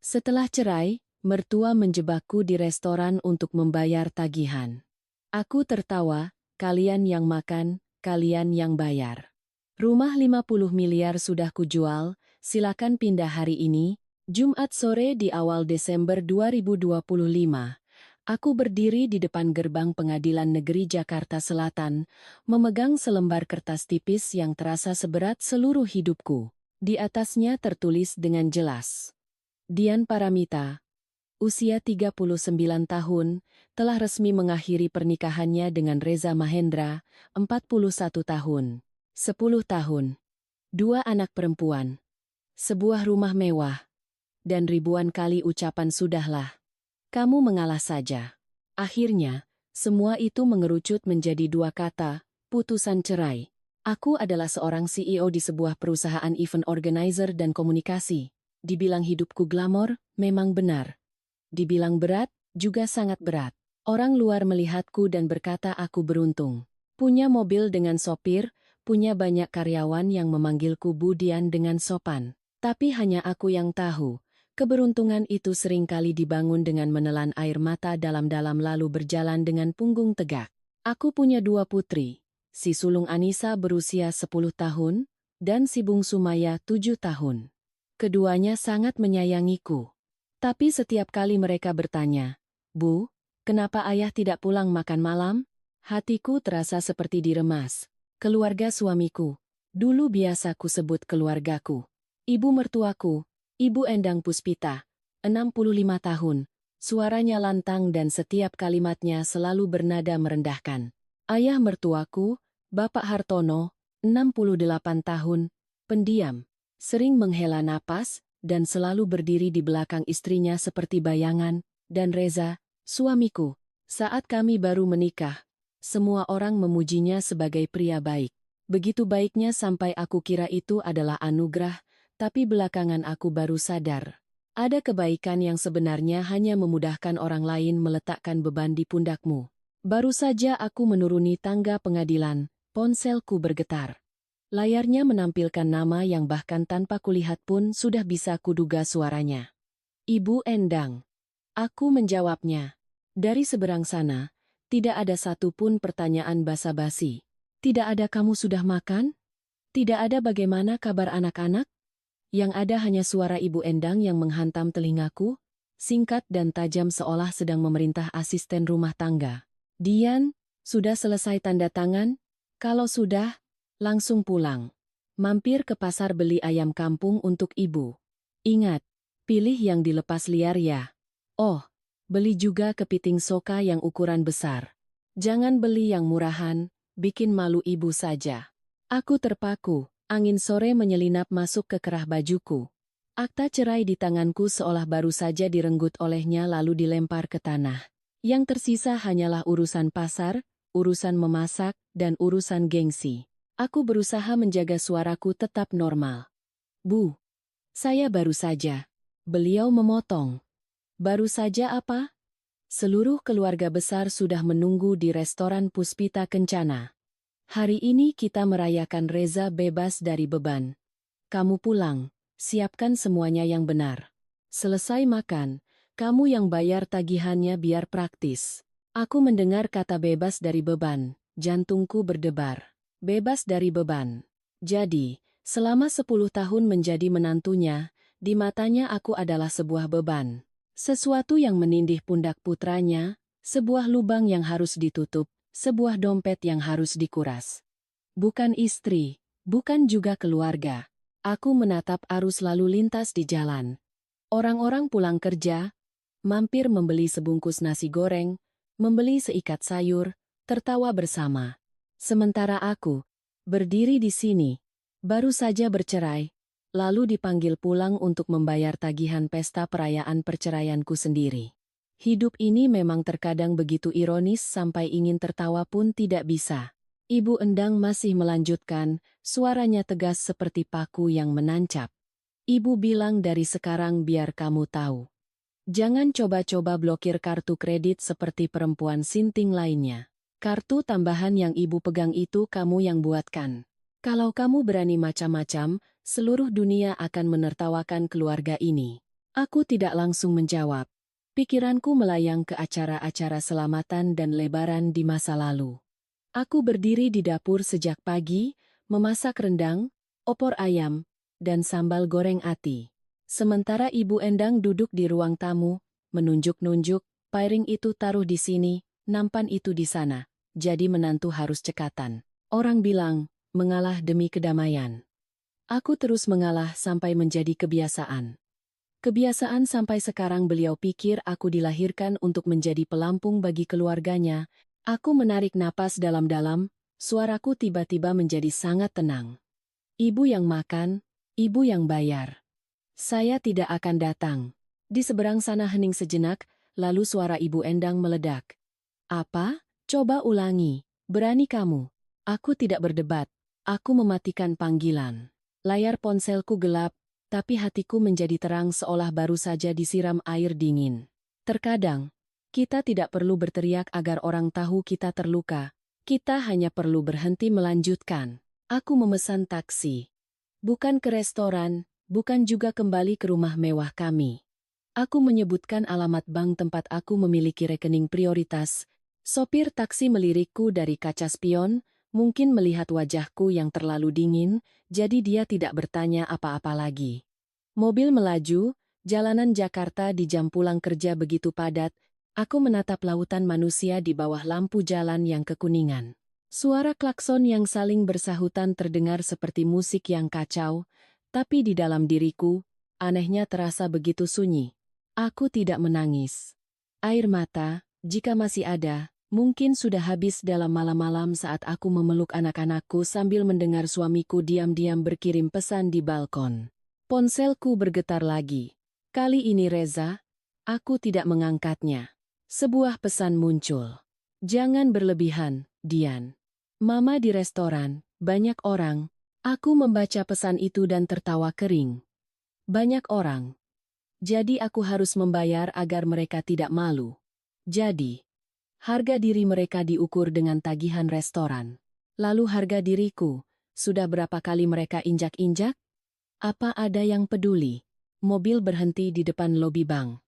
Setelah cerai, mertua menjebakku di restoran untuk membayar tagihan. Aku tertawa, kalian yang makan, kalian yang bayar. Rumah 50 miliar sudah kujual, silakan pindah hari ini. Jumat sore di awal Desember 2025. Aku berdiri di depan gerbang Pengadilan Negeri Jakarta Selatan, memegang selembar kertas tipis yang terasa seberat seluruh hidupku. Di atasnya tertulis dengan jelas. Dian Paramita, usia 39 tahun, telah resmi mengakhiri pernikahannya dengan Reza Mahendra, 41 tahun. 10 tahun. 2 anak perempuan. Sebuah rumah mewah. Dan ribuan kali ucapan sudahlah. Kamu mengalah saja. Akhirnya, semua itu mengerucut menjadi 2 kata, putusan cerai. Aku adalah seorang CEO di sebuah perusahaan event organizer dan komunikasi. Dibilang hidupku glamor, memang benar. Dibilang berat, juga sangat berat. Orang luar melihatku dan berkata aku beruntung. Punya mobil dengan sopir, punya banyak karyawan yang memanggilku Bu Dian dengan sopan. Tapi hanya aku yang tahu, keberuntungan itu seringkali dibangun dengan menelan air mata dalam-dalam lalu berjalan dengan punggung tegak. Aku punya 2 putri, si sulung Anissa berusia 10 tahun, dan si bungsu Maya 7 tahun. Keduanya sangat menyayangiku. Tapi setiap kali mereka bertanya, "Bu, kenapa ayah tidak pulang makan malam?" Hatiku terasa seperti diremas. Keluarga suamiku, dulu biasa ku sebut keluargaku. Ibu mertuaku, Ibu Endang Puspita, 65 tahun. Suaranya lantang dan setiap kalimatnya selalu bernada merendahkan. Ayah mertuaku, Bapak Hartono, 68 tahun, pendiam. Sering menghela napas, dan selalu berdiri di belakang istrinya seperti bayangan, dan Reza, suamiku. Saat kami baru menikah, semua orang memujinya sebagai pria baik. Begitu baiknya sampai aku kira itu adalah anugerah, tapi belakangan aku baru sadar. Ada kebaikan yang sebenarnya hanya memudahkan orang lain meletakkan beban di pundakmu. Baru saja aku menuruni tangga pengadilan, ponselku bergetar. Layarnya menampilkan nama yang bahkan tanpa kulihat pun sudah bisa kuduga suaranya. Ibu Endang. Aku menjawabnya. Dari seberang sana, tidak ada satupun pertanyaan basa-basi. Tidak ada kamu sudah makan? Tidak ada bagaimana kabar anak-anak? Yang ada hanya suara Ibu Endang yang menghantam telingaku, singkat dan tajam seolah sedang memerintah asisten rumah tangga. Dian, sudah selesai tanda tangan? Kalau sudah, langsung pulang. Mampir ke pasar beli ayam kampung untuk ibu. Ingat, pilih yang dilepas liar ya. Oh, beli juga kepiting soka yang ukuran besar. Jangan beli yang murahan, bikin malu ibu saja. Aku terpaku, angin sore menyelinap masuk ke kerah bajuku. Akta cerai di tanganku seolah baru saja direnggut olehnya lalu dilempar ke tanah. Yang tersisa hanyalah urusan pasar, urusan memasak, dan urusan gengsi. Aku berusaha menjaga suaraku tetap normal. Bu, saya baru saja. Beliau memotong. Baru saja apa? Seluruh keluarga besar sudah menunggu di restoran Puspita Kencana. Hari ini kita merayakan Reza bebas dari beban. Kamu pulang, siapkan semuanya yang benar. Selesai makan, kamu yang bayar tagihannya biar praktis. Aku mendengar kata bebas dari beban, jantungku berdebar. Bebas dari beban. Jadi, selama 10 tahun menjadi menantunya, di matanya aku adalah sebuah beban. Sesuatu yang menindih pundak putranya, sebuah lubang yang harus ditutup, sebuah dompet yang harus dikuras. Bukan istri, bukan juga keluarga. Aku menatap arus lalu lintas di jalan. Orang-orang pulang kerja, mampir membeli sebungkus nasi goreng, membeli seikat sayur, tertawa bersama. Sementara aku, berdiri di sini, baru saja bercerai, lalu dipanggil pulang untuk membayar tagihan pesta perayaan perceraianku sendiri. Hidup ini memang terkadang begitu ironis sampai ingin tertawa pun tidak bisa. Ibu Endang masih melanjutkan, suaranya tegas seperti paku yang menancap. Ibu bilang dari sekarang biar kamu tahu. Jangan coba-coba blokir kartu kredit seperti perempuan sinting lainnya. Kartu tambahan yang ibu pegang itu kamu yang buatkan. Kalau kamu berani macam-macam, seluruh dunia akan menertawakan keluarga ini. Aku tidak langsung menjawab. Pikiranku melayang ke acara-acara selamatan dan lebaran di masa lalu. Aku berdiri di dapur sejak pagi, memasak rendang, opor ayam, dan sambal goreng ati. Sementara Ibu Endang duduk di ruang tamu, menunjuk-nunjuk, piring itu taruh di sini, nampan itu di sana. Jadi menantu harus cekatan. Orang bilang, mengalah demi kedamaian. Aku terus mengalah sampai menjadi kebiasaan. Kebiasaan sampai sekarang beliau pikir aku dilahirkan untuk menjadi pelampung bagi keluarganya. Aku menarik napas dalam-dalam, suaraku tiba-tiba menjadi sangat tenang. Ibu yang makan, ibu yang bayar. Saya tidak akan datang. Di seberang sana hening sejenak, lalu suara Ibu Endang meledak. Apa? Coba ulangi. Berani kamu. Aku tidak berdebat. Aku mematikan panggilan. Layar ponselku gelap, tapi hatiku menjadi terang seolah baru saja disiram air dingin. Terkadang, kita tidak perlu berteriak agar orang tahu kita terluka. Kita hanya perlu berhenti melanjutkan. Aku memesan taksi. Bukan ke restoran, bukan juga kembali ke rumah mewah kami. Aku menyebutkan alamat bank tempat aku memiliki rekening prioritas. Sopir taksi melirikku dari kaca spion, mungkin melihat wajahku yang terlalu dingin, jadi dia tidak bertanya apa-apa lagi. Mobil melaju, jalanan Jakarta di jam pulang kerja begitu padat, aku menatap lautan manusia di bawah lampu jalan yang kekuningan. Suara klakson yang saling bersahutan terdengar seperti musik yang kacau, tapi di dalam diriku, anehnya terasa begitu sunyi. Aku tidak menangis. Air mata, jika masih ada, mungkin sudah habis dalam malam-malam saat aku memeluk anak-anakku sambil mendengar suamiku diam-diam berkirim pesan di balkon. Ponselku bergetar lagi. Kali ini Reza, aku tidak mengangkatnya. Sebuah pesan muncul. Jangan berlebihan, Dian. Mama di restoran, banyak orang. Aku membaca pesan itu dan tertawa kering. Banyak orang. Jadi aku harus membayar agar mereka tidak malu. Jadi, harga diri mereka diukur dengan tagihan restoran. Lalu harga diriku, sudah berapa kali mereka injak-injak? Apa ada yang peduli? Mobil berhenti di depan lobi bank.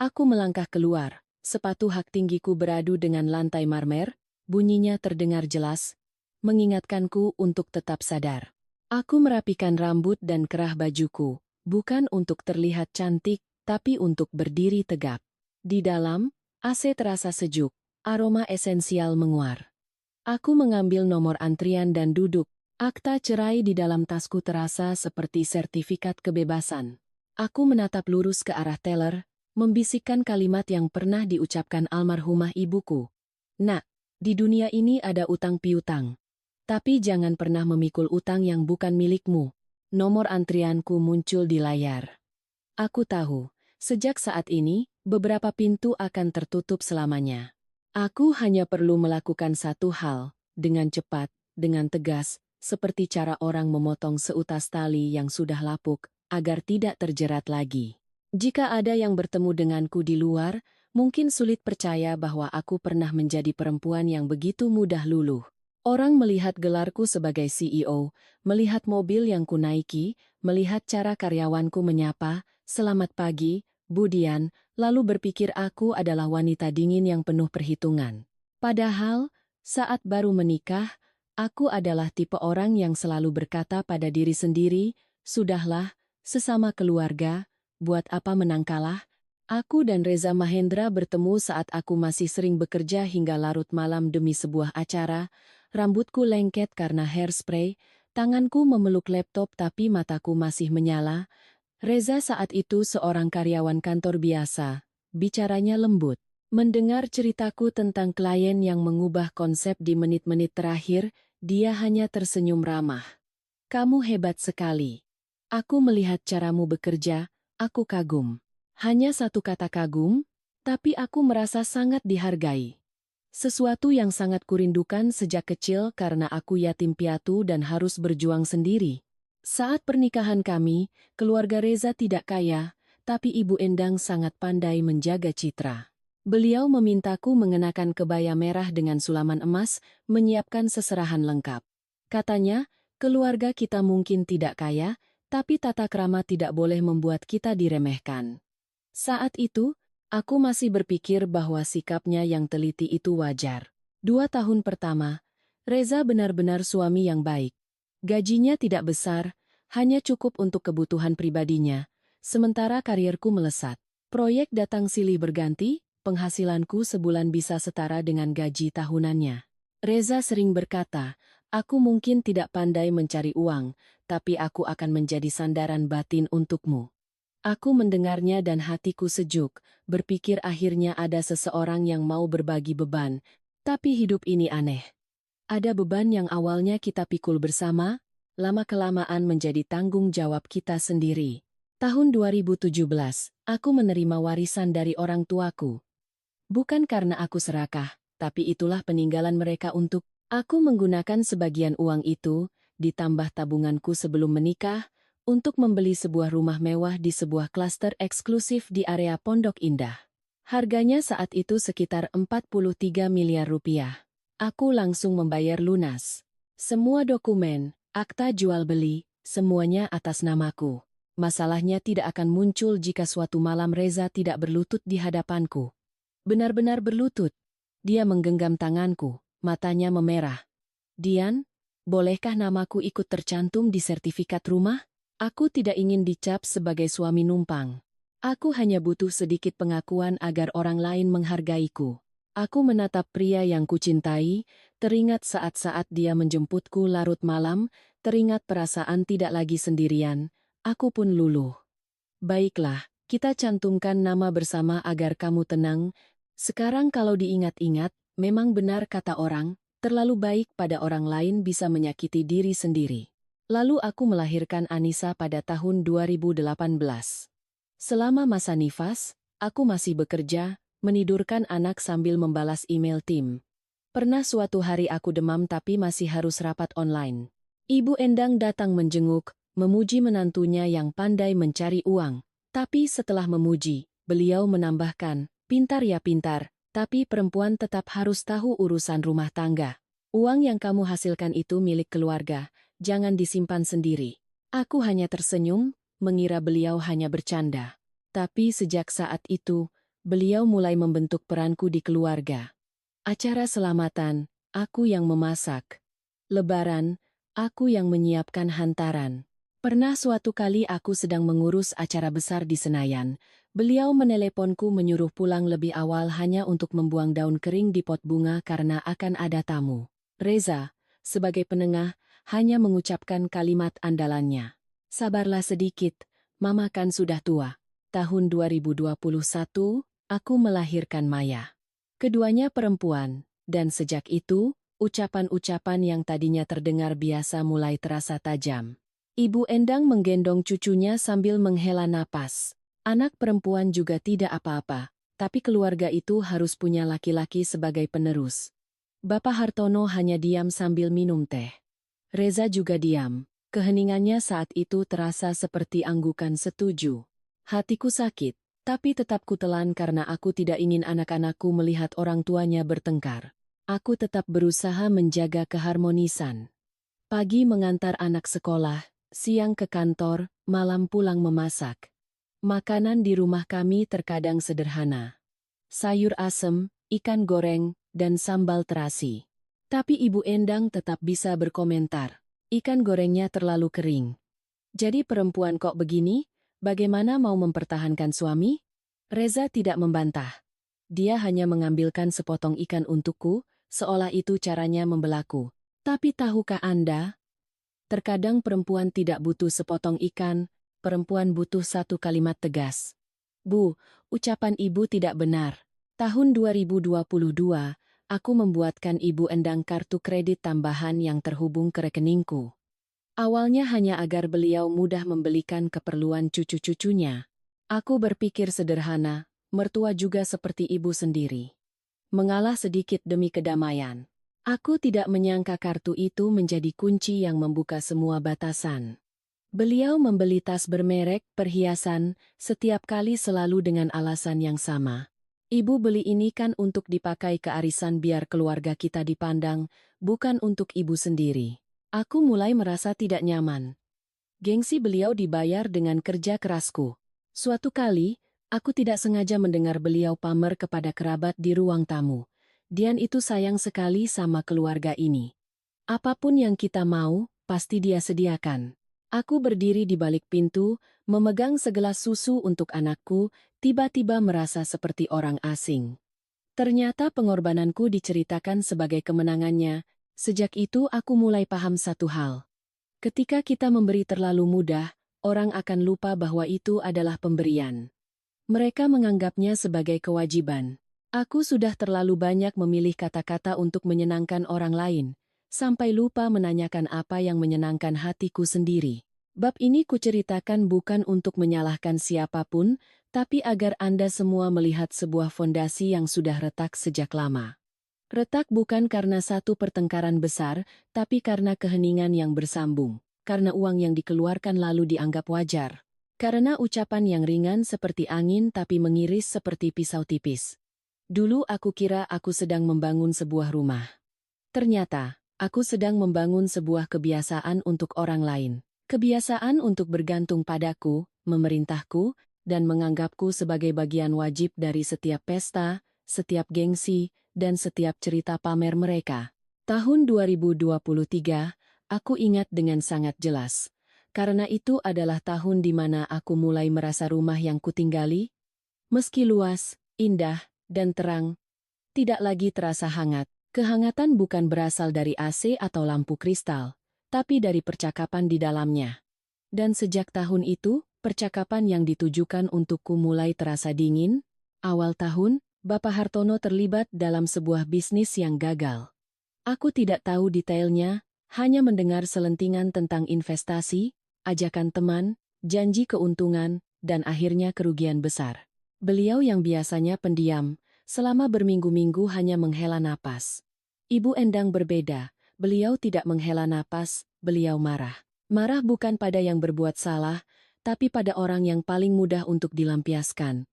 Aku melangkah keluar, sepatu hak tinggiku beradu dengan lantai marmer, bunyinya terdengar jelas, mengingatkanku untuk tetap sadar. Aku merapikan rambut dan kerah bajuku, bukan untuk terlihat cantik, tapi untuk berdiri tegap. Di dalam, AC terasa sejuk, aroma esensial menguar. Aku mengambil nomor antrian dan duduk. Akta cerai di dalam tasku terasa seperti sertifikat kebebasan. Aku menatap lurus ke arah teller, membisikkan kalimat yang pernah diucapkan almarhumah ibuku. Nak, di dunia ini ada utang piutang. Tapi jangan pernah memikul utang yang bukan milikmu. Nomor antrianku muncul di layar. Aku tahu, sejak saat ini, beberapa pintu akan tertutup selamanya. Aku hanya perlu melakukan satu hal, dengan cepat, dengan tegas, seperti cara orang memotong seutas tali yang sudah lapuk, agar tidak terjerat lagi. Jika ada yang bertemu denganku di luar, mungkin sulit percaya bahwa aku pernah menjadi perempuan yang begitu mudah luluh. Orang melihat gelarku sebagai CEO, melihat mobil yang kunaiki, melihat cara karyawanku menyapa, "Selamat pagi, Bu Dian," lalu berpikir aku adalah wanita dingin yang penuh perhitungan. Padahal, saat baru menikah, aku adalah tipe orang yang selalu berkata pada diri sendiri, "Sudahlah, sesama keluarga, buat apa menang kalah?" Aku dan Reza Mahendra bertemu saat aku masih sering bekerja hingga larut malam demi sebuah acara. Rambutku lengket karena hairspray, tanganku memeluk laptop tapi mataku masih menyala. Reza saat itu seorang karyawan kantor biasa, bicaranya lembut. Mendengar ceritaku tentang klien yang mengubah konsep di menit-menit terakhir, dia hanya tersenyum ramah. "Kamu hebat sekali. Aku melihat caramu bekerja, aku kagum." Hanya satu kata kagum, tapi aku merasa sangat dihargai. Sesuatu yang sangat kurindukan sejak kecil karena aku yatim piatu dan harus berjuang sendiri. Saat pernikahan kami, keluarga Reza tidak kaya, tapi Ibu Endang sangat pandai menjaga citra. Beliau memintaku mengenakan kebaya merah dengan sulaman emas, menyiapkan seserahan lengkap. Katanya, keluarga kita mungkin tidak kaya, Tapi tata krama tidak boleh membuat kita diremehkan. Saat itu, aku masih berpikir bahwa sikapnya yang teliti itu wajar. 2 tahun pertama, Reza benar-benar suami yang baik. Gajinya tidak besar, hanya cukup untuk kebutuhan pribadinya, sementara karierku melesat. Proyek datang silih berganti, penghasilanku sebulan bisa setara dengan gaji tahunannya. Reza sering berkata, aku mungkin tidak pandai mencari uang, tapi aku akan menjadi sandaran batin untukmu. Aku mendengarnya dan hatiku sejuk, berpikir akhirnya ada seseorang yang mau berbagi beban, tapi hidup ini aneh. Ada beban yang awalnya kita pikul bersama, lama-kelamaan menjadi tanggung jawab kita sendiri. Tahun 2017, aku menerima warisan dari orang tuaku. Bukan karena aku serakah, tapi itulah peninggalan mereka untuk aku menggunakan sebagian uang itu, ditambah tabunganku sebelum menikah, untuk membeli sebuah rumah mewah di sebuah klaster eksklusif di area Pondok Indah. Harganya saat itu sekitar 43 miliar rupiah. Aku langsung membayar lunas. Semua dokumen, akta jual beli, semuanya atas namaku. Masalahnya tidak akan muncul jika suatu malam Reza tidak berlutut di hadapanku. Benar-benar berlutut. Dia menggenggam tanganku, matanya memerah. Dian, bolehkah namaku ikut tercantum di sertifikat rumah? Aku tidak ingin dicap sebagai suami numpang. Aku hanya butuh sedikit pengakuan agar orang lain menghargaiku. Aku menatap pria yang kucintai, teringat saat-saat dia menjemputku larut malam, teringat perasaan tidak lagi sendirian, aku pun luluh. Baiklah, kita cantumkan nama bersama agar kamu tenang. Sekarang kalau diingat-ingat, memang benar kata orang, terlalu baik pada orang lain bisa menyakiti diri sendiri. Lalu aku melahirkan Anissa pada tahun 2018. Selama masa nifas, aku masih bekerja, menidurkan anak sambil membalas email tim. Pernah suatu hari aku demam tapi masih harus rapat online. Ibu Endang datang menjenguk, memuji menantunya yang pandai mencari uang. Tapi setelah memuji, beliau menambahkan, pintar ya pintar, tapi perempuan tetap harus tahu urusan rumah tangga. Uang yang kamu hasilkan itu milik keluarga, jangan disimpan sendiri. Aku hanya tersenyum, mengira beliau hanya bercanda. Tapi sejak saat itu, beliau mulai membentuk peranku di keluarga. Acara selamatan, aku yang memasak. Lebaran, aku yang menyiapkan hantaran. Pernah suatu kali aku sedang mengurus acara besar di Senayan, beliau meneleponku menyuruh pulang lebih awal hanya untuk membuang daun kering di pot bunga karena akan ada tamu. Reza, sebagai penengah, hanya mengucapkan kalimat andalannya. Sabarlah sedikit, Mama kan sudah tua. Tahun 2021, aku melahirkan Maya. Keduanya perempuan, dan sejak itu, ucapan-ucapan yang tadinya terdengar biasa mulai terasa tajam. Ibu Endang menggendong cucunya sambil menghela napas. Anak perempuan juga tidak apa-apa, tapi keluarga itu harus punya laki-laki sebagai penerus. Bapak Hartono hanya diam sambil minum teh. Reza juga diam. Keheningannya saat itu terasa seperti anggukan setuju. Hatiku sakit, tapi tetap kutelan karena aku tidak ingin anak-anakku melihat orang tuanya bertengkar. Aku tetap berusaha menjaga keharmonisan. Pagi mengantar anak sekolah, siang ke kantor, malam pulang memasak. Makanan di rumah kami terkadang sederhana. Sayur asem, ikan goreng, dan sambal terasi. Tapi Ibu Endang tetap bisa berkomentar. Ikan gorengnya terlalu kering. Jadi perempuan kok begini? Bagaimana mau mempertahankan suami? Reza tidak membantah. Dia hanya mengambilkan sepotong ikan untukku, seolah itu caranya membelaku. Tapi tahukah Anda? Terkadang perempuan tidak butuh sepotong ikan, perempuan butuh satu kalimat tegas. Bu, ucapan ibu tidak benar. Tahun 2022, aku membuatkan Ibu Endang kartu kredit tambahan yang terhubung ke rekeningku. Awalnya hanya agar beliau mudah membelikan keperluan cucu-cucunya. Aku berpikir sederhana, mertua juga seperti ibu sendiri. Mengalah sedikit demi kedamaian. Aku tidak menyangka kartu itu menjadi kunci yang membuka semua batasan. Beliau membeli tas bermerek, perhiasan, setiap kali selalu dengan alasan yang sama. Ibu beli ini kan untuk dipakai ke arisan biar keluarga kita dipandang, bukan untuk ibu sendiri. Aku mulai merasa tidak nyaman. Gengsi beliau dibayar dengan kerja kerasku. Suatu kali, aku tidak sengaja mendengar beliau pamer kepada kerabat di ruang tamu. Dian itu sayang sekali sama keluarga ini. Apapun yang kita mau, pasti dia sediakan. Aku berdiri di balik pintu, memegang segelas susu untuk anakku, tiba-tiba merasa seperti orang asing. Ternyata pengorbananku diceritakan sebagai kemenangannya. Sejak itu aku mulai paham satu hal. Ketika kita memberi terlalu mudah, orang akan lupa bahwa itu adalah pemberian. Mereka menganggapnya sebagai kewajiban. Aku sudah terlalu banyak memilih kata-kata untuk menyenangkan orang lain, sampai lupa menanyakan apa yang menyenangkan hatiku sendiri. Bab ini kuceritakan bukan untuk menyalahkan siapapun, tapi agar Anda semua melihat sebuah fondasi yang sudah retak sejak lama. Retak bukan karena satu pertengkaran besar, tapi karena keheningan yang bersambung, karena uang yang dikeluarkan lalu dianggap wajar, karena ucapan yang ringan seperti angin tapi mengiris seperti pisau tipis. Dulu aku kira aku sedang membangun sebuah rumah. Ternyata, aku sedang membangun sebuah kebiasaan untuk orang lain. Kebiasaan untuk bergantung padaku, memerintahku, dan menganggapku sebagai bagian wajib dari setiap pesta, setiap gengsi, dan setiap cerita pamer mereka. Tahun 2023, aku ingat dengan sangat jelas. Karena itu adalah tahun di mana aku mulai merasa rumah yang kutinggali, meski luas, indah, dan terang, tidak lagi terasa hangat. Kehangatan bukan berasal dari AC atau lampu kristal, tapi dari percakapan di dalamnya. Dan sejak tahun itu, percakapan yang ditujukan untukku mulai terasa dingin. Awal tahun, Bapak Hartono terlibat dalam sebuah bisnis yang gagal. Aku tidak tahu detailnya, hanya mendengar selentingan tentang investasi, ajakan teman, janji keuntungan, dan akhirnya kerugian besar. Beliau yang biasanya pendiam, selama berminggu-minggu hanya menghela napas. Ibu Endang berbeda, beliau tidak menghela napas, beliau marah. Marah bukan pada yang berbuat salah, tapi pada orang yang paling mudah untuk dilampiaskan.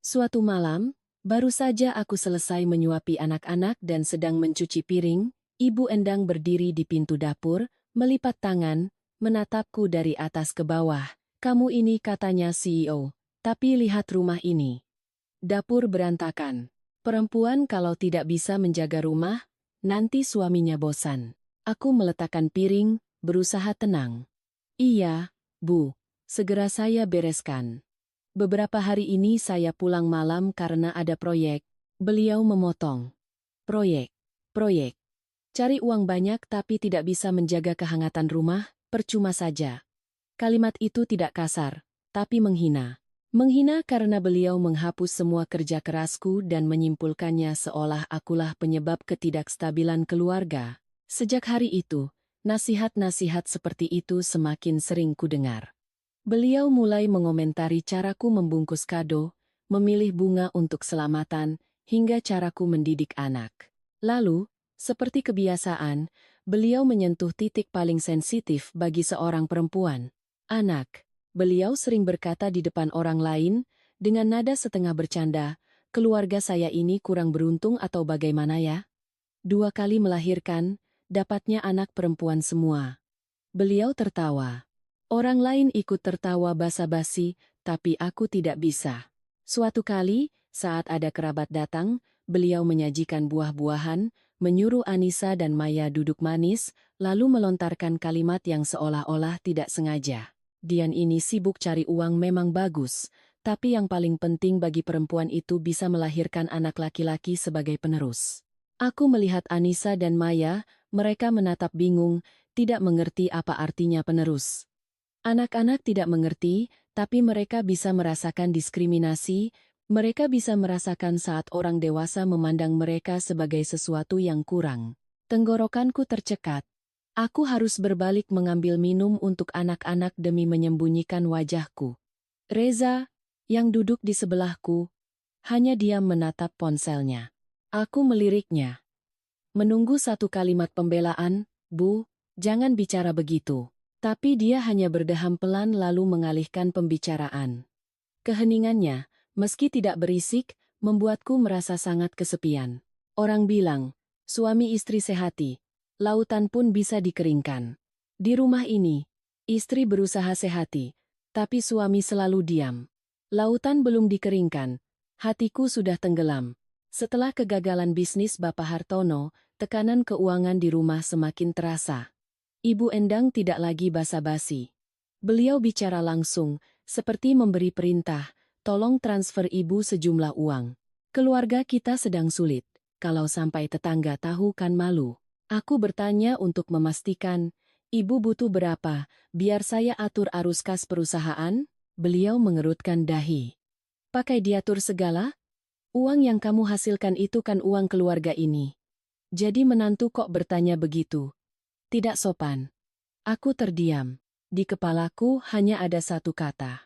Suatu malam, baru saja aku selesai menyuapi anak-anak dan sedang mencuci piring, Ibu Endang berdiri di pintu dapur, melipat tangan, menatapku dari atas ke bawah. Kamu ini katanya CEO, tapi lihat rumah ini. Dapur berantakan. Perempuan kalau tidak bisa menjaga rumah, nanti suaminya bosan. Aku meletakkan piring, berusaha tenang. Iya, Bu, segera saya bereskan. Beberapa hari ini saya pulang malam karena ada proyek. Beliau memotong. Proyek. Proyek. Cari uang banyak tapi tidak bisa menjaga kehangatan rumah, percuma saja. Kalimat itu tidak kasar, tapi menghina. Menghina karena beliau menghapus semua kerja kerasku dan menyimpulkannya seolah akulah penyebab ketidakstabilan keluarga. Sejak hari itu, nasihat-nasihat seperti itu semakin sering kudengar. Beliau mulai mengomentari caraku membungkus kado, memilih bunga untuk selamatan, hingga caraku mendidik anak. Lalu, seperti kebiasaan, beliau menyentuh titik paling sensitif bagi seorang perempuan. Anak. Beliau sering berkata di depan orang lain, dengan nada setengah bercanda, keluarga saya ini kurang beruntung atau bagaimana ya? 2 kali melahirkan, dapatnya anak perempuan semua. Beliau tertawa. Orang lain ikut tertawa basa-basi, tapi aku tidak bisa. Suatu kali, saat ada kerabat datang, beliau menyajikan buah-buahan, menyuruh Anissa dan Maya duduk manis, lalu melontarkan kalimat yang seolah-olah tidak sengaja. Dian ini sibuk cari uang memang bagus, tapi yang paling penting bagi perempuan itu bisa melahirkan anak laki-laki sebagai penerus. Aku melihat Anissa dan Maya, mereka menatap bingung, tidak mengerti apa artinya penerus. Anak-anak tidak mengerti, tapi mereka bisa merasakan diskriminasi, mereka bisa merasakan saat orang dewasa memandang mereka sebagai sesuatu yang kurang. Tenggorokanku tercekat. Aku harus berbalik mengambil minum untuk anak-anak demi menyembunyikan wajahku. Reza, yang duduk di sebelahku, hanya diam menatap ponselnya. Aku meliriknya. Menunggu satu kalimat pembelaan, Bu, jangan bicara begitu. Tapi dia hanya berdeham pelan lalu mengalihkan pembicaraan. Keheningannya, meski tidak berisik, membuatku merasa sangat kesepian. Orang bilang, suami istri sehati. Lautan pun bisa dikeringkan. Di rumah ini, Istri berusaha sehati, tapi suami selalu diam. Lautan belum dikeringkan, hatiku sudah tenggelam. Setelah kegagalan bisnis Bapak Hartono, tekanan keuangan di rumah semakin terasa. Ibu Endang tidak lagi basa-basi. Beliau bicara langsung, seperti memberi perintah, tolong transfer ibu sejumlah uang. Keluarga kita sedang sulit, kalau sampai tetangga tahu kan malu. Aku bertanya untuk memastikan, ibu butuh berapa, biar saya atur arus kas perusahaan? Beliau mengerutkan dahi. Pakai diatur segala? Uang yang kamu hasilkan itu kan uang keluarga ini. Jadi menantu kok bertanya begitu? Tidak sopan. Aku terdiam. Di kepalaku hanya ada satu kata.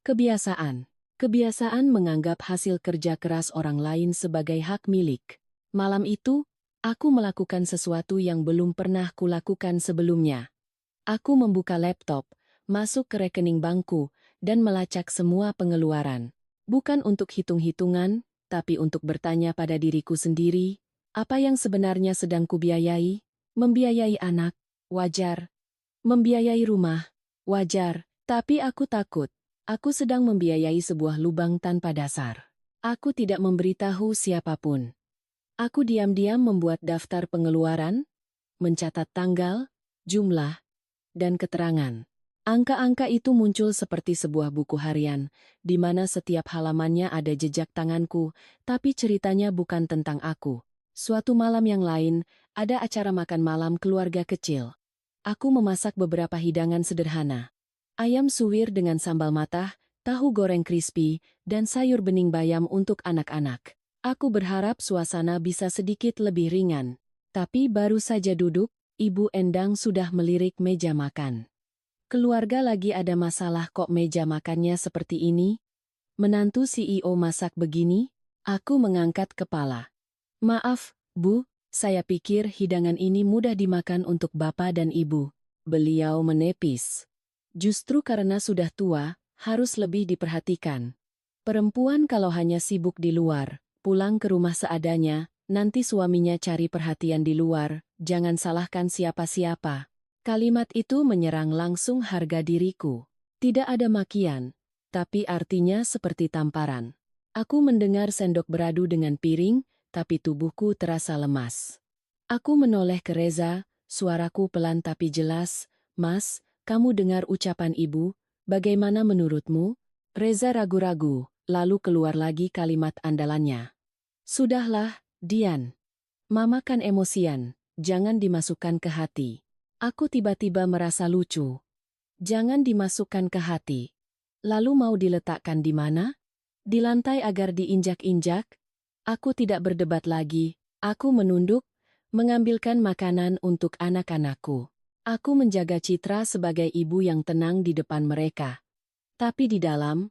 Kebiasaan. Kebiasaan menganggap hasil kerja keras orang lain sebagai hak milik. Malam itu, aku melakukan sesuatu yang belum pernah kulakukan sebelumnya. Aku membuka laptop, masuk ke rekening bankku, dan melacak semua pengeluaran. Bukan untuk hitung-hitungan, tapi untuk bertanya pada diriku sendiri, apa yang sebenarnya sedang kubiayai? Membiayai anak, wajar. Membiayai rumah, wajar. Tapi aku takut. Aku sedang membiayai sebuah lubang tanpa dasar. Aku tidak memberitahu siapapun. Aku diam-diam membuat daftar pengeluaran, mencatat tanggal, jumlah, dan keterangan. Angka-angka itu muncul seperti sebuah buku harian, di mana setiap halamannya ada jejak tanganku, tapi ceritanya bukan tentang aku. Suatu malam yang lain, ada acara makan malam keluarga kecil. Aku memasak beberapa hidangan sederhana. Ayam suwir dengan sambal matah, tahu goreng crispy, dan sayur bening bayam untuk anak-anak. Aku berharap suasana bisa sedikit lebih ringan. Tapi baru saja duduk, Ibu Endang sudah melirik meja makan. Keluarga lagi ada masalah kok meja makannya seperti ini? Menantu CEO masak begini? Aku mengangkat kepala. Maaf, Bu, saya pikir hidangan ini mudah dimakan untuk Bapak dan Ibu. Beliau menepis. Justru karena sudah tua, harus lebih diperhatikan. Perempuan kalau hanya sibuk di luar, pulang ke rumah seadanya, nanti suaminya cari perhatian di luar, jangan salahkan siapa-siapa. Kalimat itu menyerang langsung harga diriku. Tidak ada makian, tapi artinya seperti tamparan. Aku mendengar sendok beradu dengan piring, tapi tubuhku terasa lemas. Aku menoleh ke Reza, suaraku pelan tapi jelas, "Mas, kamu dengar ucapan ibu, bagaimana menurutmu?" Reza ragu-ragu, lalu keluar lagi kalimat andalannya. "Sudahlah, Dian. Mama kan emosian, jangan dimasukkan ke hati." Aku tiba-tiba merasa lucu. Jangan dimasukkan ke hati. Lalu mau diletakkan di mana? Di lantai agar diinjak-injak? Aku tidak berdebat lagi, aku menunduk, mengambilkan makanan untuk anak-anakku. Aku menjaga citra sebagai ibu yang tenang di depan mereka. Tapi di dalam,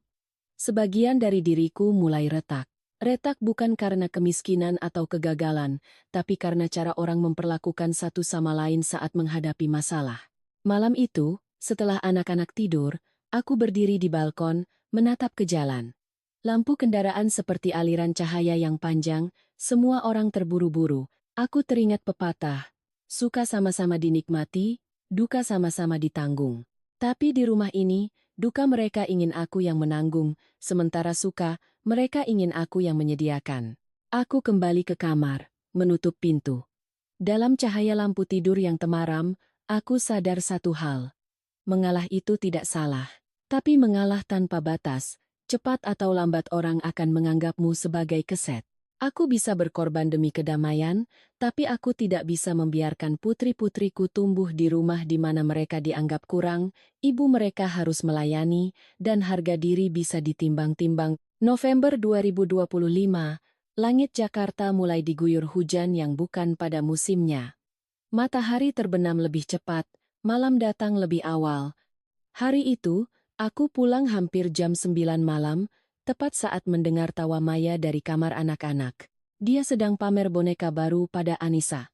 sebagian dari diriku mulai retak. Retak bukan karena kemiskinan atau kegagalan, tapi karena cara orang memperlakukan satu sama lain saat menghadapi masalah. Malam itu, setelah anak-anak tidur, aku berdiri di balkon, menatap ke jalan. Lampu kendaraan seperti aliran cahaya yang panjang, semua orang terburu-buru. Aku teringat pepatah, suka sama-sama dinikmati, duka sama-sama ditanggung. Tapi di rumah ini, duka mereka ingin aku yang menanggung, sementara suka, mereka ingin aku yang menyediakan. Aku kembali ke kamar, menutup pintu. Dalam cahaya lampu tidur yang temaram, aku sadar satu hal. Mengalah itu tidak salah. Tapi mengalah tanpa batas, cepat atau lambat orang akan menganggapmu sebagai keset. Aku bisa berkorban demi kedamaian, tapi aku tidak bisa membiarkan putri-putriku tumbuh di rumah di mana mereka dianggap kurang, ibu mereka harus melayani, dan harga diri bisa ditimbang-timbang. November 2025, langit Jakarta mulai diguyur hujan yang bukan pada musimnya. Matahari terbenam lebih cepat, malam datang lebih awal. Hari itu, aku pulang hampir jam 9 malam, tepat saat mendengar tawa Maya dari kamar anak-anak. Dia sedang pamer boneka baru pada Anissa.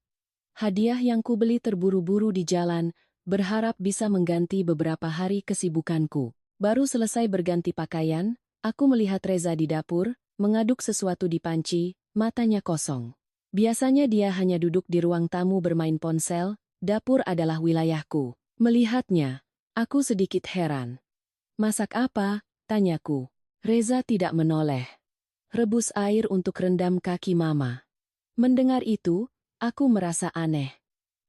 Hadiah yang kubeli terburu-buru di jalan, berharap bisa mengganti beberapa hari kesibukanku. Baru selesai berganti pakaian, aku melihat Reza di dapur, mengaduk sesuatu di panci, matanya kosong. Biasanya dia hanya duduk di ruang tamu bermain ponsel, dapur adalah wilayahku. Melihatnya, Aku sedikit heran. Masak apa? Tanyaku. Reza tidak menoleh. Rebus air untuk rendam kaki mama. Mendengar itu, aku merasa aneh.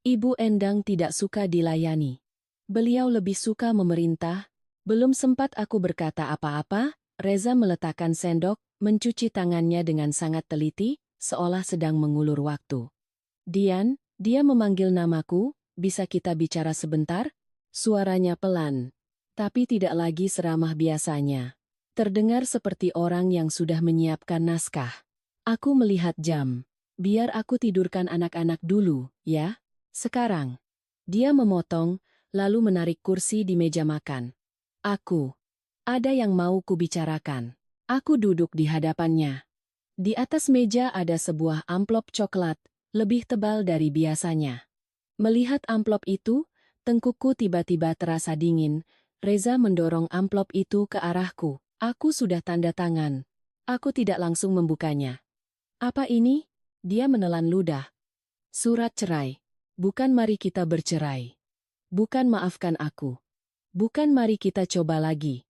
Ibu Endang tidak suka dilayani. Beliau lebih suka memerintah. Belum sempat aku berkata apa-apa, Reza meletakkan sendok, mencuci tangannya dengan sangat teliti, seolah sedang mengulur waktu. Dian, dia memanggil namaku, bisa kita bicara sebentar? Suaranya pelan, tapi tidak lagi seramah biasanya. Terdengar seperti orang yang sudah menyiapkan naskah. Aku melihat jam. Biar aku tidurkan anak-anak dulu, ya? Sekarang. Dia memotong, lalu menarik kursi di meja makan. Aku. Ada yang mau kubicarakan. Aku duduk di hadapannya. Di atas meja ada sebuah amplop coklat, lebih tebal dari biasanya. Melihat amplop itu, tengkukku tiba-tiba terasa dingin. Reza mendorong amplop itu ke arahku. Aku sudah tanda tangan. Aku tidak langsung membukanya. Apa ini? Dia menelan ludah. Surat cerai. Bukan mari kita bercerai. Bukan maafkan aku. Bukan mari kita coba lagi.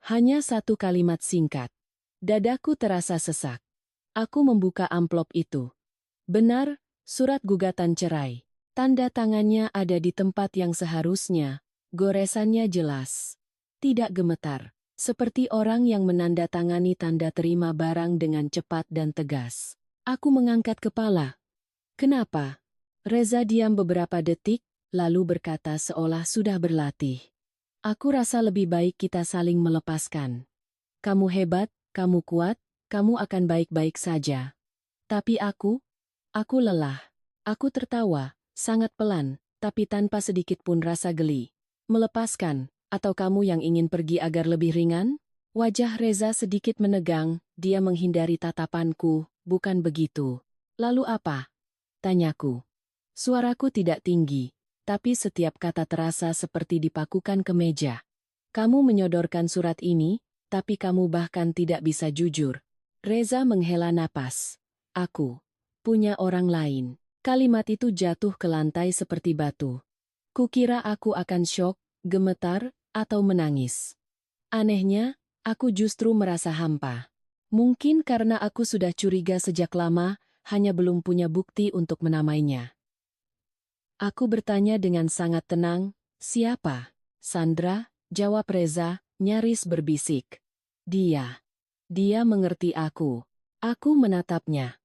Hanya satu kalimat singkat. Dadaku terasa sesak. Aku membuka amplop itu. Benar, surat gugatan cerai. Tanda tangannya ada di tempat yang seharusnya. Goresannya jelas. Tidak gemetar. Seperti orang yang menandatangani tanda terima barang dengan cepat dan tegas. Aku mengangkat kepala. Kenapa? Reza diam beberapa detik, lalu berkata seolah sudah berlatih. Aku rasa lebih baik kita saling melepaskan. Kamu hebat, kamu kuat, kamu akan baik-baik saja. Tapi aku lelah. Aku tertawa, sangat pelan, tapi tanpa sedikit pun rasa geli. Melepaskan, atau kamu yang ingin pergi agar lebih ringan? Wajah Reza sedikit menegang, dia menghindari tatapanku, bukan begitu. Lalu apa? Tanyaku. Suaraku tidak tinggi, tapi setiap kata terasa seperti dipakukan ke meja. Kamu menyodorkan surat ini, tapi kamu bahkan tidak bisa jujur. Reza menghela napas. Aku punya orang lain. Kalimat itu jatuh ke lantai seperti batu. Kukira aku akan syok, gemetar, atau menangis. Anehnya, aku justru merasa hampa. Mungkin karena aku sudah curiga sejak lama, hanya belum punya bukti untuk menamainya. Aku bertanya dengan sangat tenang, siapa? Sandra, jawab Reza, nyaris berbisik. Dia. Dia mengerti aku. Aku menatapnya.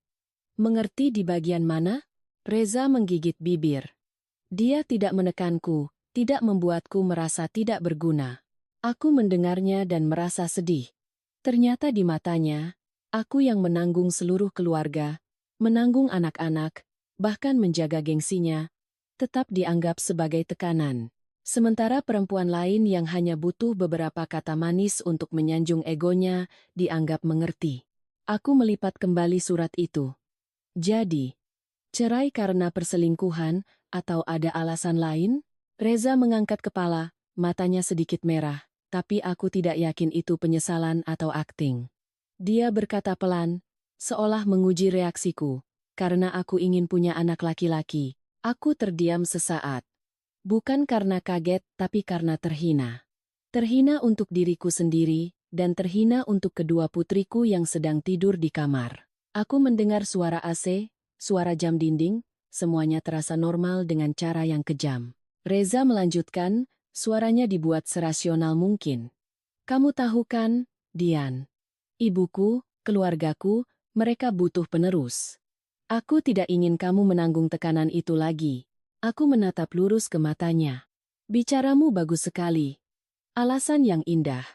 Mengerti di bagian mana? Reza menggigit bibir. Dia tidak menekanku, tidak membuatku merasa tidak berguna. Aku mendengarnya dan merasa sedih. Ternyata di matanya, aku yang menanggung seluruh keluarga, menanggung anak-anak, bahkan menjaga gengsinya, tetap dianggap sebagai tekanan. Sementara perempuan lain yang hanya butuh beberapa kata manis untuk menyanjung egonya, dianggap mengerti. Aku melipat kembali surat itu. Jadi, cerai karena perselingkuhan, atau ada alasan lain? Reza mengangkat kepala, matanya sedikit merah, tapi aku tidak yakin itu penyesalan atau akting. Dia berkata pelan, seolah menguji reaksiku. Karena aku ingin punya anak laki-laki, aku terdiam sesaat. Bukan karena kaget, tapi karena terhina. Terhina untuk diriku sendiri, dan terhina untuk kedua putriku yang sedang tidur di kamar. Aku mendengar suara AC, suara jam dinding, semuanya terasa normal dengan cara yang kejam. Reza melanjutkan, suaranya dibuat serasional mungkin. Kamu tahu kan, Dian? Ibuku, keluargaku, mereka butuh penerus. Aku tidak ingin kamu menanggung tekanan itu lagi. Aku menatap lurus ke matanya. Bicaramu bagus sekali. Alasan yang indah.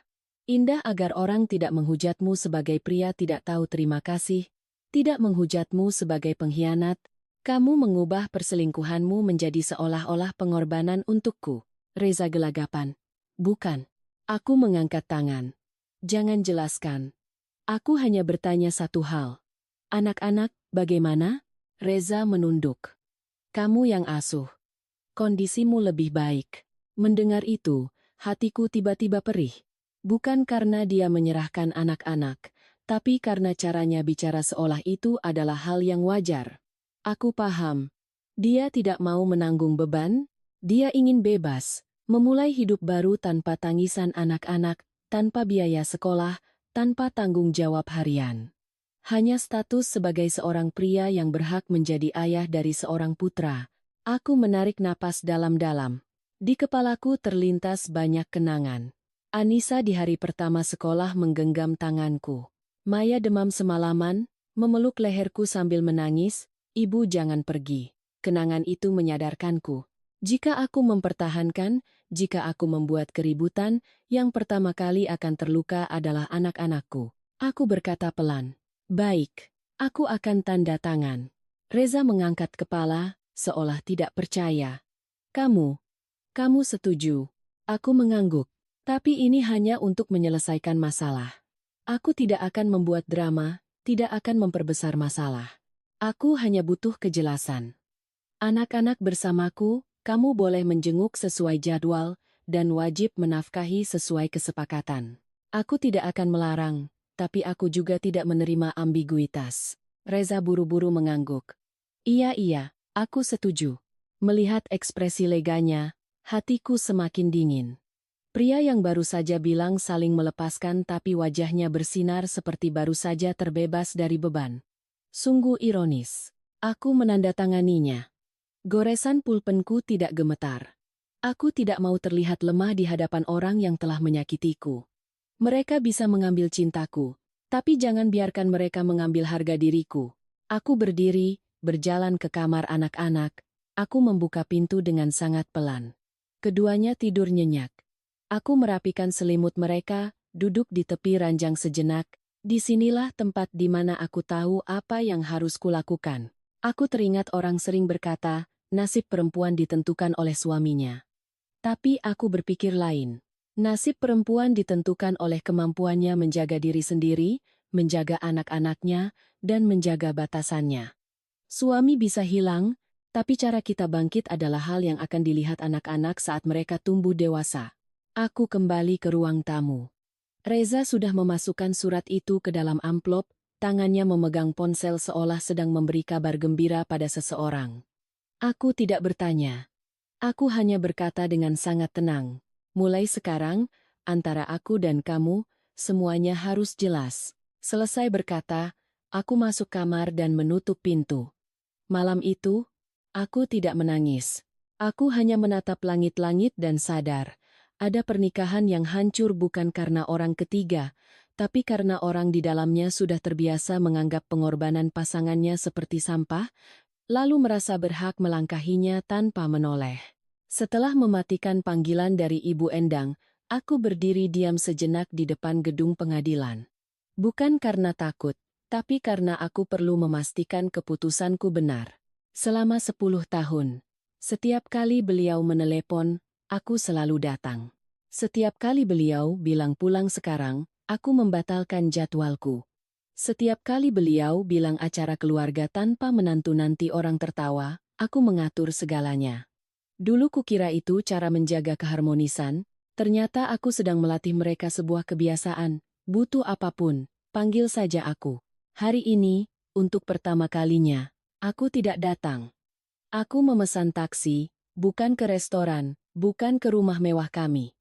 Indah agar orang tidak menghujatmu sebagai pria tidak tahu terima kasih, tidak menghujatmu sebagai pengkhianat. Kamu mengubah perselingkuhanmu menjadi seolah-olah pengorbanan untukku. Reza gelagapan. Bukan. Aku mengangkat tangan. Jangan jelaskan. Aku hanya bertanya satu hal. Anak-anak, bagaimana? Reza menunduk. Kamu yang asuh. Kondisimu lebih baik. Mendengar itu, hatiku tiba-tiba perih. Bukan karena dia menyerahkan anak-anak, tapi karena caranya bicara seolah itu adalah hal yang wajar. Aku paham. Dia tidak mau menanggung beban, dia ingin bebas, Memulai hidup baru tanpa tangisan anak-anak, tanpa biaya sekolah, tanpa tanggung jawab harian. Hanya status sebagai seorang pria yang berhak menjadi ayah dari seorang putra. Aku menarik napas dalam-dalam. Di kepalaku terlintas banyak kenangan. Anissa di hari pertama sekolah menggenggam tanganku. Maya demam semalaman, memeluk leherku sambil menangis, "Ibu jangan pergi." Kenangan itu menyadarkanku. Jika aku mempertahankan, jika aku membuat keributan, yang pertama kali akan terluka adalah anak-anakku. Aku berkata pelan, "Baik, aku akan tanda tangan." Reza mengangkat kepala, seolah tidak percaya. Kamu setuju?" Aku mengangguk. "Tapi ini hanya untuk menyelesaikan masalah. Aku tidak akan membuat drama, tidak akan memperbesar masalah. Aku hanya butuh kejelasan. Anak-anak bersamaku, kamu boleh menjenguk sesuai jadwal, dan wajib menafkahi sesuai kesepakatan. Aku tidak akan melarang, tapi aku juga tidak menerima ambiguitas." Reza buru-buru mengangguk. Iya, aku setuju." Melihat ekspresi leganya, hatiku semakin dingin. Pria yang baru saja bilang saling melepaskan tapi wajahnya bersinar seperti baru saja terbebas dari beban. Sungguh ironis. Aku menandatanganinya. Goresan pulpenku tidak gemetar. Aku tidak mau terlihat lemah di hadapan orang yang telah menyakitiku. Mereka bisa mengambil cintaku, tapi jangan biarkan mereka mengambil harga diriku. Aku berdiri, berjalan ke kamar anak-anak. Aku membuka pintu dengan sangat pelan. Keduanya tidur nyenyak. Aku merapikan selimut mereka, duduk di tepi ranjang sejenak. Disinilah tempat di mana aku tahu apa yang harus kulakukan. Aku teringat orang sering berkata, nasib perempuan ditentukan oleh suaminya. Tapi aku berpikir lain. Nasib perempuan ditentukan oleh kemampuannya menjaga diri sendiri, menjaga anak-anaknya, dan menjaga batasannya. Suami bisa hilang, tapi cara kita bangkit adalah hal yang akan dilihat anak-anak saat mereka tumbuh dewasa. Aku kembali ke ruang tamu. Reza sudah memasukkan surat itu ke dalam amplop, tangannya memegang ponsel seolah sedang memberi kabar gembira pada seseorang. Aku tidak bertanya. Aku hanya berkata dengan sangat tenang. Mulai sekarang, antara aku dan kamu, semuanya harus jelas. Selesai berkata, aku masuk kamar dan menutup pintu. Malam itu, aku tidak menangis. Aku hanya menatap langit-langit dan sadar, ada pernikahan yang hancur bukan karena orang ketiga, tapi karena orang di dalamnya sudah terbiasa menganggap pengorbanan pasangannya seperti sampah, lalu merasa berhak melangkahinya tanpa menoleh. Setelah mematikan panggilan dari Ibu Endang, aku berdiri diam sejenak di depan gedung pengadilan. Bukan karena takut, tapi karena aku perlu memastikan keputusanku benar. Selama 10 tahun, setiap kali beliau menelepon, aku selalu datang. Setiap kali beliau bilang pulang sekarang, aku membatalkan jadwalku. Setiap kali beliau bilang acara keluarga tanpa menantu-nanti orang tertawa, aku mengatur segalanya. Dulu kukira itu cara menjaga keharmonisan, ternyata aku sedang melatih mereka sebuah kebiasaan, butuh apapun, panggil saja aku. Hari ini, untuk pertama kalinya, aku tidak datang. Aku memesan taksi, bukan ke restoran, bukan ke rumah mewah kami.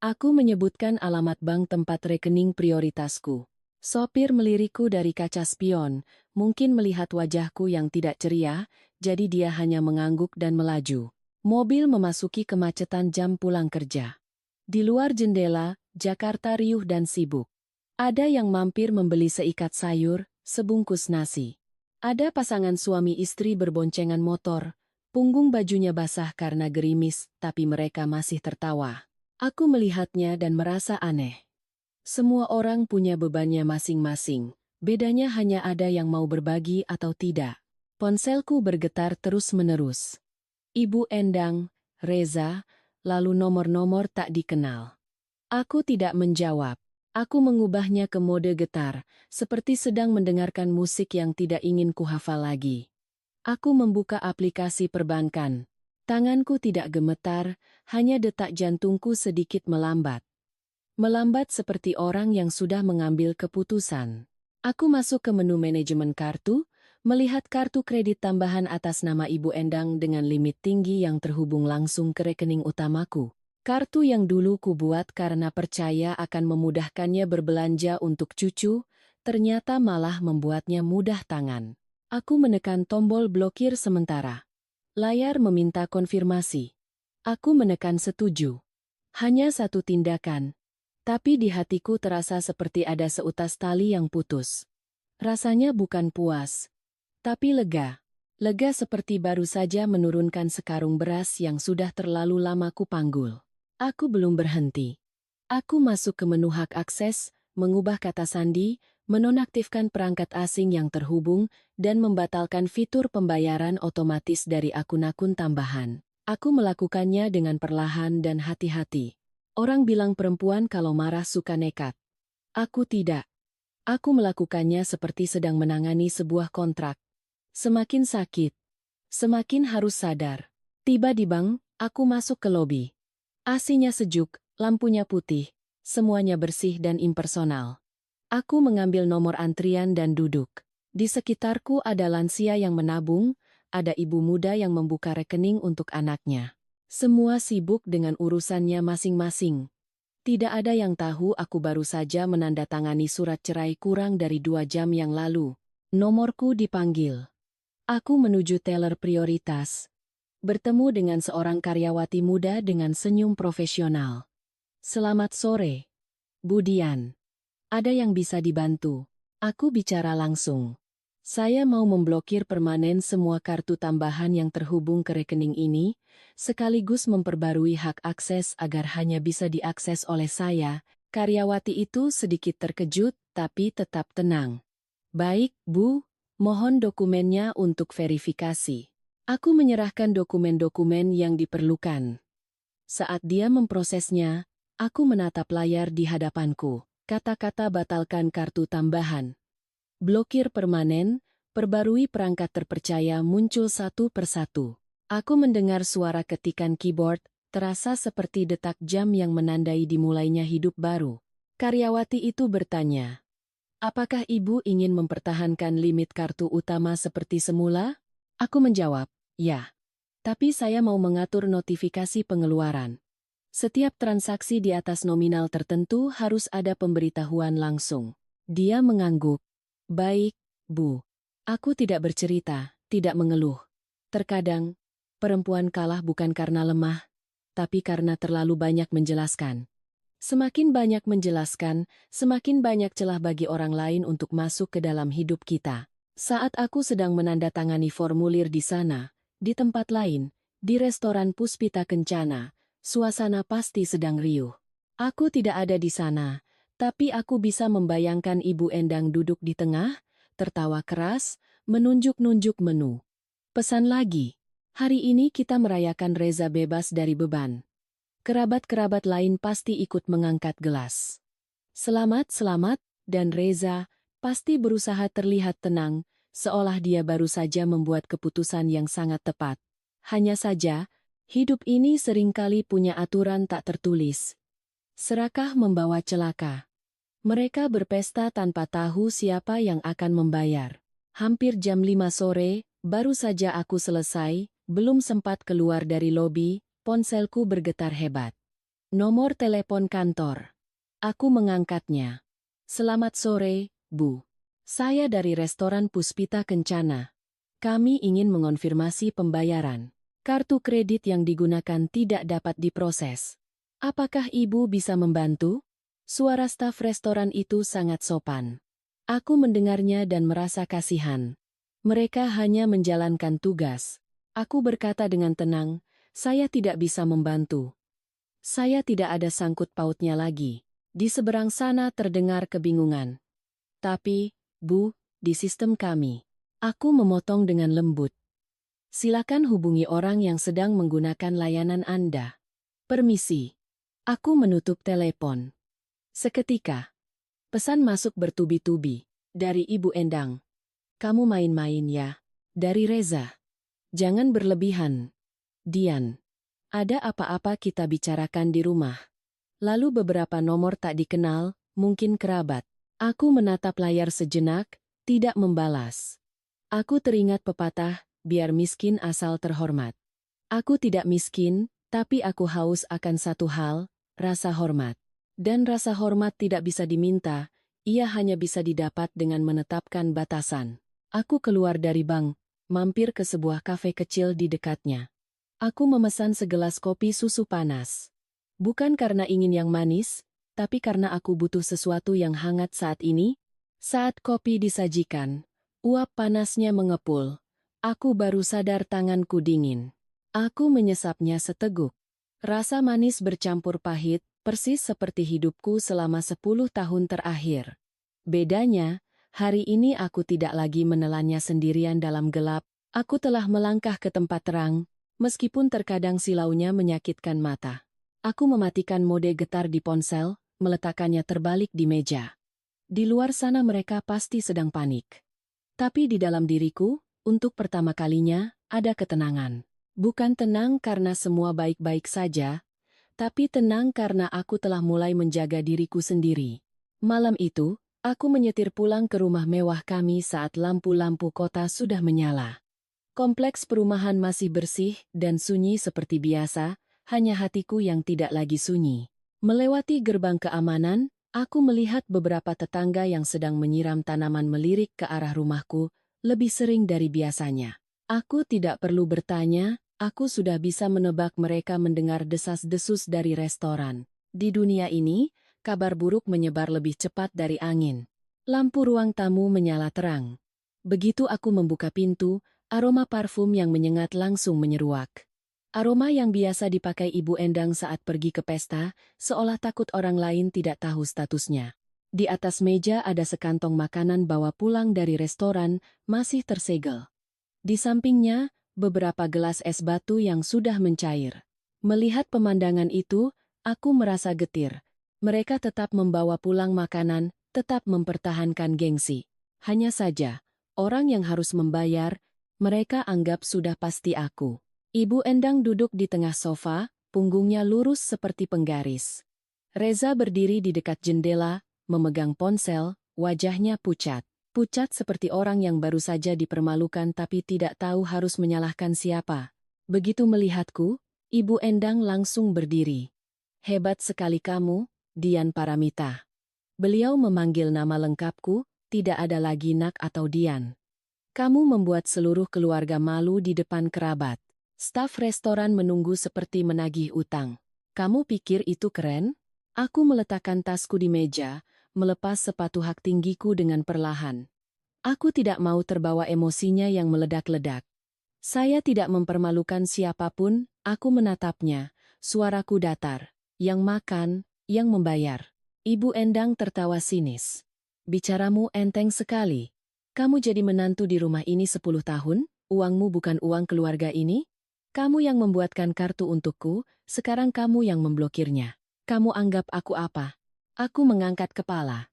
Aku menyebutkan alamat bank tempat rekening prioritasku. Sopir melirikku dari kaca spion, mungkin melihat wajahku yang tidak ceria, jadi dia hanya mengangguk dan melaju. Mobil memasuki kemacetan jam pulang kerja. Di luar jendela, Jakarta riuh dan sibuk. Ada yang mampir membeli seikat sayur, sebungkus nasi. Ada pasangan suami istri berboncengan motor, punggung bajunya basah karena gerimis, tapi mereka masih tertawa. Aku melihatnya dan merasa aneh. Semua orang punya bebannya masing-masing, bedanya hanya ada yang mau berbagi atau tidak. Ponselku bergetar terus-menerus. Ibu Endang, Reza, lalu nomor-nomor tak dikenal. Aku tidak menjawab. Aku mengubahnya ke mode getar, seperti sedang mendengarkan musik yang tidak ingin kuhafal lagi. Aku membuka aplikasi perbankan. Tanganku tidak gemetar, hanya detak jantungku sedikit melambat. Melambat seperti orang yang sudah mengambil keputusan. Aku masuk ke menu manajemen kartu, melihat kartu kredit tambahan atas nama Ibu Endang dengan limit tinggi yang terhubung langsung ke rekening utamaku. Kartu yang dulu kubuat karena percaya akan memudahkannya berbelanja untuk cucu, ternyata malah membuatnya mudah tangan. Aku menekan tombol blokir sementara. Layar meminta konfirmasi. Aku menekan setuju. Hanya satu tindakan. Tapi di hatiku terasa seperti ada seutas tali yang putus. Rasanya bukan puas, tapi lega. Lega seperti baru saja menurunkan sekarung beras yang sudah terlalu lama kupanggul. Aku belum berhenti. Aku masuk ke menu hak akses, mengubah kata sandi, menonaktifkan perangkat asing yang terhubung, dan membatalkan fitur pembayaran otomatis dari akun-akun tambahan. Aku melakukannya dengan perlahan dan hati-hati. Orang bilang perempuan kalau marah suka nekat. Aku tidak. Aku melakukannya seperti sedang menangani sebuah kontrak. Semakin sakit, semakin harus sadar. Tiba di bank, aku masuk ke lobi. AC-nya sejuk, lampunya putih, semuanya bersih dan impersonal. Aku mengambil nomor antrian dan duduk. Di sekitarku ada lansia yang menabung, ada ibu muda yang membuka rekening untuk anaknya. Semua sibuk dengan urusannya masing-masing. Tidak ada yang tahu aku baru saja menandatangani surat cerai kurang dari 2 jam yang lalu. Nomorku dipanggil. Aku menuju teller prioritas. Bertemu dengan seorang karyawati muda dengan senyum profesional. Selamat sore, Bu Dian. Ada yang bisa dibantu? Aku bicara langsung. Saya mau memblokir permanen semua kartu tambahan yang terhubung ke rekening ini, sekaligus memperbarui hak akses agar hanya bisa diakses oleh saya. Karyawati itu sedikit terkejut, tapi tetap tenang. Baik, Bu. Mohon dokumennya untuk verifikasi. Aku menyerahkan dokumen-dokumen yang diperlukan. Saat dia memprosesnya, aku menatap layar di hadapanku. Kata-kata batalkan kartu tambahan. Blokir permanen, perbarui perangkat terpercaya muncul satu persatu. Aku mendengar suara ketikan keyboard, terasa seperti detak jam yang menandai dimulainya hidup baru. Karyawati itu bertanya, apakah Ibu ingin mempertahankan limit kartu utama seperti semula? Aku menjawab, ya. Tapi saya mau mengatur notifikasi pengeluaran. Setiap transaksi di atas nominal tertentu harus ada pemberitahuan langsung. Dia mengangguk. Baik, Bu. Aku tidak bercerita, tidak mengeluh. Terkadang, perempuan kalah bukan karena lemah, tapi karena terlalu banyak menjelaskan. Semakin banyak menjelaskan, semakin banyak celah bagi orang lain untuk masuk ke dalam hidup kita. Saat aku sedang menandatangani formulir di sana, di tempat lain, di restoran Puspita Kencana, suasana pasti sedang riuh. Aku tidak ada di sana, tapi aku bisa membayangkan Ibu Endang duduk di tengah, tertawa keras, menunjuk-nunjuk menu. Pesan lagi, hari ini kita merayakan Reza bebas dari beban. Kerabat-kerabat lain pasti ikut mengangkat gelas. Selamat, selamat, dan Reza pasti berusaha terlihat tenang, seolah dia baru saja membuat keputusan yang sangat tepat. Hanya saja, hidup ini seringkali punya aturan tak tertulis. Serakah membawa celaka. Mereka berpesta tanpa tahu siapa yang akan membayar. Hampir jam 5 sore, baru saja aku selesai, belum sempat keluar dari lobi, ponselku bergetar hebat. Nomor telepon kantor. Aku mengangkatnya. Selamat sore, Bu. Saya dari restoran Puspita Kencana. Kami ingin mengonfirmasi pembayaran. Kartu kredit yang digunakan tidak dapat diproses. Apakah Ibu bisa membantu? Suara staf restoran itu sangat sopan. Aku mendengarnya dan merasa kasihan. Mereka hanya menjalankan tugas. Aku berkata dengan tenang, saya tidak bisa membantu. Saya tidak ada sangkut pautnya lagi. Di seberang sana terdengar kebingungan. Tapi, Bu, di sistem kami. Aku memotong dengan lembut. Silakan hubungi orang yang sedang menggunakan layanan Anda. Permisi. Aku menutup telepon. Seketika, pesan masuk bertubi-tubi. Dari Ibu Endang. Kamu main-main ya. Dari Reza. Jangan berlebihan. Dian. Ada apa-apa kita bicarakan di rumah. Lalu beberapa nomor tak dikenal, mungkin kerabat. Aku menatap layar sejenak, tidak membalas. Aku teringat pepatah, biar miskin asal terhormat. Aku tidak miskin, Tapi aku haus akan satu hal, rasa hormat. Dan rasa hormat tidak bisa diminta, ia hanya bisa didapat dengan menetapkan batasan. Aku keluar dari bank, mampir ke sebuah kafe kecil di dekatnya. Aku memesan segelas kopi susu panas. Bukan karena ingin yang manis, tapi karena aku butuh sesuatu yang hangat saat ini. Saat kopi disajikan, uap panasnya mengepul. Aku baru sadar tanganku dingin. Aku menyesapnya seteguk. Rasa manis bercampur pahit, persis seperti hidupku selama 10 tahun terakhir. Bedanya, hari ini aku tidak lagi menelannya sendirian dalam gelap. Aku telah melangkah ke tempat terang, meskipun terkadang silaunya menyakitkan mata. Aku mematikan mode getar di ponsel, meletakkannya terbalik di meja. Di luar sana mereka pasti sedang panik. Tapi di dalam diriku, untuk pertama kalinya, ada ketenangan. Bukan tenang karena semua baik-baik saja, tapi tenang karena aku telah mulai menjaga diriku sendiri. Malam itu, aku menyetir pulang ke rumah mewah kami saat lampu-lampu kota sudah menyala. Kompleks perumahan masih bersih dan sunyi seperti biasa, hanya hatiku yang tidak lagi sunyi. Melewati gerbang keamanan, aku melihat beberapa tetangga yang sedang menyiram tanaman melirik ke arah rumahku, lebih sering dari biasanya. Aku tidak perlu bertanya, aku sudah bisa menebak mereka mendengar desas-desus dari restoran. Di dunia ini, kabar buruk menyebar lebih cepat dari angin. Lampu ruang tamu menyala terang. Begitu aku membuka pintu, aroma parfum yang menyengat langsung menyeruak. Aroma yang biasa dipakai Ibu Endang saat pergi ke pesta, seolah takut orang lain tidak tahu statusnya. Di atas meja ada sekantong makanan bawa pulang dari restoran, masih tersegel. Di sampingnya, beberapa gelas es batu yang sudah mencair. Melihat pemandangan itu, aku merasa getir. Mereka tetap membawa pulang makanan, tetap mempertahankan gengsi. Hanya saja, orang yang harus membayar, mereka anggap sudah pasti aku. Ibu Endang duduk di tengah sofa, punggungnya lurus seperti penggaris. Reza berdiri di dekat jendela, memegang ponsel, wajahnya pucat. Pucat seperti orang yang baru saja dipermalukan tapi tidak tahu harus menyalahkan siapa. Begitu melihatku, Ibu Endang langsung berdiri. Hebat sekali kamu, Dian Paramita. Beliau memanggil nama lengkapku, tidak ada lagi Nak atau Dian. Kamu membuat seluruh keluarga malu di depan kerabat. Staf restoran menunggu seperti menagih utang. Kamu pikir itu keren? Aku meletakkan tasku di meja, melepas sepatu hak tinggiku dengan perlahan. Aku tidak mau terbawa emosinya yang meledak-ledak. Saya tidak mempermalukan siapapun, aku menatapnya, suaraku datar. Yang makan, yang membayar. Ibu Endang tertawa sinis. Bicaramu enteng sekali. Kamu jadi menantu di rumah ini 10 tahun, uangmu bukan uang keluarga ini? Kamu yang membuatkan kartu untukku, sekarang kamu yang memblokirnya. Kamu anggap aku apa? Aku mengangkat kepala.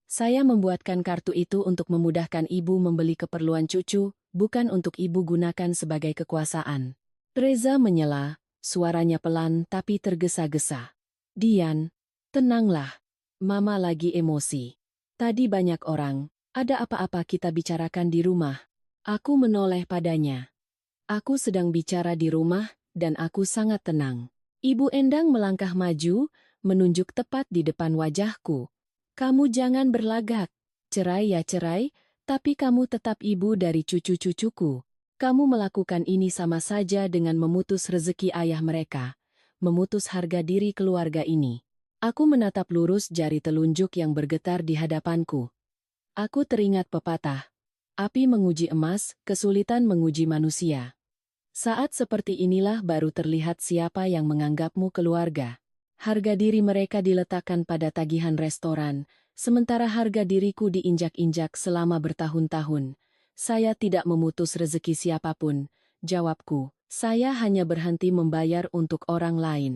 Saya membuatkan kartu itu untuk memudahkan ibu membeli keperluan cucu, bukan untuk ibu gunakan sebagai kekuasaan. Reza menyela, suaranya pelan tapi tergesa-gesa. Dian, tenanglah. Mama lagi emosi. Tadi banyak orang, ada apa-apa kita bicarakan di rumah. Aku menoleh padanya. Aku sedang bicara di rumah, dan aku sangat tenang. Ibu Endang melangkah maju, menunjuk tepat di depan wajahku. Kamu jangan berlagak. Cerai ya cerai, tapi kamu tetap ibu dari cucu-cucuku. Kamu melakukan ini sama saja dengan memutus rezeki ayah mereka. Memutus harga diri keluarga ini. Aku menatap lurus jari telunjuk yang bergetar di hadapanku. Aku teringat pepatah. Api menguji emas, kesulitan menguji manusia. Saat seperti inilah baru terlihat siapa yang menganggapmu keluarga. Harga diri mereka diletakkan pada tagihan restoran, sementara harga diriku diinjak-injak selama bertahun-tahun. Saya tidak memutus rezeki siapapun, jawabku. Saya hanya berhenti membayar untuk orang lain.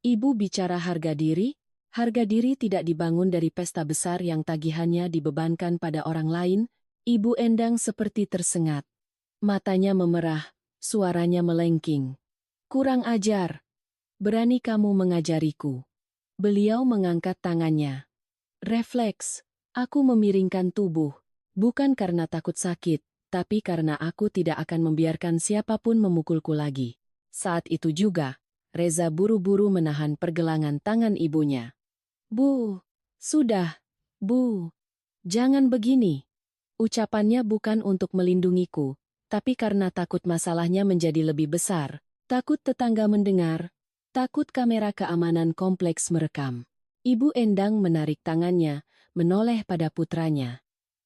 Ibu bicara harga diri? Harga diri tidak dibangun dari pesta besar yang tagihannya dibebankan pada orang lain. Ibu Endang seperti tersengat. Matanya memerah, suaranya melengking. Kurang ajar. Berani kamu mengajariku. Beliau mengangkat tangannya. Refleks. Aku memiringkan tubuh. Bukan karena takut sakit, tapi karena aku tidak akan membiarkan siapapun memukulku lagi. Saat itu juga, Reza buru-buru menahan pergelangan tangan ibunya. Bu, sudah, Bu, jangan begini. Ucapannya bukan untuk melindungiku, tapi karena takut masalahnya menjadi lebih besar, takut tetangga mendengar, takut kamera keamanan kompleks merekam. Ibu Endang menarik tangannya, menoleh pada putranya.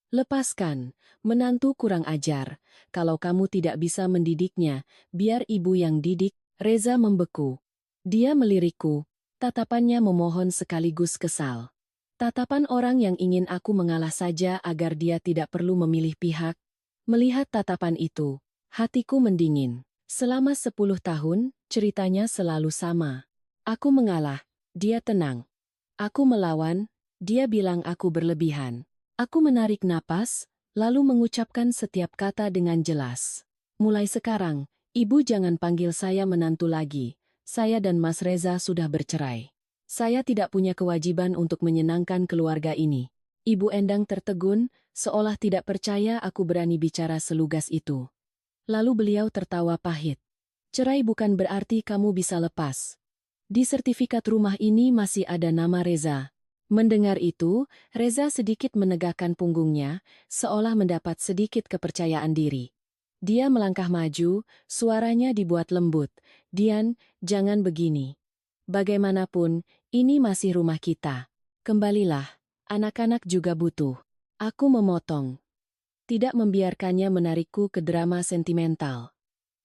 Lepaskan, menantu kurang ajar. Kalau kamu tidak bisa mendidiknya, biar ibu yang didik. Reza membeku. Dia melirikku, tatapannya memohon sekaligus kesal. Tatapan orang yang ingin aku mengalah saja agar dia tidak perlu memilih pihak. Melihat tatapan itu, hatiku mendingin. Selama 10 tahun, ceritanya selalu sama. Aku mengalah, dia tenang. Aku melawan, dia bilang aku berlebihan. Aku menarik napas, lalu mengucapkan setiap kata dengan jelas. Mulai sekarang, ibu jangan panggil saya menantu lagi. Saya dan Mas Reza sudah bercerai. Saya tidak punya kewajiban untuk menyenangkan keluarga ini. Ibu Endang tertegun, seolah tidak percaya aku berani bicara selugas itu. Lalu beliau tertawa pahit. Cerai bukan berarti kamu bisa lepas. Di sertifikat rumah ini masih ada nama Reza. Mendengar itu, Reza sedikit menegakkan punggungnya, seolah mendapat sedikit kepercayaan diri. Dia melangkah maju, suaranya dibuat lembut. Dian, jangan begini. Bagaimanapun, ini masih rumah kita. Kembalilah, anak-anak juga butuh. Aku memotong. Tidak membiarkannya menarikku ke drama sentimental.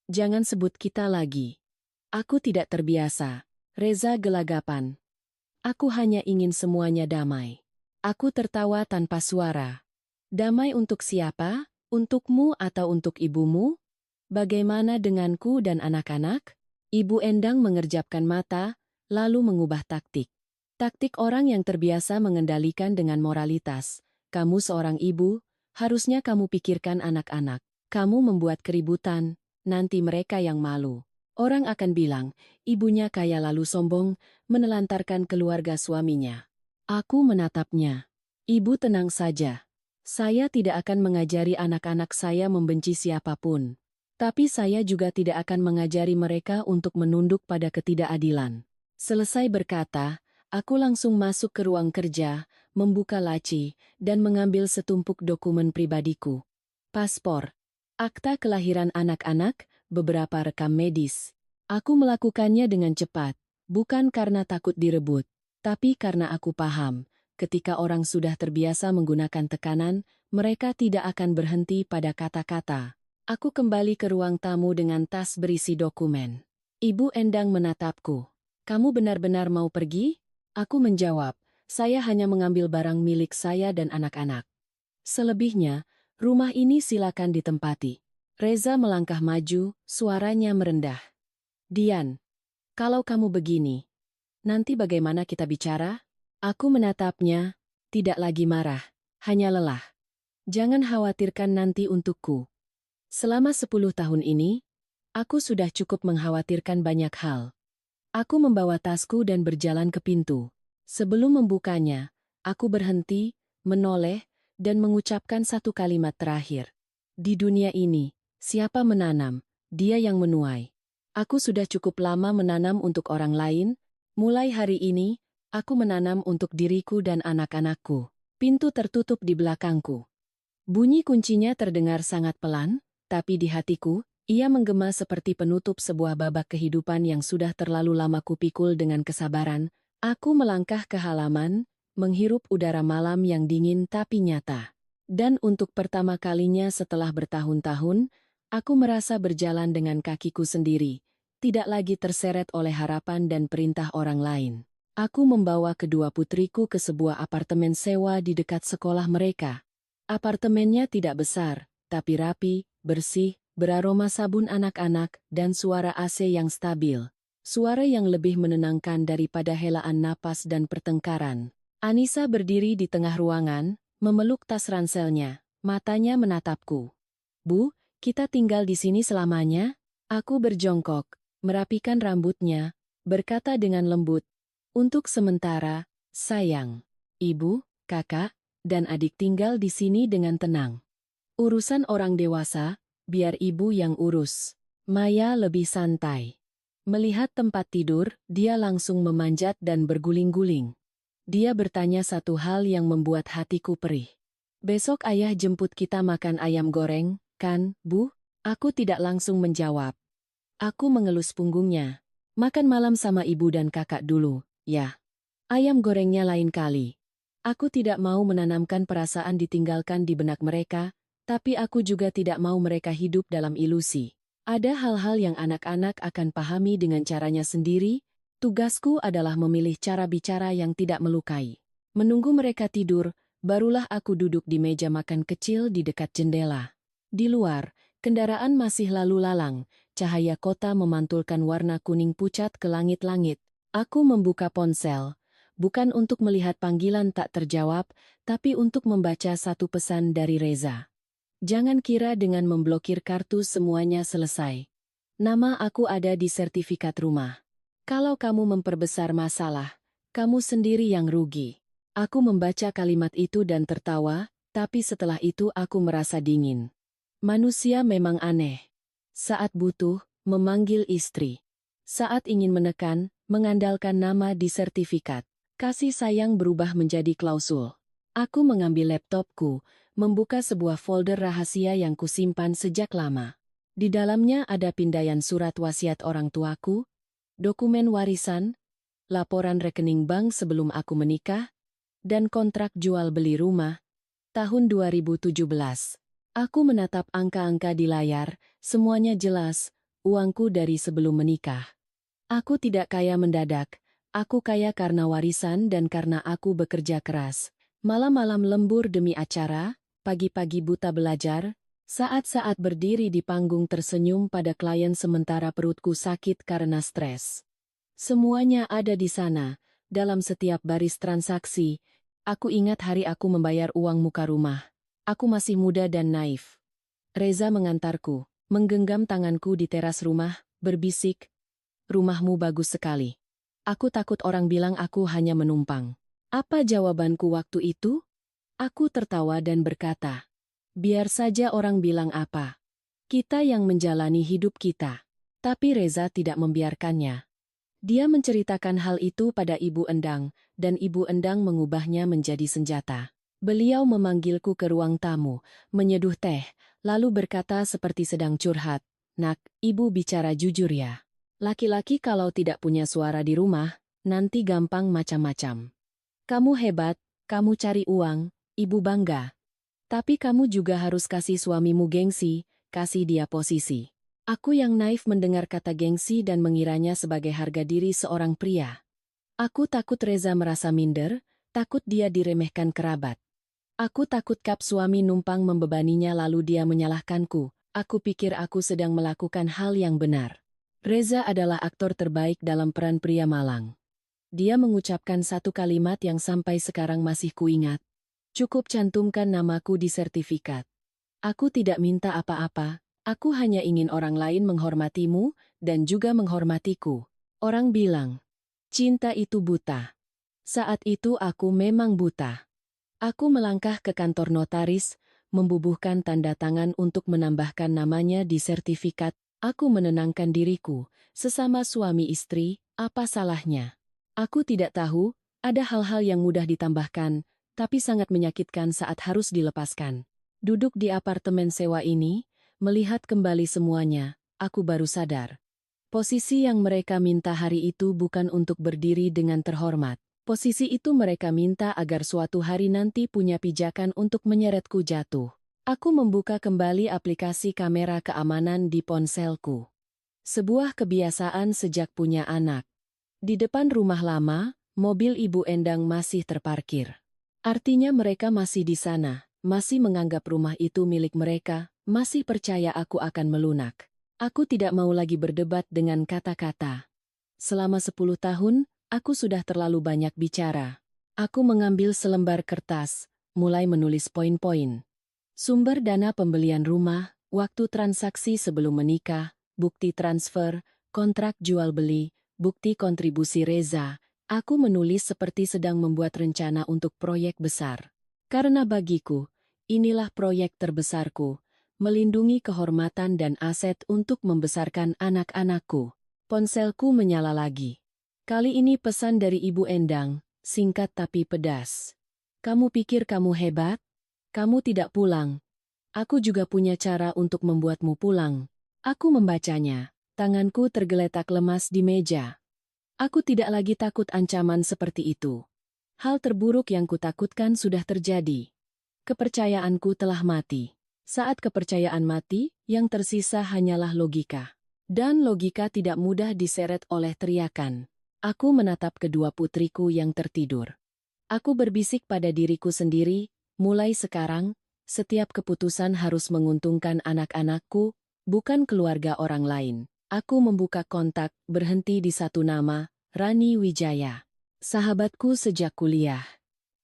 Jangan sebut kita lagi. Aku tidak terbiasa. Reza gelagapan. Aku hanya ingin semuanya damai. Aku tertawa tanpa suara. Damai untuk siapa? Untukmu atau untuk ibumu? Bagaimana denganku dan anak-anak? Ibu Endang mengerjapkan mata, lalu mengubah taktik. Taktik orang yang terbiasa mengendalikan dengan moralitas. Kamu seorang ibu, harusnya kamu pikirkan anak-anak. Kamu membuat keributan, nanti mereka yang malu. Orang akan bilang, ibunya kaya lalu sombong, menelantarkan keluarga suaminya. Aku menatapnya. Ibu tenang saja. Saya tidak akan mengajari anak-anak saya membenci siapapun. Tapi saya juga tidak akan mengajari mereka untuk menunduk pada ketidakadilan. Selesai berkata, aku langsung masuk ke ruang kerja, membuka laci, dan mengambil setumpuk dokumen pribadiku. Paspor, akta kelahiran anak-anak, beberapa rekam medis. Aku melakukannya dengan cepat, bukan karena takut direbut, tapi karena aku paham. Ketika orang sudah terbiasa menggunakan tekanan, mereka tidak akan berhenti pada kata-kata. Aku kembali ke ruang tamu dengan tas berisi dokumen. Ibu Endang menatapku. Kamu benar-benar mau pergi? Aku menjawab, saya hanya mengambil barang milik saya dan anak-anak. Selebihnya, rumah ini silakan ditempati. Reza melangkah maju, suaranya merendah. Dian, kalau kamu begini, nanti bagaimana kita bicara? Aku menatapnya, tidak lagi marah, hanya lelah. Jangan khawatirkan nanti untukku. Selama 10 tahun ini, aku sudah cukup mengkhawatirkan banyak hal. Aku membawa tasku dan berjalan ke pintu. Sebelum membukanya, aku berhenti, menoleh, dan mengucapkan satu kalimat terakhir. Di dunia ini, siapa menanam, dia yang menuai. Aku sudah cukup lama menanam untuk orang lain, mulai hari ini, aku menanam untuk diriku dan anak-anakku. Pintu tertutup di belakangku. Bunyi kuncinya terdengar sangat pelan, tapi di hatiku, ia menggema seperti penutup sebuah babak kehidupan yang sudah terlalu lama kupikul dengan kesabaran. Aku melangkah ke halaman, menghirup udara malam yang dingin tapi nyata. Dan untuk pertama kalinya setelah bertahun-tahun, aku merasa berjalan dengan kakiku sendiri, tidak lagi terseret oleh harapan dan perintah orang lain. Aku membawa kedua putriku ke sebuah apartemen sewa di dekat sekolah mereka. Apartemennya tidak besar, tapi rapi, bersih, beraroma sabun anak-anak, dan suara AC yang stabil. Suara yang lebih menenangkan daripada helaan napas dan pertengkaran. Anissa berdiri di tengah ruangan, memeluk tas ranselnya, matanya menatapku. Bu, kita tinggal di sini selamanya? Aku berjongkok, merapikan rambutnya, berkata dengan lembut, untuk sementara, sayang. Ibu, kakak, dan adik tinggal di sini dengan tenang. Urusan orang dewasa, biar ibu yang urus. Maya lebih santai. Melihat tempat tidur, dia langsung memanjat dan berguling-guling. Dia bertanya satu hal yang membuat hatiku perih. "Besok ayah jemput kita makan ayam goreng, kan, Bu?" Aku tidak langsung menjawab. Aku mengelus punggungnya. "Makan malam sama ibu dan kakak dulu, ya. Ayam gorengnya lain kali." Aku tidak mau menanamkan perasaan ditinggalkan di benak mereka, tapi aku juga tidak mau mereka hidup dalam ilusi. Ada hal-hal yang anak-anak akan pahami dengan caranya sendiri. Tugasku adalah memilih cara bicara yang tidak melukai. Menunggu mereka tidur, barulah aku duduk di meja makan kecil di dekat jendela. Di luar, kendaraan masih lalu lalang, cahaya kota memantulkan warna kuning pucat ke langit-langit. Aku membuka ponsel, bukan untuk melihat panggilan tak terjawab, tapi untuk membaca satu pesan dari Reza. "Jangan kira dengan memblokir kartu semuanya selesai. Nama aku ada di sertifikat rumah. Kalau kamu memperbesar masalah, kamu sendiri yang rugi." Aku membaca kalimat itu dan tertawa, tapi setelah itu aku merasa dingin. Manusia memang aneh. Saat butuh, memanggil istri. Saat ingin menekan, mengandalkan nama di sertifikat. Kasih sayang berubah menjadi klausul. Aku mengambil laptopku, membuka sebuah folder rahasia yang kusimpan sejak lama. Di dalamnya ada pindaian surat wasiat orang tuaku, dokumen warisan, laporan rekening bank sebelum aku menikah, dan kontrak jual beli rumah, tahun 2017. Aku menatap angka-angka di layar, semuanya jelas, uangku dari sebelum menikah. Aku tidak kaya mendadak, aku kaya karena warisan dan karena aku bekerja keras. Malam-malam lembur demi acara, pagi-pagi buta belajar, saat-saat berdiri di panggung tersenyum pada klien sementara perutku sakit karena stres. Semuanya ada di sana, dalam setiap baris transaksi. Aku ingat hari aku membayar uang muka rumah. Aku masih muda dan naif. Reza mengantarku, menggenggam tanganku di teras rumah, berbisik, "Rumahmu bagus sekali." Aku takut orang bilang aku hanya menumpang. Apa jawabanku waktu itu? Aku tertawa dan berkata, "Biar saja orang bilang apa. Kita yang menjalani hidup kita." Tapi Reza tidak membiarkannya. Dia menceritakan hal itu pada Ibu Endang, dan Ibu Endang mengubahnya menjadi senjata. Beliau memanggilku ke ruang tamu, menyeduh teh, lalu berkata seperti sedang curhat, "Nak, ibu bicara jujur ya. Laki-laki kalau tidak punya suara di rumah, nanti gampang macam-macam. Kamu hebat, kamu cari uang, ibu bangga. Tapi kamu juga harus kasih suamimu gengsi, kasih dia posisi." Aku yang naif mendengar kata gengsi dan mengiranya sebagai harga diri seorang pria. Aku takut Reza merasa minder, takut dia diremehkan kerabat. Aku takut kap suami numpang membebaninya lalu dia menyalahkanku. Aku pikir aku sedang melakukan hal yang benar. Reza adalah aktor terbaik dalam peran pria malang. Dia mengucapkan satu kalimat yang sampai sekarang masih kuingat. "Cukup cantumkan namaku di sertifikat. Aku tidak minta apa-apa, aku hanya ingin orang lain menghormatimu dan juga menghormatiku." Orang bilang, cinta itu buta. Saat itu aku memang buta. Aku melangkah ke kantor notaris, membubuhkan tanda tangan untuk menambahkan namanya di sertifikat. Aku menenangkan diriku, sesama suami istri, apa salahnya? Aku tidak tahu, ada hal-hal yang mudah ditambahkan, tapi sangat menyakitkan saat harus dilepaskan. Duduk di apartemen sewa ini, melihat kembali semuanya, aku baru sadar. Posisi yang mereka minta hari itu bukan untuk berdiri dengan terhormat. Posisi itu mereka minta agar suatu hari nanti punya pijakan untuk menyeretku jatuh. Aku membuka kembali aplikasi kamera keamanan di ponselku. Sebuah kebiasaan sejak punya anak. Di depan rumah lama, mobil Ibu Endang masih terparkir. Artinya mereka masih di sana, masih menganggap rumah itu milik mereka, masih percaya aku akan melunak. Aku tidak mau lagi berdebat dengan kata-kata. Selama 10 tahun, aku sudah terlalu banyak bicara. Aku mengambil selembar kertas, mulai menulis poin-poin. Sumber dana pembelian rumah, waktu transaksi sebelum menikah, bukti transfer, kontrak jual beli, bukti kontribusi Reza. Aku menulis seperti sedang membuat rencana untuk proyek besar. Karena bagiku, inilah proyek terbesarku, melindungi kehormatan dan aset untuk membesarkan anak-anakku. Ponselku menyala lagi. Kali ini pesan dari Ibu Endang, singkat tapi pedas. Kamu pikir kamu hebat? Kamu tidak pulang. Aku juga punya cara untuk membuatmu pulang. Aku membacanya. Tanganku tergeletak lemas di meja. Aku tidak lagi takut ancaman seperti itu. Hal terburuk yang kutakutkan sudah terjadi. Kepercayaanku telah mati. Saat kepercayaan mati, yang tersisa hanyalah logika. Dan logika tidak mudah diseret oleh teriakan. Aku menatap kedua putriku yang tertidur. Aku berbisik pada diriku sendiri, mulai sekarang, setiap keputusan harus menguntungkan anak-anakku, bukan keluarga orang lain. Aku membuka kontak, berhenti di satu nama, Rani Wijaya. Sahabatku sejak kuliah.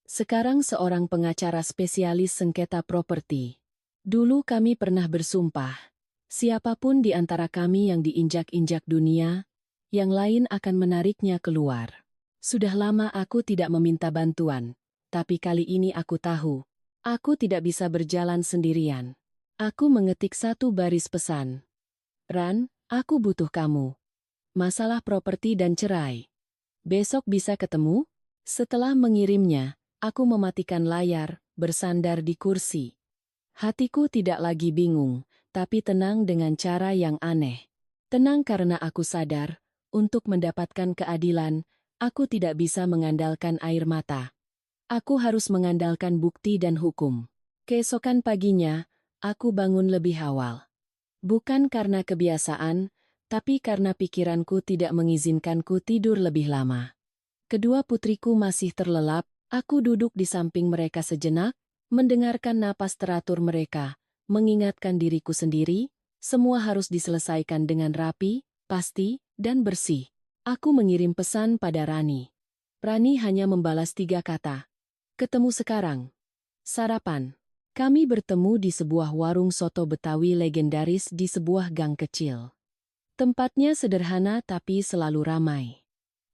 Sekarang seorang pengacara spesialis sengketa properti. Dulu kami pernah bersumpah, siapapun di antara kami yang diinjak-injak dunia, yang lain akan menariknya keluar. Sudah lama aku tidak meminta bantuan, tapi kali ini aku tahu, aku tidak bisa berjalan sendirian. Aku mengetik satu baris pesan. Ran, aku butuh kamu. Masalah properti dan cerai. Besok bisa ketemu? Setelah mengirimnya, aku mematikan layar, bersandar di kursi. Hatiku tidak lagi bingung, tapi tenang dengan cara yang aneh. Tenang karena aku sadar, untuk mendapatkan keadilan, aku tidak bisa mengandalkan air mata. Aku harus mengandalkan bukti dan hukum. Keesokan paginya, aku bangun lebih awal. Bukan karena kebiasaan, tapi karena pikiranku tidak mengizinkanku tidur lebih lama. Kedua putriku masih terlelap, aku duduk di samping mereka sejenak, mendengarkan napas teratur mereka, mengingatkan diriku sendiri, semua harus diselesaikan dengan rapi, pasti, dan bersih. Aku mengirim pesan pada Rani. Rani hanya membalas 3 kata. Ketemu sekarang. Sarapan. Kami bertemu di sebuah warung soto Betawi legendaris di sebuah gang kecil. Tempatnya sederhana tapi selalu ramai.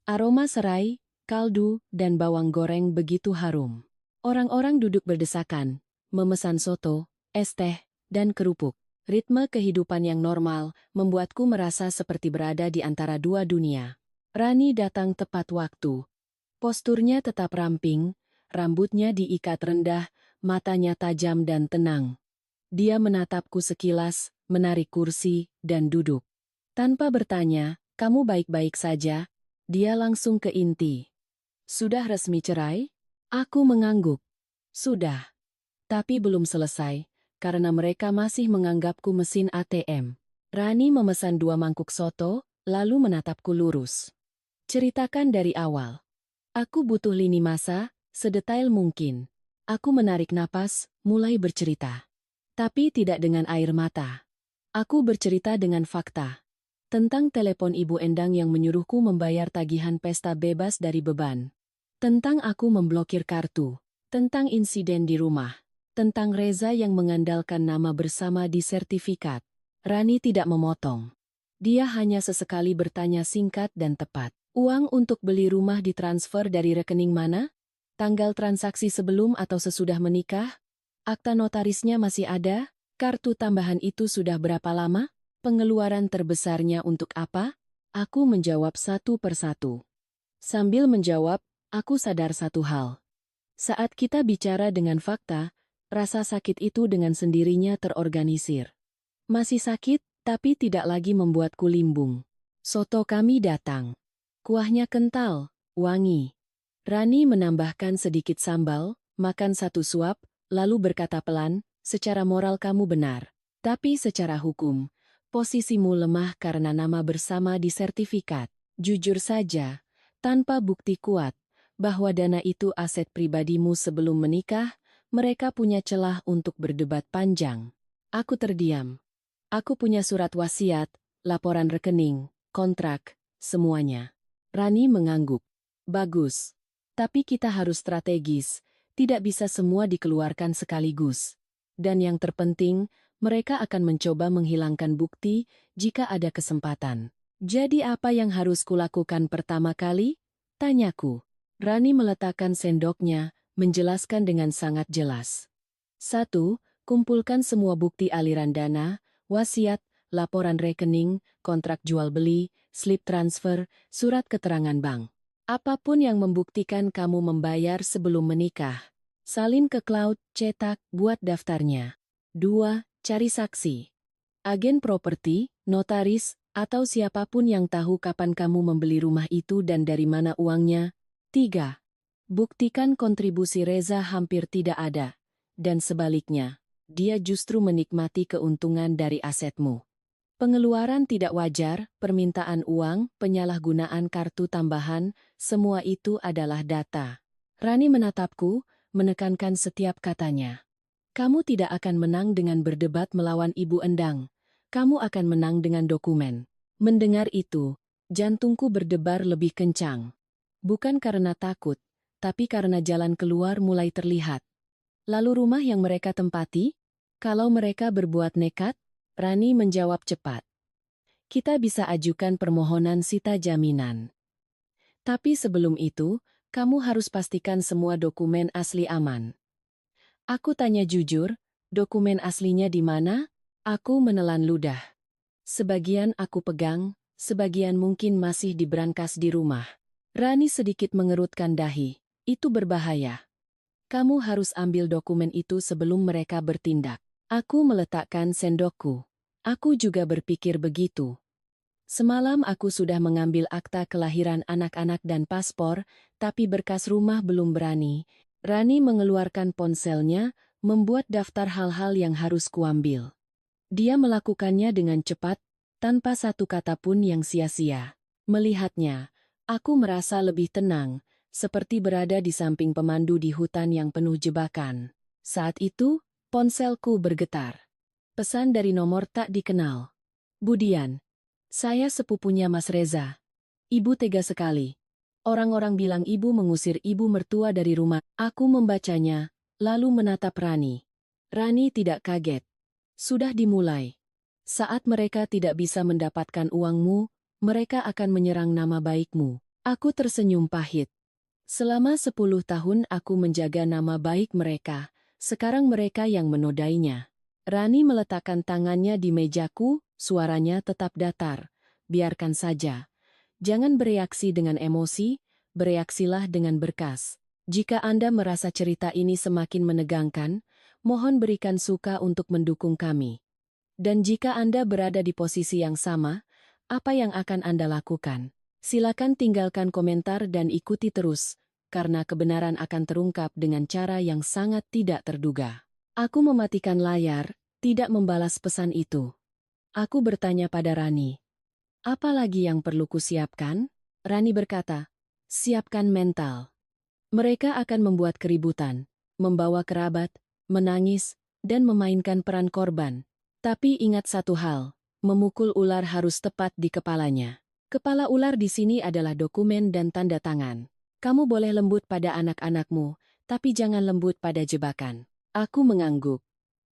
Aroma serai, kaldu, dan bawang goreng begitu harum. Orang-orang duduk berdesakan, memesan soto, es teh, dan kerupuk. Ritme kehidupan yang normal membuatku merasa seperti berada di antara dua dunia. Rani datang tepat waktu. Posturnya tetap ramping, rambutnya diikat rendah, matanya tajam dan tenang. Dia menatapku sekilas, menarik kursi, dan duduk. Tanpa bertanya, "Kamu baik-baik saja?" Dia langsung ke inti. "Sudah resmi cerai?" Aku mengangguk. Sudah. Tapi belum selesai, karena mereka masih menganggapku mesin ATM. Rani memesan 2 mangkuk soto, lalu menatapku lurus. Ceritakan dari awal. Aku butuh lini masa, sedetail mungkin. Aku menarik napas, mulai bercerita. Tapi tidak dengan air mata. Aku bercerita dengan fakta. Tentang telepon Ibu Endang yang menyuruhku membayar tagihan pesta bebas dari beban. Tentang aku memblokir kartu. Tentang insiden di rumah. Tentang Reza yang mengandalkan nama bersama di sertifikat. Rani tidak memotong. Dia hanya sesekali bertanya singkat dan tepat. Uang untuk beli rumah ditransfer dari rekening mana? Tanggal transaksi sebelum atau sesudah menikah? Akta notarisnya masih ada? Kartu tambahan itu sudah berapa lama? Pengeluaran terbesarnya untuk apa? Aku menjawab satu persatu. Sambil menjawab, aku sadar satu hal. Saat kita bicara dengan fakta, rasa sakit itu dengan sendirinya terorganisir. Masih sakit, tapi tidak lagi membuatku limbung. Soto kami datang. Kuahnya kental, wangi. Rani menambahkan sedikit sambal, makan satu suap, lalu berkata pelan, "Secara moral kamu benar. Tapi secara hukum, posisimu lemah karena nama bersama di sertifikat. Jujur saja, tanpa bukti kuat, bahwa dana itu aset pribadimu sebelum menikah, mereka punya celah untuk berdebat panjang." Aku terdiam. Aku punya surat wasiat, laporan rekening, kontrak, semuanya. Rani mengangguk. Bagus. Tapi kita harus strategis, tidak bisa semua dikeluarkan sekaligus. Dan yang terpenting, mereka akan mencoba menghilangkan bukti jika ada kesempatan. Jadi apa yang harus kulakukan pertama kali? Tanyaku. Rani meletakkan sendoknya, menjelaskan dengan sangat jelas. 1. Kumpulkan semua bukti aliran dana, wasiat, laporan rekening, kontrak jual beli, slip transfer, surat keterangan bank. Apapun yang membuktikan kamu membayar sebelum menikah. Salin ke cloud, cetak, buat daftarnya. 2. Cari saksi. Agen properti, notaris, atau siapapun yang tahu kapan kamu membeli rumah itu dan dari mana uangnya. 3. Buktikan kontribusi Reza hampir tidak ada. Dan sebaliknya, dia justru menikmati keuntungan dari asetmu. Pengeluaran tidak wajar, permintaan uang, penyalahgunaan kartu tambahan, semua itu adalah data. Rani menatapku, menekankan setiap katanya. Kamu tidak akan menang dengan berdebat melawan Ibu Endang. Kamu akan menang dengan dokumen. Mendengar itu, jantungku berdebar lebih kencang. Bukan karena takut, tapi karena jalan keluar mulai terlihat. Lalu rumah yang mereka tempati? Kalau mereka berbuat nekat? Rani menjawab cepat. Kita bisa ajukan permohonan sita jaminan. Tapi sebelum itu, kamu harus pastikan semua dokumen asli aman. Aku tanya jujur, dokumen aslinya di mana? Aku menelan ludah. Sebagian aku pegang, sebagian mungkin masih di brankas di rumah. Rani sedikit mengerutkan dahi. Itu berbahaya. Kamu harus ambil dokumen itu sebelum mereka bertindak. Aku meletakkan sendokku. Aku juga berpikir begitu. Semalam aku sudah mengambil akta kelahiran anak-anak dan paspor, tapi berkas rumah belum berani. Rani mengeluarkan ponselnya, membuat daftar hal-hal yang harus kuambil. Dia melakukannya dengan cepat, tanpa satu kata pun yang sia-sia. Melihatnya, aku merasa lebih tenang, seperti berada di samping pemandu di hutan yang penuh jebakan. Saat itu, ponselku bergetar. Pesan dari nomor tak dikenal. Budian, saya sepupunya Mas Reza. Ibu tega sekali. Orang-orang bilang ibu mengusir ibu mertua dari rumah. Aku membacanya, lalu menatap Rani. Rani tidak kaget. Sudah dimulai. Saat mereka tidak bisa mendapatkan uangmu, mereka akan menyerang nama baikmu. Aku tersenyum pahit. Selama 10 tahun aku menjaga nama baik mereka. Sekarang mereka yang menodainya. Rani meletakkan tangannya di mejaku, suaranya tetap datar. Biarkan saja. Jangan bereaksi dengan emosi, bereaksilah dengan berkas. Jika Anda merasa cerita ini semakin menegangkan, mohon berikan suka untuk mendukung kami. Dan jika Anda berada di posisi yang sama, apa yang akan Anda lakukan? Silakan tinggalkan komentar dan ikuti terus, karena kebenaran akan terungkap dengan cara yang sangat tidak terduga. Aku mematikan layar, tidak membalas pesan itu. Aku bertanya pada Rani. Apa lagi yang perlu kusiapkan? Rani berkata, siapkan mental. Mereka akan membuat keributan, membawa kerabat, menangis, dan memainkan peran korban. Tapi ingat satu hal, memukul ular harus tepat di kepalanya. Kepala ular di sini adalah dokumen dan tanda tangan. Kamu boleh lembut pada anak-anakmu, tapi jangan lembut pada jebakan. Aku mengangguk.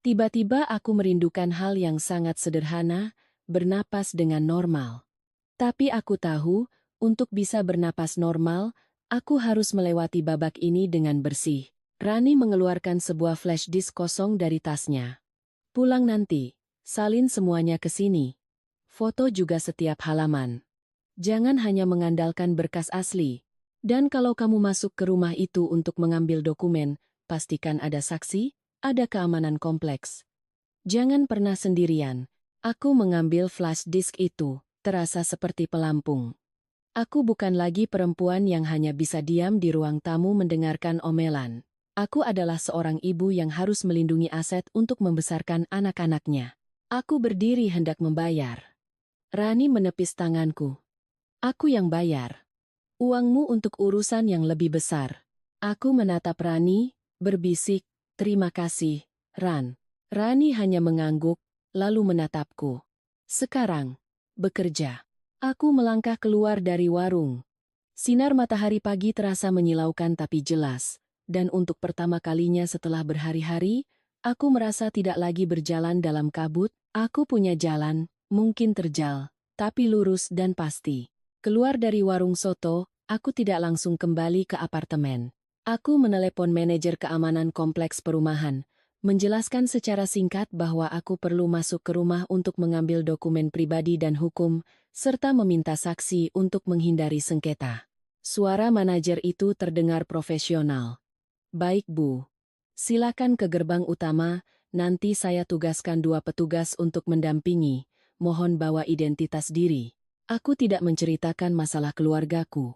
Tiba-tiba aku merindukan hal yang sangat sederhana, bernapas dengan normal. Tapi aku tahu, untuk bisa bernapas normal, aku harus melewati babak ini dengan bersih. Rani mengeluarkan sebuah flash disk kosong dari tasnya. Pulang nanti, salin semuanya ke sini. Foto juga setiap halaman. Jangan hanya mengandalkan berkas asli. Dan kalau kamu masuk ke rumah itu untuk mengambil dokumen, pastikan ada saksi, ada keamanan kompleks. Jangan pernah sendirian. Aku mengambil flash disk itu, terasa seperti pelampung. Aku bukan lagi perempuan yang hanya bisa diam di ruang tamu mendengarkan omelan. Aku adalah seorang ibu yang harus melindungi aset untuk membesarkan anak-anaknya. Aku berdiri hendak membayar. Rani menepis tanganku. Aku yang bayar. Uangmu untuk urusan yang lebih besar. Aku menatap Rani, berbisik, terima kasih, Ran. Rani hanya mengangguk, lalu menatapku. Sekarang, bekerja. Aku melangkah keluar dari warung. Sinar matahari pagi terasa menyilaukan tapi jelas, dan untuk pertama kalinya setelah berhari-hari, aku merasa tidak lagi berjalan dalam kabut. Aku punya jalan, mungkin terjal, tapi lurus dan pasti. Keluar dari warung soto, aku tidak langsung kembali ke apartemen. Aku menelepon manajer keamanan kompleks perumahan, menjelaskan secara singkat bahwa aku perlu masuk ke rumah untuk mengambil dokumen pribadi dan hukum, serta meminta saksi untuk menghindari sengketa. Suara manajer itu terdengar profesional. Baik Bu. Silakan ke gerbang utama, nanti saya tugaskan 2 petugas untuk mendampingi, mohon bawa identitas diri. Aku tidak menceritakan masalah keluargaku.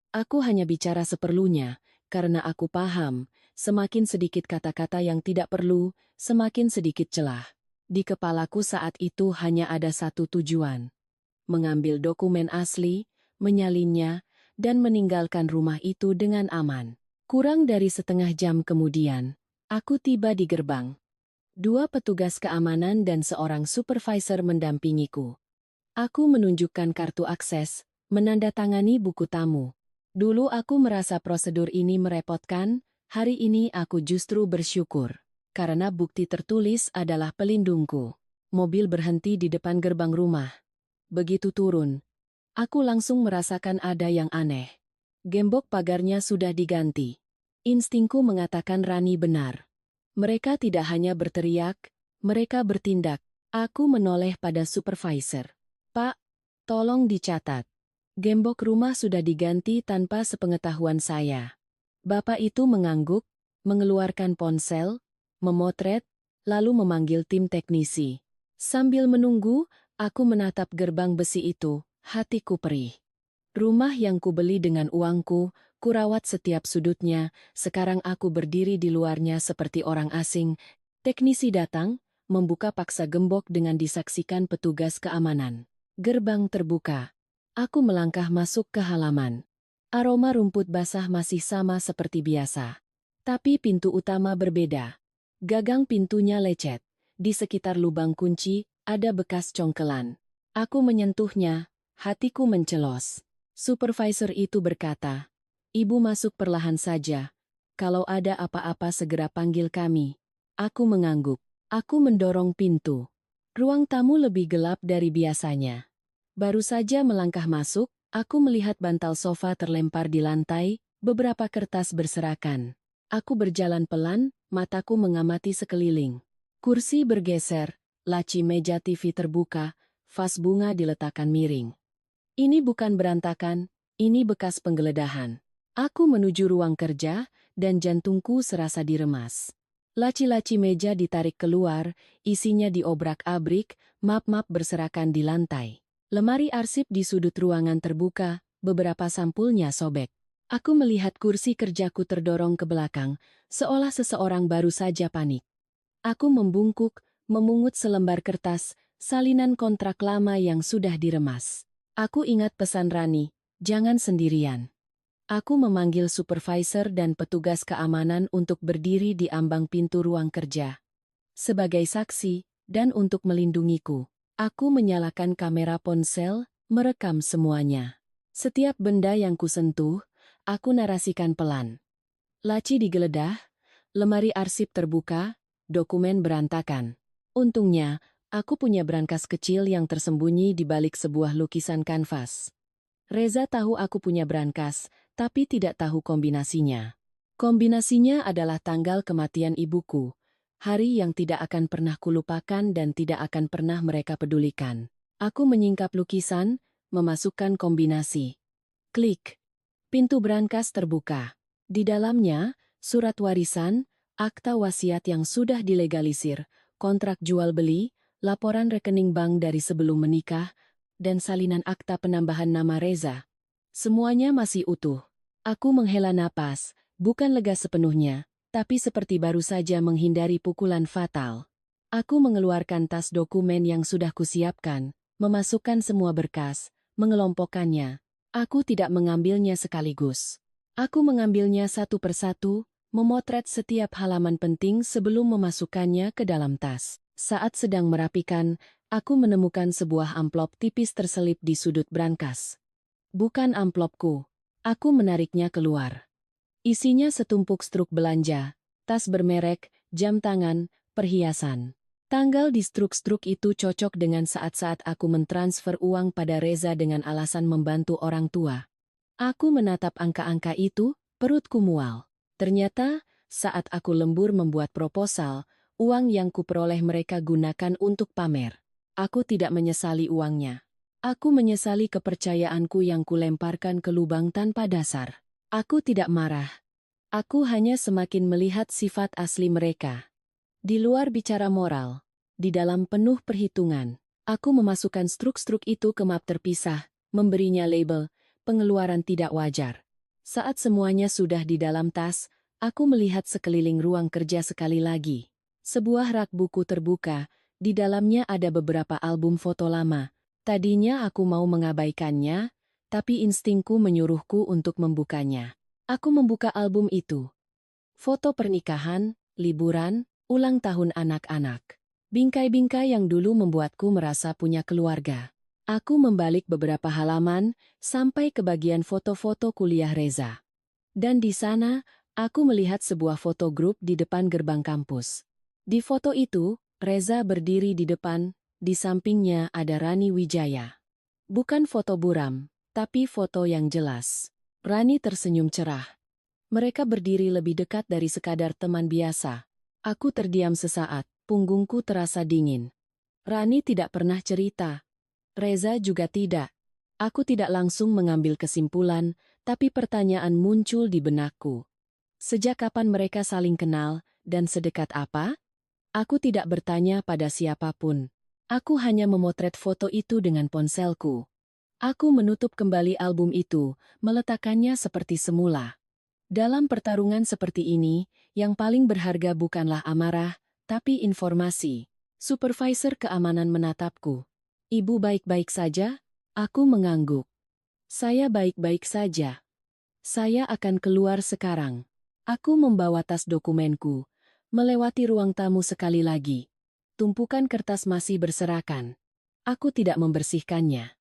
Aku hanya bicara seperlunya, karena aku paham, semakin sedikit kata-kata yang tidak perlu, semakin sedikit celah. Di kepalaku saat itu hanya ada satu tujuan. Mengambil dokumen asli, menyalinnya, dan meninggalkan rumah itu dengan aman. Kurang dari setengah jam kemudian, aku tiba di gerbang. 2 petugas keamanan dan seorang supervisor mendampingiku. Aku menunjukkan kartu akses, menandatangani buku tamu. Dulu aku merasa prosedur ini merepotkan, hari ini aku justru bersyukur. Karena bukti tertulis adalah pelindungku. Mobil berhenti di depan gerbang rumah. Begitu turun, aku langsung merasakan ada yang aneh. Gembok pagarnya sudah diganti. Instingku mengatakan Rani benar. Mereka tidak hanya berteriak, mereka bertindak. Aku menoleh pada supervisor. Pak, tolong dicatat. Gembok rumah sudah diganti tanpa sepengetahuan saya. Bapak itu mengangguk, mengeluarkan ponsel, memotret, lalu memanggil tim teknisi. Sambil menunggu, aku menatap gerbang besi itu, hatiku perih. Rumah yang kubeli dengan uangku, kurawat setiap sudutnya, sekarang aku berdiri di luarnya seperti orang asing. Teknisi datang, membuka paksa gembok dengan disaksikan petugas keamanan. Gerbang terbuka. Aku melangkah masuk ke halaman. Aroma rumput basah masih sama seperti biasa. Tapi pintu utama berbeda. Gagang pintunya lecet. Di sekitar lubang kunci, ada bekas congkelan. Aku menyentuhnya, hatiku mencelos. Supervisor itu berkata, "Ibu masuk perlahan saja. Kalau ada apa-apa segera panggil kami." Aku mengangguk. Aku mendorong pintu. Ruang tamu lebih gelap dari biasanya. Baru saja melangkah masuk, aku melihat bantal sofa terlempar di lantai, beberapa kertas berserakan. Aku berjalan pelan, mataku mengamati sekeliling. Kursi bergeser, laci meja TV terbuka, vas bunga diletakkan miring. Ini bukan berantakan, ini bekas penggeledahan. Aku menuju ruang kerja, dan jantungku serasa diremas. Laci-laci meja ditarik keluar, isinya diobrak-abrik, map-map berserakan di lantai. Lemari arsip di sudut ruangan terbuka, beberapa sampulnya sobek. Aku melihat kursi kerjaku terdorong ke belakang, seolah seseorang baru saja panik. Aku membungkuk, memungut selembar kertas, salinan kontrak lama yang sudah diremas. Aku ingat pesan Rani, jangan sendirian. Aku memanggil supervisor dan petugas keamanan untuk berdiri di ambang pintu ruang kerja. Sebagai saksi, dan untuk melindungiku, aku menyalakan kamera ponsel, merekam semuanya. Setiap benda yang kusentuh, aku narasikan pelan. Laci digeledah, lemari arsip terbuka, dokumen berantakan. Untungnya, aku punya brankas kecil yang tersembunyi di balik sebuah lukisan kanvas. Reza tahu aku punya brankas, tapi tidak tahu kombinasinya. Kombinasinya adalah tanggal kematian ibuku, hari yang tidak akan pernah kulupakan dan tidak akan pernah mereka pedulikan. Aku menyingkap lukisan, memasukkan kombinasi. Klik. Pintu brankas terbuka. Di dalamnya, surat warisan, akta wasiat yang sudah dilegalisir, kontrak jual-beli, laporan rekening bank dari sebelum menikah, dan salinan akta penambahan nama Reza. Semuanya masih utuh. Aku menghela napas, bukan lega sepenuhnya, tapi seperti baru saja menghindari pukulan fatal. Aku mengeluarkan tas dokumen yang sudah kusiapkan, memasukkan semua berkas, mengelompokkannya. Aku tidak mengambilnya sekaligus. Aku mengambilnya satu persatu, memotret setiap halaman penting sebelum memasukkannya ke dalam tas. Saat sedang merapikan, aku menemukan sebuah amplop tipis terselip di sudut brankas. Bukan amplopku. Aku menariknya keluar. Isinya setumpuk struk belanja, tas bermerek, jam tangan, perhiasan. Tanggal di struk-struk itu cocok dengan saat-saat aku mentransfer uang pada Reza dengan alasan membantu orang tua. Aku menatap angka-angka itu, perutku mual. Ternyata, saat aku lembur membuat proposal, Uang yang kuperoleh mereka gunakan untuk pamer. Aku tidak menyesali uangnya. Aku menyesali kepercayaanku yang kulemparkan ke lubang tanpa dasar. Aku tidak marah. Aku hanya semakin melihat sifat asli mereka. Di luar bicara moral, di dalam penuh perhitungan, aku memasukkan struk-struk itu ke map terpisah, memberinya label, pengeluaran tidak wajar. Saat semuanya sudah di dalam tas, aku melihat sekeliling ruang kerja sekali lagi. Sebuah rak buku terbuka, di dalamnya ada beberapa album foto lama. Tadinya aku mau mengabaikannya, tapi instingku menyuruhku untuk membukanya. Aku membuka album itu. Foto pernikahan, liburan, ulang tahun anak-anak. Bingkai-bingkai yang dulu membuatku merasa punya keluarga. Aku membalik beberapa halaman, sampai ke bagian foto-foto kuliah Reza. Dan di sana, aku melihat sebuah foto grup di depan gerbang kampus. Di foto itu, Reza berdiri di depan, di sampingnya ada Rani Wijaya. Bukan foto buram, tapi foto yang jelas. Rani tersenyum cerah. Mereka berdiri lebih dekat dari sekadar teman biasa. Aku terdiam sesaat, punggungku terasa dingin. Rani tidak pernah cerita. Reza juga tidak. Aku tidak langsung mengambil kesimpulan, tapi pertanyaan muncul di benakku. Sejak kapan mereka saling kenal, dan sedekat apa? Aku tidak bertanya pada siapapun. Aku hanya memotret foto itu dengan ponselku. Aku menutup kembali album itu, meletakkannya seperti semula. Dalam pertarungan seperti ini, yang paling berharga bukanlah amarah, tapi informasi. Supervisor keamanan menatapku. Ibu baik-baik saja? Aku mengangguk. Saya baik-baik saja. Saya akan keluar sekarang. Aku membawa tas dokumenku, melewati ruang tamu sekali lagi. Tumpukan kertas masih berserakan. Aku tidak membersihkannya.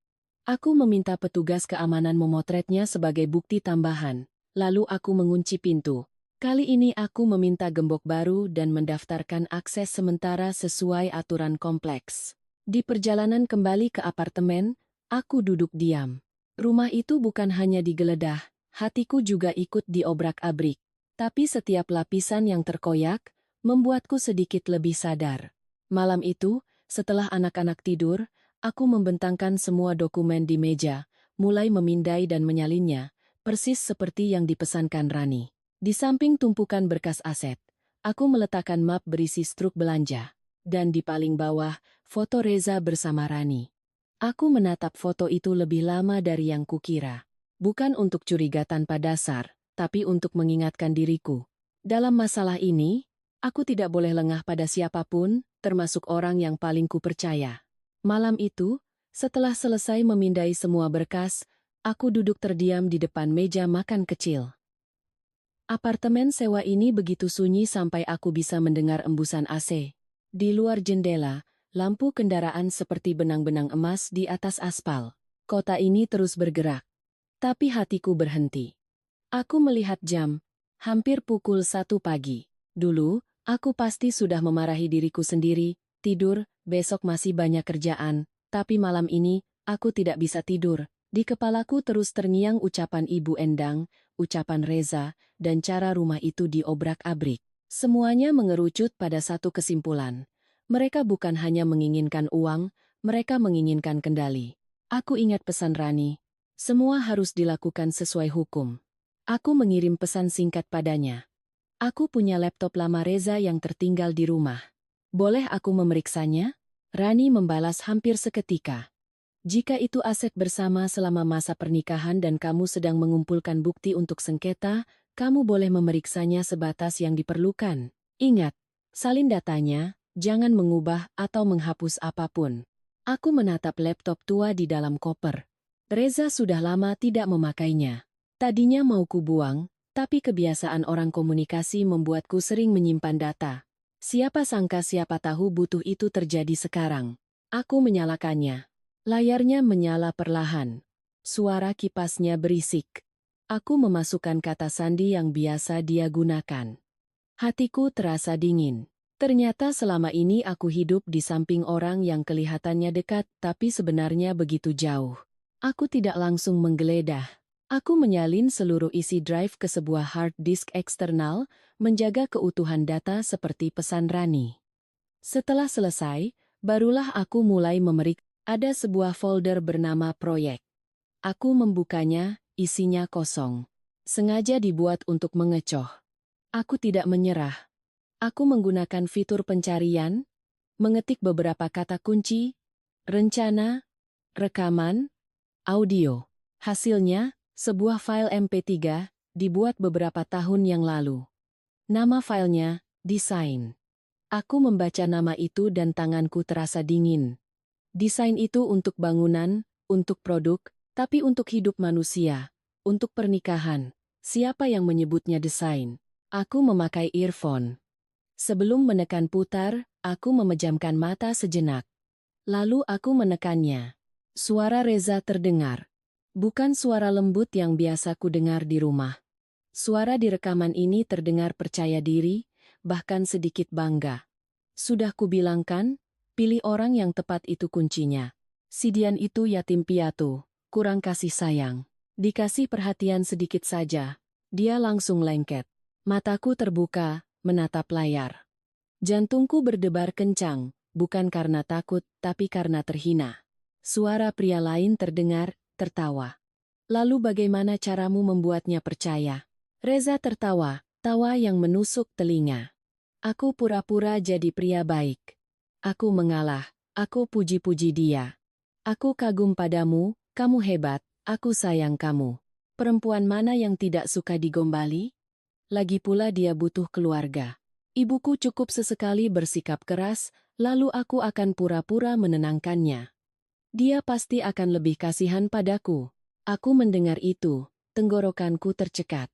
Aku meminta petugas keamanan memotretnya sebagai bukti tambahan. Lalu aku mengunci pintu. Kali ini aku meminta gembok baru dan mendaftarkan akses sementara sesuai aturan kompleks. Di perjalanan kembali ke apartemen, aku duduk diam. Rumah itu bukan hanya digeledah, hatiku juga ikut diobrak-abrik. Tapi setiap lapisan yang terkoyak, membuatku sedikit lebih sadar. Malam itu, setelah anak-anak tidur, aku membentangkan semua dokumen di meja, mulai memindai dan menyalinnya. Persis seperti yang dipesankan Rani. Di samping tumpukan berkas aset, aku meletakkan map berisi struk belanja. Dan di paling bawah, foto Reza bersama Rani. Aku menatap foto itu lebih lama dari yang kukira. Bukan untuk curiga tanpa dasar, tapi untuk mengingatkan diriku. Dalam masalah ini, aku tidak boleh lengah pada siapapun, termasuk orang yang paling kupercaya. Malam itu, setelah selesai memindai semua berkas, aku duduk terdiam di depan meja makan kecil. Apartemen sewa ini begitu sunyi sampai aku bisa mendengar embusan AC. Di luar jendela, lampu kendaraan seperti benang-benang emas di atas aspal. Kota ini terus bergerak. Tapi hatiku berhenti. Aku melihat jam, hampir pukul 1 pagi. Dulu, aku pasti sudah memarahi diriku sendiri, tidur, besok masih banyak kerjaan, tapi malam ini, aku tidak bisa tidur. Di kepalaku terus terngiang ucapan Ibu Endang, ucapan Reza, dan cara rumah itu diobrak-abrik. Semuanya mengerucut pada satu kesimpulan. Mereka bukan hanya menginginkan uang, mereka menginginkan kendali. Aku ingat pesan Rani. Semua harus dilakukan sesuai hukum. Aku mengirim pesan singkat padanya. Aku punya laptop lama Reza yang tertinggal di rumah. Boleh aku memeriksanya? Rani membalas hampir seketika. Jika itu aset bersama selama masa pernikahan dan kamu sedang mengumpulkan bukti untuk sengketa, kamu boleh memeriksanya sebatas yang diperlukan. Ingat, salin datanya, jangan mengubah atau menghapus apapun. Aku menatap laptop tua di dalam koper. Reza sudah lama tidak memakainya. Tadinya mau kubuang, tapi kebiasaan orang komunikasi membuatku sering menyimpan data. Siapa sangka siapa tahu butuh itu terjadi sekarang. Aku menyalakannya. Layarnya menyala perlahan. Suara kipasnya berisik. Aku memasukkan kata sandi yang biasa dia gunakan. Hatiku terasa dingin. Ternyata selama ini aku hidup di samping orang yang kelihatannya dekat tapi sebenarnya begitu jauh. Aku tidak langsung menggeledah. Aku menyalin seluruh isi drive ke sebuah hard disk eksternal, menjaga keutuhan data seperti pesan Rani. Setelah selesai, barulah aku mulai memerik. Ada sebuah folder bernama proyek. Aku membukanya, isinya kosong. Sengaja dibuat untuk mengecoh. Aku tidak menyerah. Aku menggunakan fitur pencarian, mengetik beberapa kata kunci, rencana, rekaman, audio. Hasilnya, sebuah file MP3, dibuat beberapa tahun yang lalu. Nama filenya, desain. Aku membaca nama itu dan tanganku terasa dingin. Desain itu untuk bangunan, untuk produk, tapi untuk hidup manusia, untuk pernikahan. Siapa yang menyebutnya desain? Aku memakai earphone. Sebelum menekan putar, aku memejamkan mata sejenak. Lalu aku menekannya. Suara Reza terdengar. Bukan suara lembut yang biasa ku dengar di rumah. Suara di rekaman ini terdengar percaya diri, bahkan sedikit bangga. Sudah kubilangkan, pilih orang yang tepat itu kuncinya. Si Dian itu yatim piatu, kurang kasih sayang. Dikasih perhatian sedikit saja, dia langsung lengket. Mataku terbuka, menatap layar. Jantungku berdebar kencang, bukan karena takut, tapi karena terhina. Suara pria lain terdengar, tertawa. Lalu bagaimana caramu membuatnya percaya? Reza tertawa, tawa yang menusuk telinga. Aku pura-pura jadi pria baik. Aku mengalah, aku puji-puji dia. Aku kagum padamu, kamu hebat, aku sayang kamu. Perempuan mana yang tidak suka digombali? Lagi pula dia butuh keluarga. Ibuku cukup sesekali bersikap keras, lalu aku akan pura-pura menenangkannya. Dia pasti akan lebih kasihan padaku. Aku mendengar itu, tenggorokanku tercekat.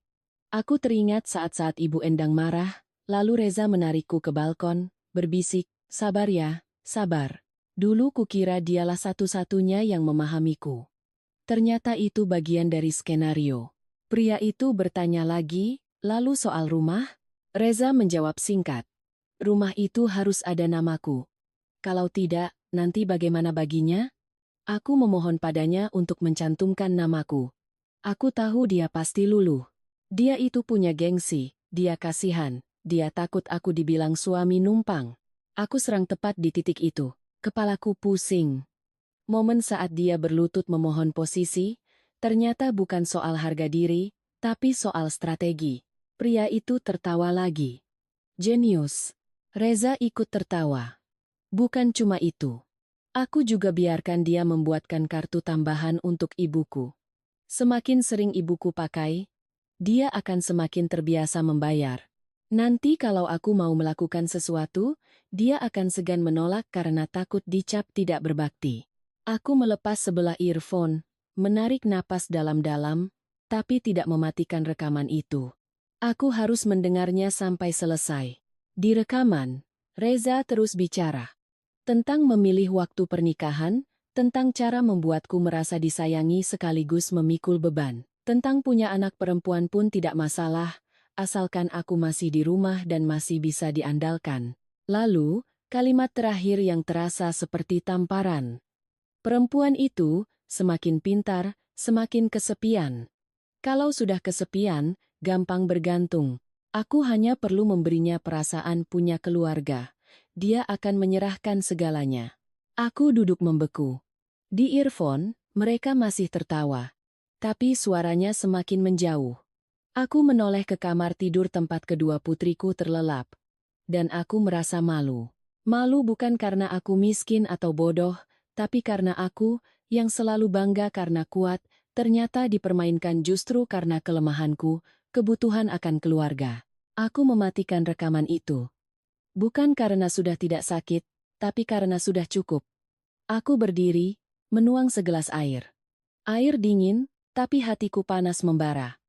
Aku teringat saat-saat Ibu Endang marah, lalu Reza menarikku ke balkon, berbisik, sabar ya, sabar. Dulu kukira dialah satu-satunya yang memahamiku. Ternyata itu bagian dari skenario. Pria itu bertanya lagi, lalu soal rumah? Reza menjawab singkat. Rumah itu harus ada namaku. Kalau tidak, nanti bagaimana baginya? Aku memohon padanya untuk mencantumkan namaku. Aku tahu dia pasti luluh. Dia itu punya gengsi, dia kasihan, dia takut aku dibilang suami numpang. Aku serang tepat di titik itu. Kepalaku pusing. Momen saat dia berlutut memohon posisi, ternyata bukan soal harga diri, tapi soal strategi. Pria itu tertawa lagi. Jenius. Reza ikut tertawa. Bukan cuma itu. Aku juga biarkan dia membuatkan kartu tambahan untuk ibuku. Semakin sering ibuku pakai, dia akan semakin terbiasa membayar. Nanti kalau aku mau melakukan sesuatu, dia akan segan menolak karena takut dicap tidak berbakti. Aku melepas sebelah earphone, menarik napas dalam-dalam, tapi tidak mematikan rekaman itu. Aku harus mendengarnya sampai selesai. Di rekaman, Reza terus bicara. Tentang memilih waktu pernikahan, tentang cara membuatku merasa disayangi sekaligus memikul beban. Tentang punya anak perempuan pun tidak masalah, asalkan aku masih di rumah dan masih bisa diandalkan. Lalu, kalimat terakhir yang terasa seperti tamparan. Perempuan itu, semakin pintar, semakin kesepian. Kalau sudah kesepian, gampang bergantung. Aku hanya perlu memberinya perasaan punya keluarga. Dia akan menyerahkan segalanya. Aku duduk membeku. Di earphone, mereka masih tertawa. Tapi suaranya semakin menjauh. Aku menoleh ke kamar tidur tempat kedua putriku terlelap. Dan aku merasa malu. Malu bukan karena aku miskin atau bodoh, tapi karena aku, yang selalu bangga karena kuat, ternyata dipermainkan justru karena kelemahanku, kebutuhan akan keluarga. Aku mematikan rekaman itu. Bukan karena sudah tidak sakit, tapi karena sudah cukup. Aku berdiri, menuang segelas air. Air dingin, tapi hatiku panas membara.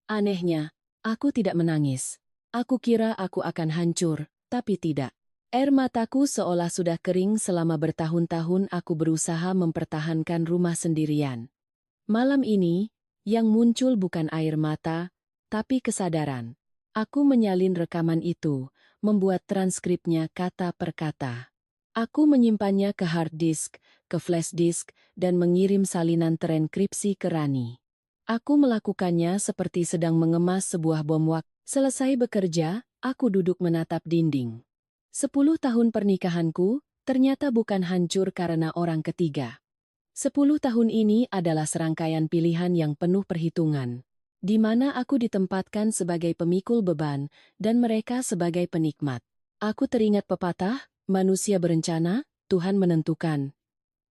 Anehnya, aku tidak menangis. Aku kira aku akan hancur, tapi tidak. Air mataku seolah sudah kering selama bertahun-tahun aku berusaha mempertahankan rumah sendirian. Malam ini, yang muncul bukan air mata, tapi kesadaran. Aku menyalin rekaman itu, membuat transkripnya kata per kata. Aku menyimpannya ke hard disk, ke flash disk, dan mengirim salinan terenkripsi ke Rani. Aku melakukannya seperti sedang mengemas sebuah bom waktu. Selesai bekerja, aku duduk menatap dinding. 10 tahun pernikahanku ternyata bukan hancur karena orang ketiga. 10 tahun ini adalah serangkaian pilihan yang penuh perhitungan, di mana aku ditempatkan sebagai pemikul beban dan mereka sebagai penikmat. Aku teringat pepatah, manusia berencana, Tuhan menentukan.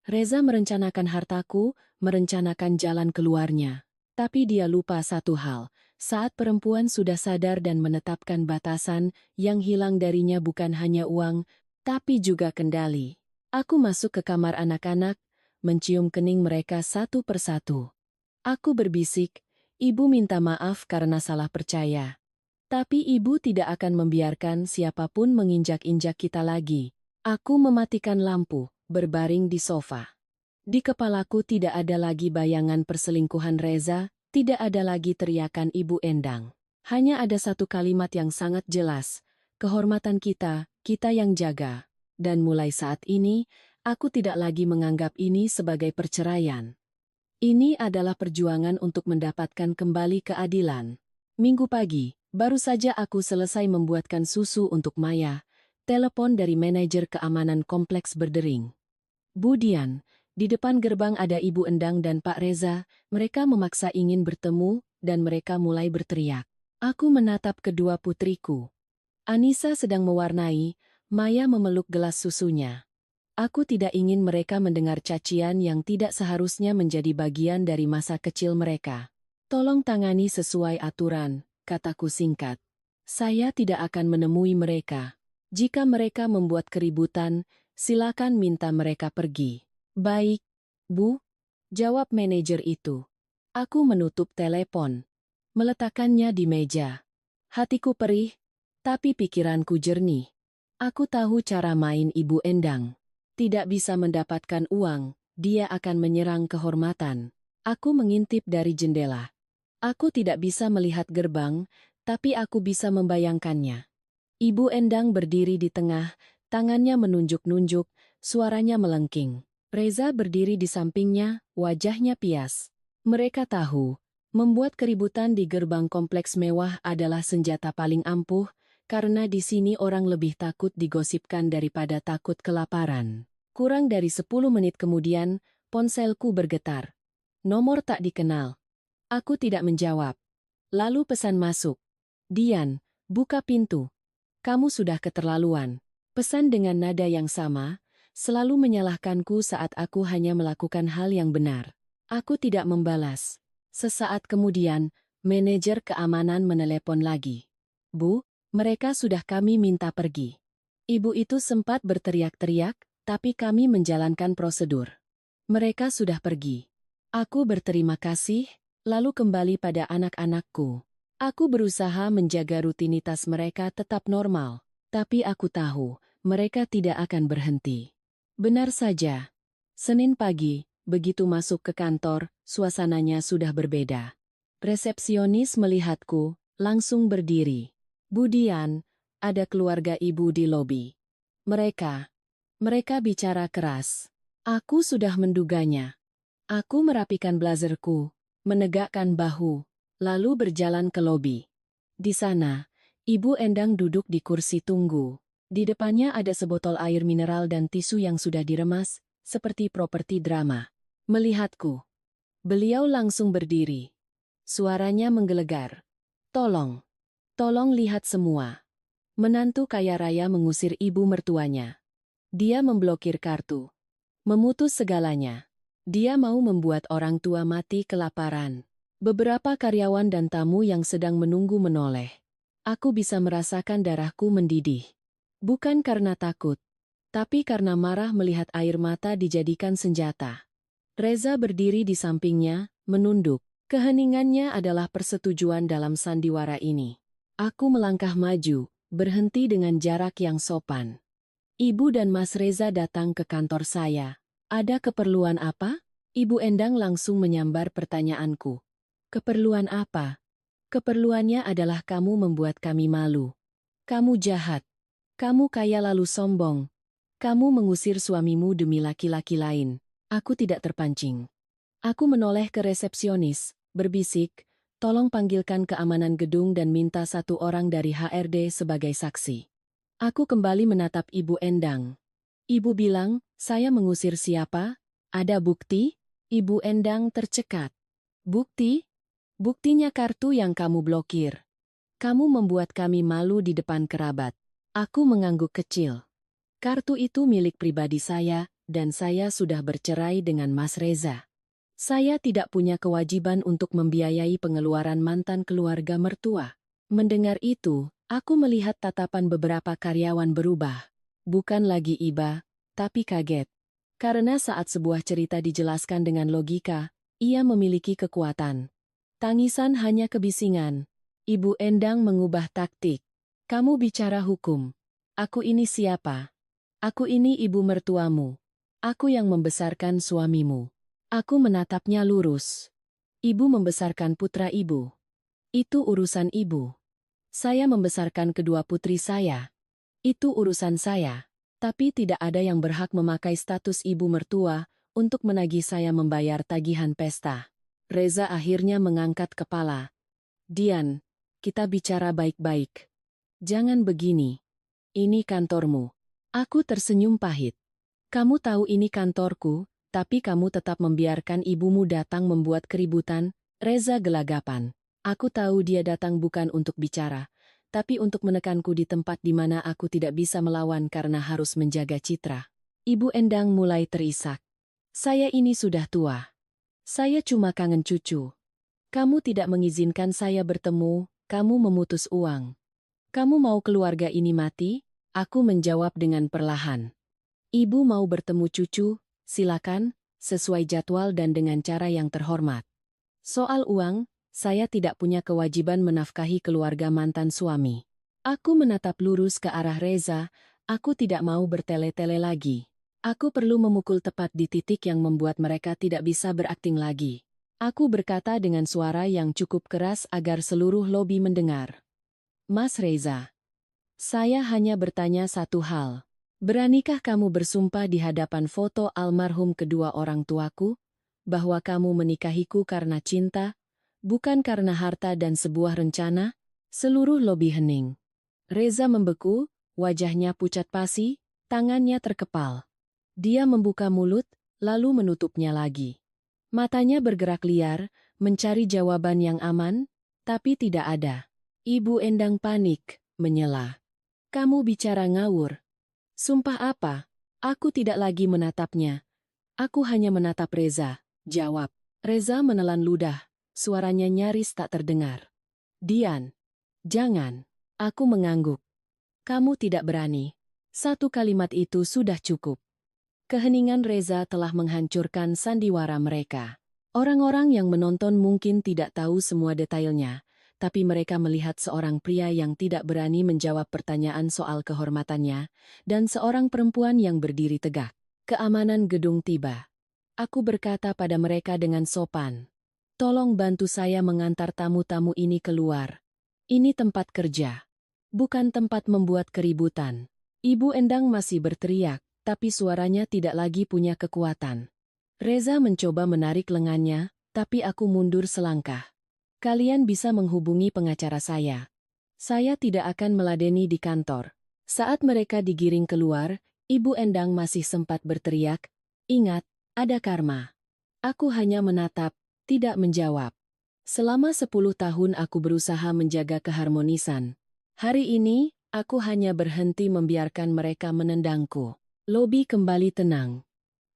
Reza merencanakan hartaku, merencanakan jalan keluarnya. Tapi dia lupa satu hal, saat perempuan sudah sadar dan menetapkan batasan, yang hilang darinya bukan hanya uang, tapi juga kendali. Aku masuk ke kamar anak-anak, mencium kening mereka satu persatu. Aku berbisik, "Ibu minta maaf karena salah percaya. Tapi ibu tidak akan membiarkan siapapun menginjak-injak kita lagi." Aku mematikan lampu, berbaring di sofa. Di kepalaku tidak ada lagi bayangan perselingkuhan Reza, tidak ada lagi teriakan Ibu Endang. Hanya ada satu kalimat yang sangat jelas, kehormatan kita, kita yang jaga. Dan mulai saat ini, aku tidak lagi menganggap ini sebagai perceraian. Ini adalah perjuangan untuk mendapatkan kembali keadilan. Minggu pagi, baru saja aku selesai membuatkan susu untuk Maya. Telepon dari manajer keamanan kompleks berdering. "Bu Dian, di depan gerbang ada Ibu Endang dan Pak Reza, mereka memaksa ingin bertemu, dan mereka mulai berteriak." Aku menatap kedua putriku. Anissa sedang mewarnai, Maya memeluk gelas susunya. Aku tidak ingin mereka mendengar cacian yang tidak seharusnya menjadi bagian dari masa kecil mereka. "Tolong tangani sesuai aturan," kataku singkat. "Saya tidak akan menemui mereka. Jika mereka membuat keributan, silakan minta mereka pergi." "Baik, Bu," jawab manajer itu. Aku menutup telepon, meletakkannya di meja. Hatiku perih, tapi pikiranku jernih. Aku tahu cara main Ibu Endang. Tidak bisa mendapatkan uang, dia akan menyerang kehormatan. Aku mengintip dari jendela. Aku tidak bisa melihat gerbang, tapi aku bisa membayangkannya. Ibu Endang berdiri di tengah, tangannya menunjuk-nunjuk, suaranya melengking. Reza berdiri di sampingnya, wajahnya pias. Mereka tahu, membuat keributan di gerbang kompleks mewah adalah senjata paling ampuh, karena di sini orang lebih takut digosipkan daripada takut kelaparan. Kurang dari 10 menit kemudian, ponselku bergetar. Nomor tak dikenal. Aku tidak menjawab. Lalu pesan masuk. "Dian, buka pintu. Kamu sudah keterlaluan." Pesan dengan nada yang sama, selalu menyalahkanku saat aku hanya melakukan hal yang benar. Aku tidak membalas. Sesaat kemudian, manajer keamanan menelepon lagi. "Bu, mereka sudah kami minta pergi." Ibu itu sempat berteriak-teriak, tapi kami menjalankan prosedur. Mereka sudah pergi. Aku berterima kasih, lalu kembali pada anak-anakku. Aku berusaha menjaga rutinitas mereka tetap normal, tapi aku tahu mereka tidak akan berhenti. Benar saja. Senin pagi, begitu masuk ke kantor, suasananya sudah berbeda. Resepsionis melihatku, langsung berdiri. "Bu Dian, ada keluarga ibu di lobi." Mereka bicara keras. Aku sudah menduganya. Aku merapikan blazerku, menegakkan bahu, lalu berjalan ke lobi. Di sana, Ibu Endang duduk di kursi tunggu. Di depannya ada sebotol air mineral dan tisu yang sudah diremas, seperti properti drama. Melihatku, beliau langsung berdiri. Suaranya menggelegar. Tolong lihat semua." Menantu kaya raya mengusir ibu mertuanya. Dia memblokir kartu. Memutus segalanya. Dia mau membuat orang tua mati kelaparan. Beberapa karyawan dan tamu yang sedang menunggu menoleh. Aku bisa merasakan darahku mendidih. Bukan karena takut, tapi karena marah melihat air mata dijadikan senjata. Reza berdiri di sampingnya, menunduk. Keheningannya adalah persetujuan dalam sandiwara ini. Aku melangkah maju, berhenti dengan jarak yang sopan. "Ibu dan Mas Reza datang ke kantor saya. Ada keperluan apa?" Ibu Endang langsung menyambar pertanyaanku. "Keperluan apa?" "Keperluannya adalah kamu membuat kami malu. Kamu jahat. Kamu kaya lalu sombong. Kamu mengusir suamimu demi laki-laki lain." Aku tidak terpancing. Aku menoleh ke resepsionis, berbisik, "Tolong panggilkan keamanan gedung dan minta satu orang dari HRD sebagai saksi." Aku kembali menatap Ibu Endang. Ibu bilang, saya mengusir siapa? Ada bukti? Ibu Endang tercekat. Bukti? Buktinya kartu yang kamu blokir. Kamu membuat kami malu di depan kerabat. Aku mengangguk kecil. Kartu itu milik pribadi saya, dan saya sudah bercerai dengan Mas Reza. Saya tidak punya kewajiban untuk membiayai pengeluaran mantan keluarga mertua. Mendengar itu, aku melihat tatapan beberapa karyawan berubah. Bukan lagi iba, tapi kaget. Karena saat sebuah cerita dijelaskan dengan logika, ia memiliki kekuatan. Tangisan hanya kebisingan. Ibu Endang mengubah taktik. Kamu bicara hukum. Aku ini siapa? Aku ini ibu mertuamu. Aku yang membesarkan suamimu. Aku menatapnya lurus. Ibu membesarkan putra ibu. Itu urusan ibu. Saya membesarkan kedua putri saya. Itu urusan saya. Tapi tidak ada yang berhak memakai status ibu mertua untuk menagih saya membayar tagihan pesta. Reza akhirnya mengangkat kepala. Dian, kita bicara baik-baik. Jangan begini. Ini kantormu. Aku tersenyum pahit. Kamu tahu ini kantorku, tapi kamu tetap membiarkan ibumu datang membuat keributan. Reza gelagapan. Aku tahu dia datang bukan untuk bicara, tapi untuk menekanku di tempat di mana aku tidak bisa melawan karena harus menjaga citra. Ibu Endang mulai terisak. Saya ini sudah tua. Saya cuma kangen cucu. Kamu tidak mengizinkan saya bertemu, kamu memutus uang. Kamu mau keluarga ini mati? Aku menjawab dengan perlahan. Ibu mau bertemu cucu, silakan, sesuai jadwal dan dengan cara yang terhormat. Soal uang, saya tidak punya kewajiban menafkahi keluarga mantan suami. Aku menatap lurus ke arah Reza, aku tidak mau bertele-tele lagi. Aku perlu memukul tepat di titik yang membuat mereka tidak bisa berakting lagi. Aku berkata dengan suara yang cukup keras agar seluruh lobi mendengar. Mas Reza, saya hanya bertanya satu hal. Beranikah kamu bersumpah di hadapan foto almarhum kedua orang tuaku, bahwa kamu menikahiku karena cinta, bukan karena harta dan sebuah rencana? Seluruh lobi hening. Reza membeku, wajahnya pucat pasi, tangannya terkepal. Dia membuka mulut, lalu menutupnya lagi. Matanya bergerak liar, mencari jawaban yang aman, tapi tidak ada. Ibu Endang panik, menyela. Kamu bicara ngawur. Sumpah apa? Aku tidak lagi menatapnya. Aku hanya menatap Reza, jawab. Reza menelan ludah, suaranya nyaris tak terdengar. Dian, jangan. Aku mengangguk. Kamu tidak berani. Satu kalimat itu sudah cukup. Keheningan Reza telah menghancurkan sandiwara mereka. Orang-orang yang menonton mungkin tidak tahu semua detailnya, tapi mereka melihat seorang pria yang tidak berani menjawab pertanyaan soal kehormatannya, dan seorang perempuan yang berdiri tegak. Keamanan gedung tiba. Aku berkata pada mereka dengan sopan, tolong bantu saya mengantar tamu-tamu ini keluar. Ini tempat kerja, bukan tempat membuat keributan. Ibu Endang masih berteriak, tapi suaranya tidak lagi punya kekuatan. Reza mencoba menarik lengannya, tapi aku mundur selangkah. Kalian bisa menghubungi pengacara saya. Saya tidak akan meladeni di kantor. Saat mereka digiring keluar, Ibu Endang masih sempat berteriak, ingat, ada karma. Aku hanya menatap, tidak menjawab. Selama 10 tahun aku berusaha menjaga keharmonisan. Hari ini, aku hanya berhenti membiarkan mereka menendangku. Lobi kembali tenang.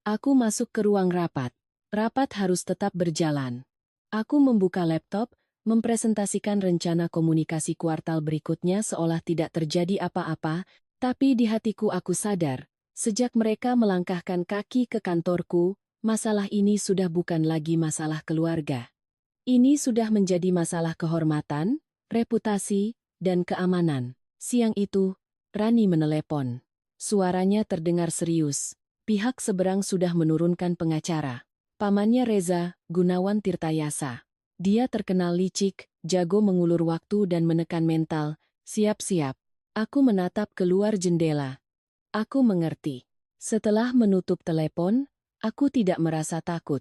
Aku masuk ke ruang rapat. Rapat harus tetap berjalan. Aku membuka laptop, mempresentasikan rencana komunikasi kuartal berikutnya seolah tidak terjadi apa-apa, tapi di hatiku aku sadar, sejak mereka melangkahkan kaki ke kantorku, masalah ini sudah bukan lagi masalah keluarga. Ini sudah menjadi masalah kehormatan, reputasi, dan keamanan. Siang itu, Rani menelepon. Suaranya terdengar serius. Pihak seberang sudah menurunkan pengacara. Pamannya Reza, Gunawan Tirtayasa. Dia terkenal licik, jago mengulur waktu dan menekan mental. Siap-siap. Aku menatap keluar jendela. Aku mengerti. Setelah menutup telepon, aku tidak merasa takut.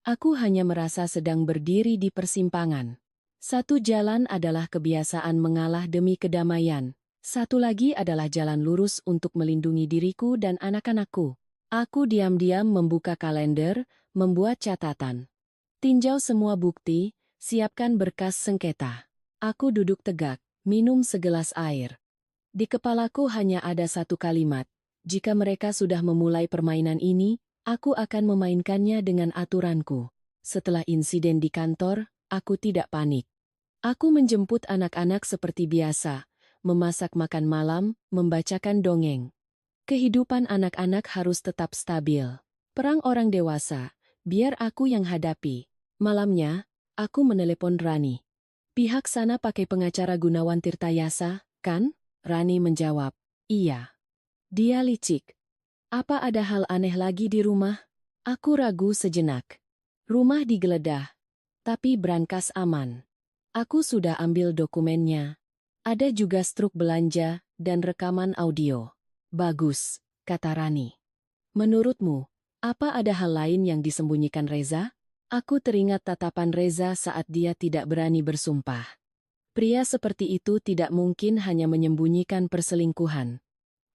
Aku hanya merasa sedang berdiri di persimpangan. Satu jalan adalah kebiasaan mengalah demi kedamaian. Satu lagi adalah jalan lurus untuk melindungi diriku dan anak-anakku. Aku diam-diam membuka kalender, membuat catatan. Tinjau semua bukti, siapkan berkas sengketa. Aku duduk tegak, minum segelas air. Di kepalaku hanya ada satu kalimat. Jika mereka sudah memulai permainan ini, aku akan memainkannya dengan aturanku. Setelah insiden di kantor, aku tidak panik. Aku menjemput anak-anak seperti biasa, memasak makan malam, membacakan dongeng. Kehidupan anak-anak harus tetap stabil. Perang orang dewasa, biar aku yang hadapi. Malamnya, aku menelepon Rani. Pihak sana pakai pengacara Gunawan Tirtayasa, kan? Rani menjawab, iya. Dia licik. Apa ada hal aneh lagi di rumah? Aku ragu sejenak. Rumah digeledah, tapi brankas aman. Aku sudah ambil dokumennya. Ada juga struk belanja dan rekaman audio. Bagus, kata Rani. Menurutmu, apa ada hal lain yang disembunyikan Reza? Aku teringat tatapan Reza saat dia tidak berani bersumpah. Pria seperti itu tidak mungkin hanya menyembunyikan perselingkuhan.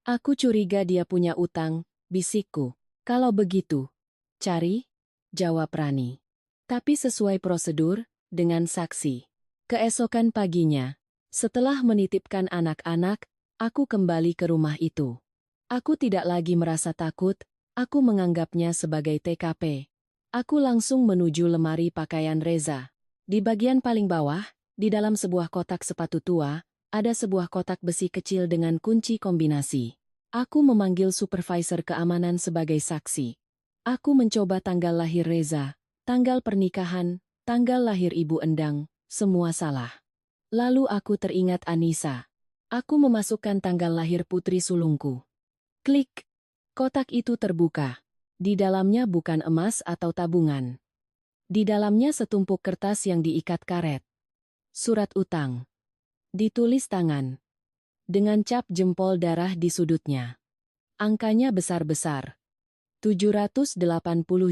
Aku curiga dia punya utang, bisikku. Kalau begitu, cari, jawab Rani. Tapi sesuai prosedur, dengan saksi. Keesokan paginya, setelah menitipkan anak-anak, aku kembali ke rumah itu. Aku tidak lagi merasa takut, aku menganggapnya sebagai TKP. Aku langsung menuju lemari pakaian Reza. Di bagian paling bawah, di dalam sebuah kotak sepatu tua, ada sebuah kotak besi kecil dengan kunci kombinasi. Aku memanggil supervisor keamanan sebagai saksi. Aku mencoba tanggal lahir Reza, tanggal pernikahan, tanggal lahir Ibu Endang, semua salah. Lalu aku teringat Anissa. Aku memasukkan tanggal lahir putri sulungku. Klik. Kotak itu terbuka. Di dalamnya bukan emas atau tabungan. Di dalamnya setumpuk kertas yang diikat karet. Surat utang. Ditulis tangan. Dengan cap jempol darah di sudutnya. Angkanya besar-besar. 780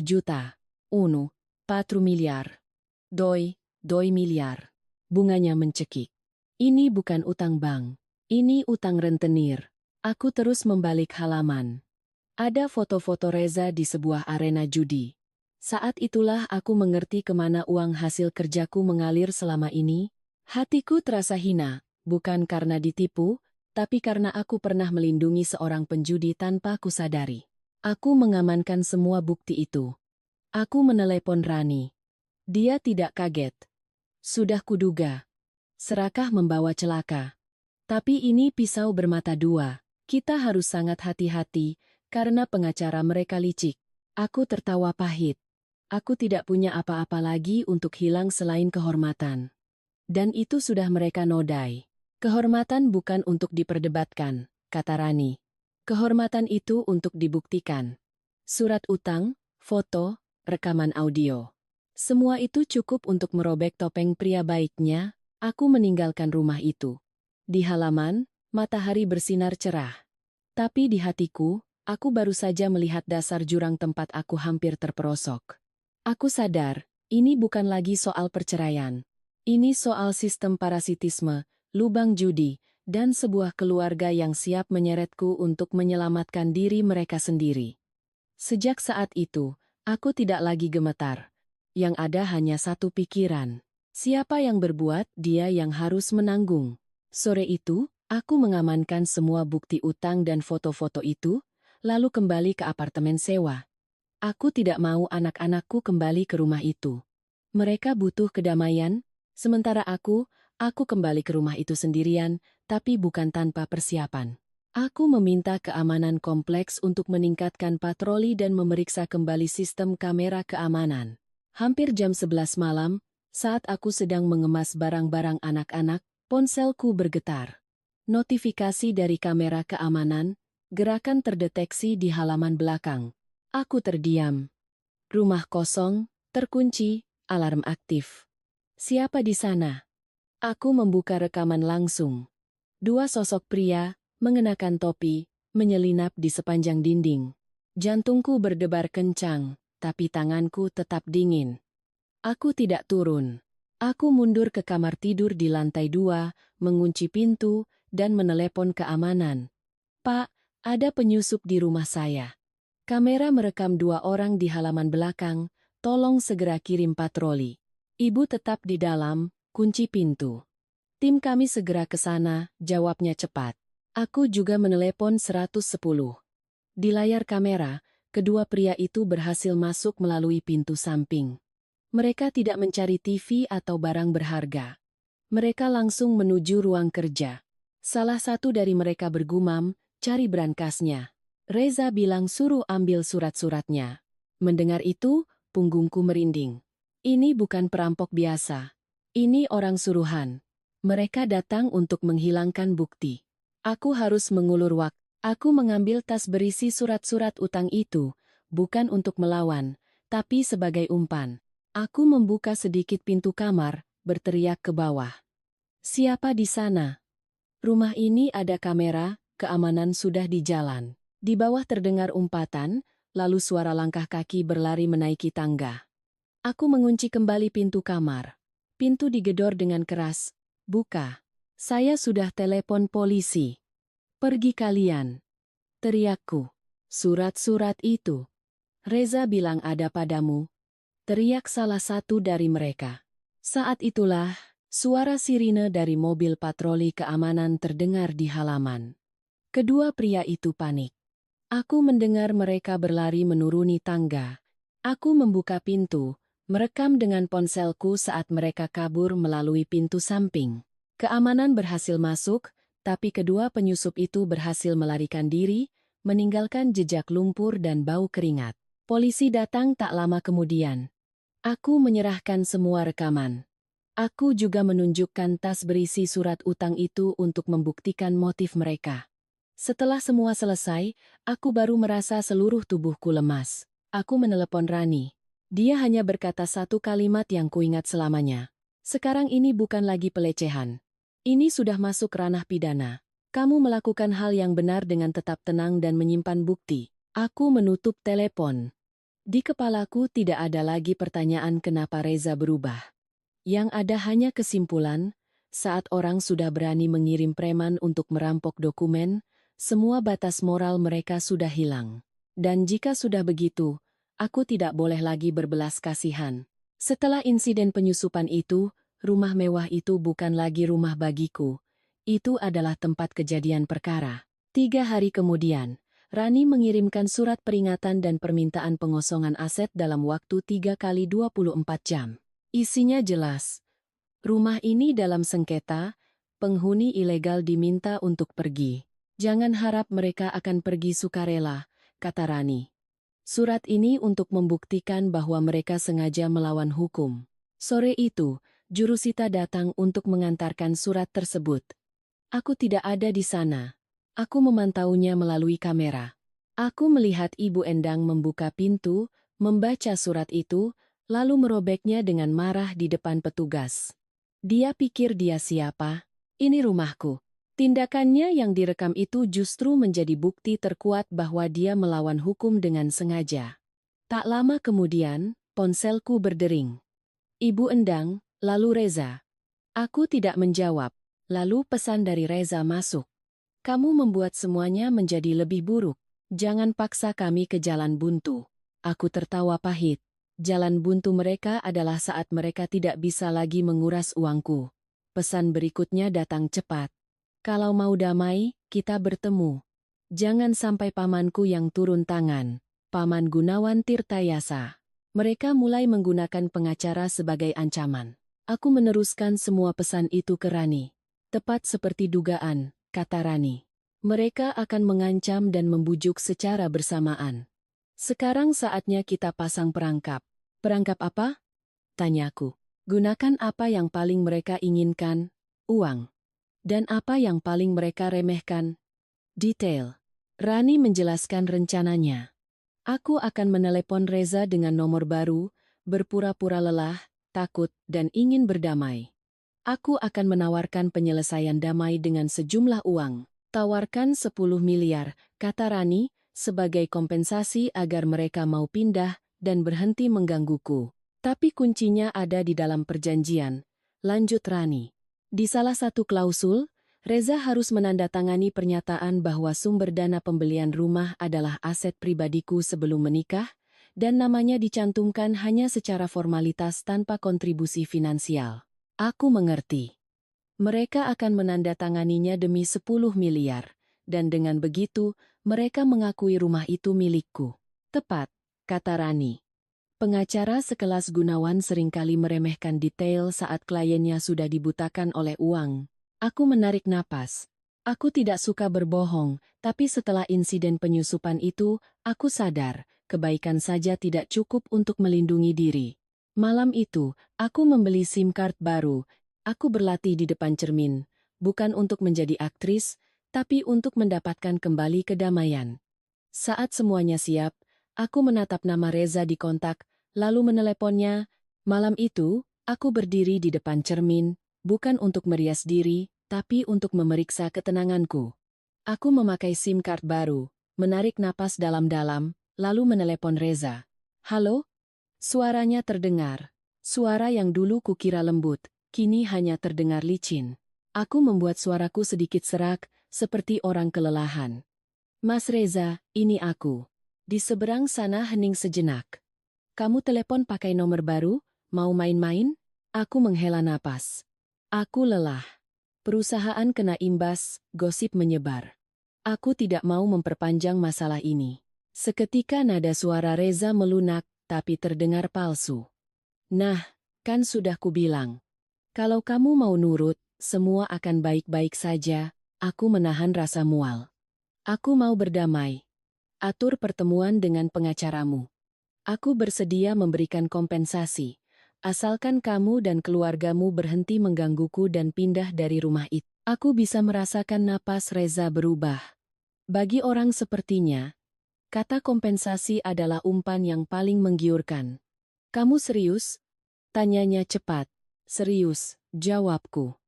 juta. Unu. 4 miliar. Doi miliar. Bunganya mencekik. Ini bukan utang bank. Ini utang rentenir. Aku terus membalik halaman. Ada foto-foto Reza di sebuah arena judi. Saat itulah aku mengerti kemana uang hasil kerjaku mengalir selama ini. Hatiku terasa hina, bukan karena ditipu, tapi karena aku pernah melindungi seorang penjudi tanpa kusadari. Aku mengamankan semua bukti itu. Aku menelepon Rani. Dia tidak kaget. Sudah kuduga. Serakah membawa celaka. Tapi ini pisau bermata dua. Kita harus sangat hati-hati, karena pengacara mereka licik. Aku tertawa pahit. Aku tidak punya apa-apa lagi untuk hilang selain kehormatan. Dan itu sudah mereka nodai. Kehormatan bukan untuk diperdebatkan, kata Rani. Kehormatan itu untuk dibuktikan. Surat utang, foto, rekaman audio. Semua itu cukup untuk merobek topeng pria baiknya. Aku meninggalkan rumah itu. Di halaman, matahari bersinar cerah. Tapi di hatiku, aku baru saja melihat dasar jurang tempat aku hampir terperosok. Aku sadar, ini bukan lagi soal perceraian. Ini soal sistem parasitisme, lubang judi, dan sebuah keluarga yang siap menyeretku untuk menyelamatkan diri mereka sendiri. Sejak saat itu, aku tidak lagi gemetar. Yang ada hanya satu pikiran. Siapa yang berbuat, dia yang harus menanggung. Sore itu, aku mengamankan semua bukti utang dan foto-foto itu, lalu kembali ke apartemen sewa. Aku tidak mau anak-anakku kembali ke rumah itu. Mereka butuh kedamaian, sementara aku kembali ke rumah itu sendirian, tapi bukan tanpa persiapan. Aku meminta keamanan kompleks untuk meningkatkan patroli dan memeriksa kembali sistem kamera keamanan. Hampir jam 11 malam, saat aku sedang mengemas barang-barang anak-anak, ponselku bergetar. Notifikasi dari kamera keamanan, gerakan terdeteksi di halaman belakang. Aku terdiam. Rumah kosong, terkunci, alarm aktif. Siapa di sana? Aku membuka rekaman langsung. Dua sosok pria, mengenakan topi, menyelinap di sepanjang dinding. Jantungku berdebar kencang, tapi tanganku tetap dingin. Aku tidak turun. Aku mundur ke kamar tidur di lantai 2, mengunci pintu, dan menelepon keamanan. "Pak, ada penyusup di rumah saya. Kamera merekam 2 orang di halaman belakang, tolong segera kirim patroli." "Ibu tetap di dalam, kunci pintu." "Tim kami segera ke sana," jawabnya cepat. Aku juga menelepon 110. Di layar kamera, kedua pria itu berhasil masuk melalui pintu samping. Mereka tidak mencari TV atau barang berharga. Mereka langsung menuju ruang kerja. Salah satu dari mereka bergumam, "Cari berangkasnya." Reza bilang suruh ambil surat-suratnya. Mendengar itu, punggungku merinding. Ini bukan perampok biasa. Ini orang suruhan. Mereka datang untuk menghilangkan bukti. Aku harus mengulur waktu. Aku mengambil tas berisi surat-surat utang itu, bukan untuk melawan, tapi sebagai umpan. Aku membuka sedikit pintu kamar, berteriak ke bawah. "Siapa di sana?" Rumah ini ada kamera, keamanan sudah di jalan. Di bawah terdengar umpatan, lalu suara langkah kaki berlari menaiki tangga. Aku mengunci kembali pintu kamar. Pintu digedor dengan keras. "Buka. Saya sudah telepon polisi." "Pergi kalian," teriakku. "Surat-surat itu." "Reza bilang ada padamu," teriak salah satu dari mereka. Saat itulah, suara sirine dari mobil patroli keamanan terdengar di halaman. Kedua pria itu panik. Aku mendengar mereka berlari menuruni tangga. Aku membuka pintu, merekam dengan ponselku saat mereka kabur melalui pintu samping. Keamanan berhasil masuk, tapi kedua penyusup itu berhasil melarikan diri, meninggalkan jejak lumpur dan bau keringat. Polisi datang tak lama kemudian. Aku menyerahkan semua rekaman. Aku juga menunjukkan tas berisi surat utang itu untuk membuktikan motif mereka. Setelah semua selesai, aku baru merasa seluruh tubuhku lemas. Aku menelepon Rani. Dia hanya berkata satu kalimat yang kuingat selamanya. "Sekarang ini bukan lagi pelecehan. Ini sudah masuk ranah pidana. Kamu melakukan hal yang benar dengan tetap tenang dan menyimpan bukti." Aku menutup telepon. Di kepalaku tidak ada lagi pertanyaan kenapa Reza berubah. Yang ada hanya kesimpulan, saat orang sudah berani mengirim preman untuk merampok dokumen, semua batas moral mereka sudah hilang. Dan jika sudah begitu, aku tidak boleh lagi berbelas kasihan. Setelah insiden penyusupan itu, rumah mewah itu bukan lagi rumah bagiku. Itu adalah tempat kejadian perkara. 3 hari kemudian, Rani mengirimkan surat peringatan dan permintaan pengosongan aset dalam waktu 3 kali 24 jam. Isinya jelas. Rumah ini dalam sengketa, penghuni ilegal diminta untuk pergi. "Jangan harap mereka akan pergi sukarela," kata Rani. "Surat ini untuk membuktikan bahwa mereka sengaja melawan hukum." Sore itu, jurusita datang untuk mengantarkan surat tersebut. Aku tidak ada di sana. Aku memantaunya melalui kamera. Aku melihat Ibu Endang membuka pintu, membaca surat itu, lalu merobeknya dengan marah di depan petugas. Dia pikir dia siapa? Ini rumahku. Tindakannya yang direkam itu justru menjadi bukti terkuat bahwa dia melawan hukum dengan sengaja. Tak lama kemudian, ponselku berdering. "Ibu Endang," lalu Reza. Aku tidak menjawab. Lalu pesan dari Reza masuk. "Kamu membuat semuanya menjadi lebih buruk. Jangan paksa kami ke jalan buntu." Aku tertawa pahit. Jalan buntu mereka adalah saat mereka tidak bisa lagi menguras uangku. Pesan berikutnya datang cepat. "Kalau mau damai, kita bertemu. Jangan sampai pamanku yang turun tangan." Paman Gunawan Tirtayasa. Mereka mulai menggunakan pengacara sebagai ancaman. Aku meneruskan semua pesan itu ke Rani. "Tepat seperti dugaan," kata Rani. "Mereka akan mengancam dan membujuk secara bersamaan. Sekarang saatnya kita pasang perangkap." "Perangkap apa?" tanyaku. "Gunakan apa yang paling mereka inginkan, uang. Dan apa yang paling mereka remehkan, detail." Rani menjelaskan rencananya. "Aku akan menelepon Reza dengan nomor baru, berpura-pura lelah, takut, dan ingin berdamai. Aku akan menawarkan penyelesaian damai dengan sejumlah uang. Tawarkan 10 miliar, kata Rani, sebagai kompensasi agar mereka mau pindah dan berhenti menggangguku. Tapi kuncinya ada di dalam perjanjian, lanjut Rani. Di salah satu klausul, Reza harus menandatangani pernyataan bahwa sumber dana pembelian rumah adalah aset pribadiku sebelum menikah, dan namanya dicantumkan hanya secara formalitas tanpa kontribusi finansial. Aku mengerti. Mereka akan menandatanganinya demi 10 miliar, dan dengan begitu, mereka mengakui rumah itu milikku. Tepat, kata Rani. Pengacara sekelas Gunawan seringkali meremehkan detail saat kliennya sudah dibutakan oleh uang. Aku menarik napas. Aku tidak suka berbohong, tapi setelah insiden penyusupan itu, aku sadar, kebaikan saja tidak cukup untuk melindungi diri. Malam itu, aku membeli SIM card baru. Aku berlatih di depan cermin, bukan untuk menjadi aktris, tapi untuk mendapatkan kembali kedamaian. Saat semuanya siap, aku menatap nama Reza di kontak, lalu meneleponnya. Malam itu, aku berdiri di depan cermin, bukan untuk merias diri, tapi untuk memeriksa ketenanganku. Aku memakai SIM card baru, menarik napas dalam-dalam, lalu menelepon Reza. Halo? Suaranya terdengar. Suara yang dulu kukira lembut, kini hanya terdengar licin. Aku membuat suaraku sedikit serak, seperti orang kelelahan. Mas Reza, ini aku. Di seberang sana hening sejenak. Kamu telepon pakai nomor baru? Mau main-main? Aku menghela napas. Aku lelah. Perusahaan kena imbas, gosip menyebar. Aku tidak mau memperpanjang masalah ini. Seketika nada suara Reza melunak, tapi terdengar palsu. Nah, kan sudah kubilang. Kalau kamu mau nurut, semua akan baik-baik saja. Aku menahan rasa mual. Aku mau berdamai. Atur pertemuan dengan pengacaramu. Aku bersedia memberikan kompensasi. Asalkan kamu dan keluargamu berhenti menggangguku dan pindah dari rumah itu. Aku bisa merasakan napas Reza berubah. Bagi orang sepertinya, kata kompensasi adalah umpan yang paling menggiurkan. Kamu serius? Tanyanya cepat. Serius, jawabku.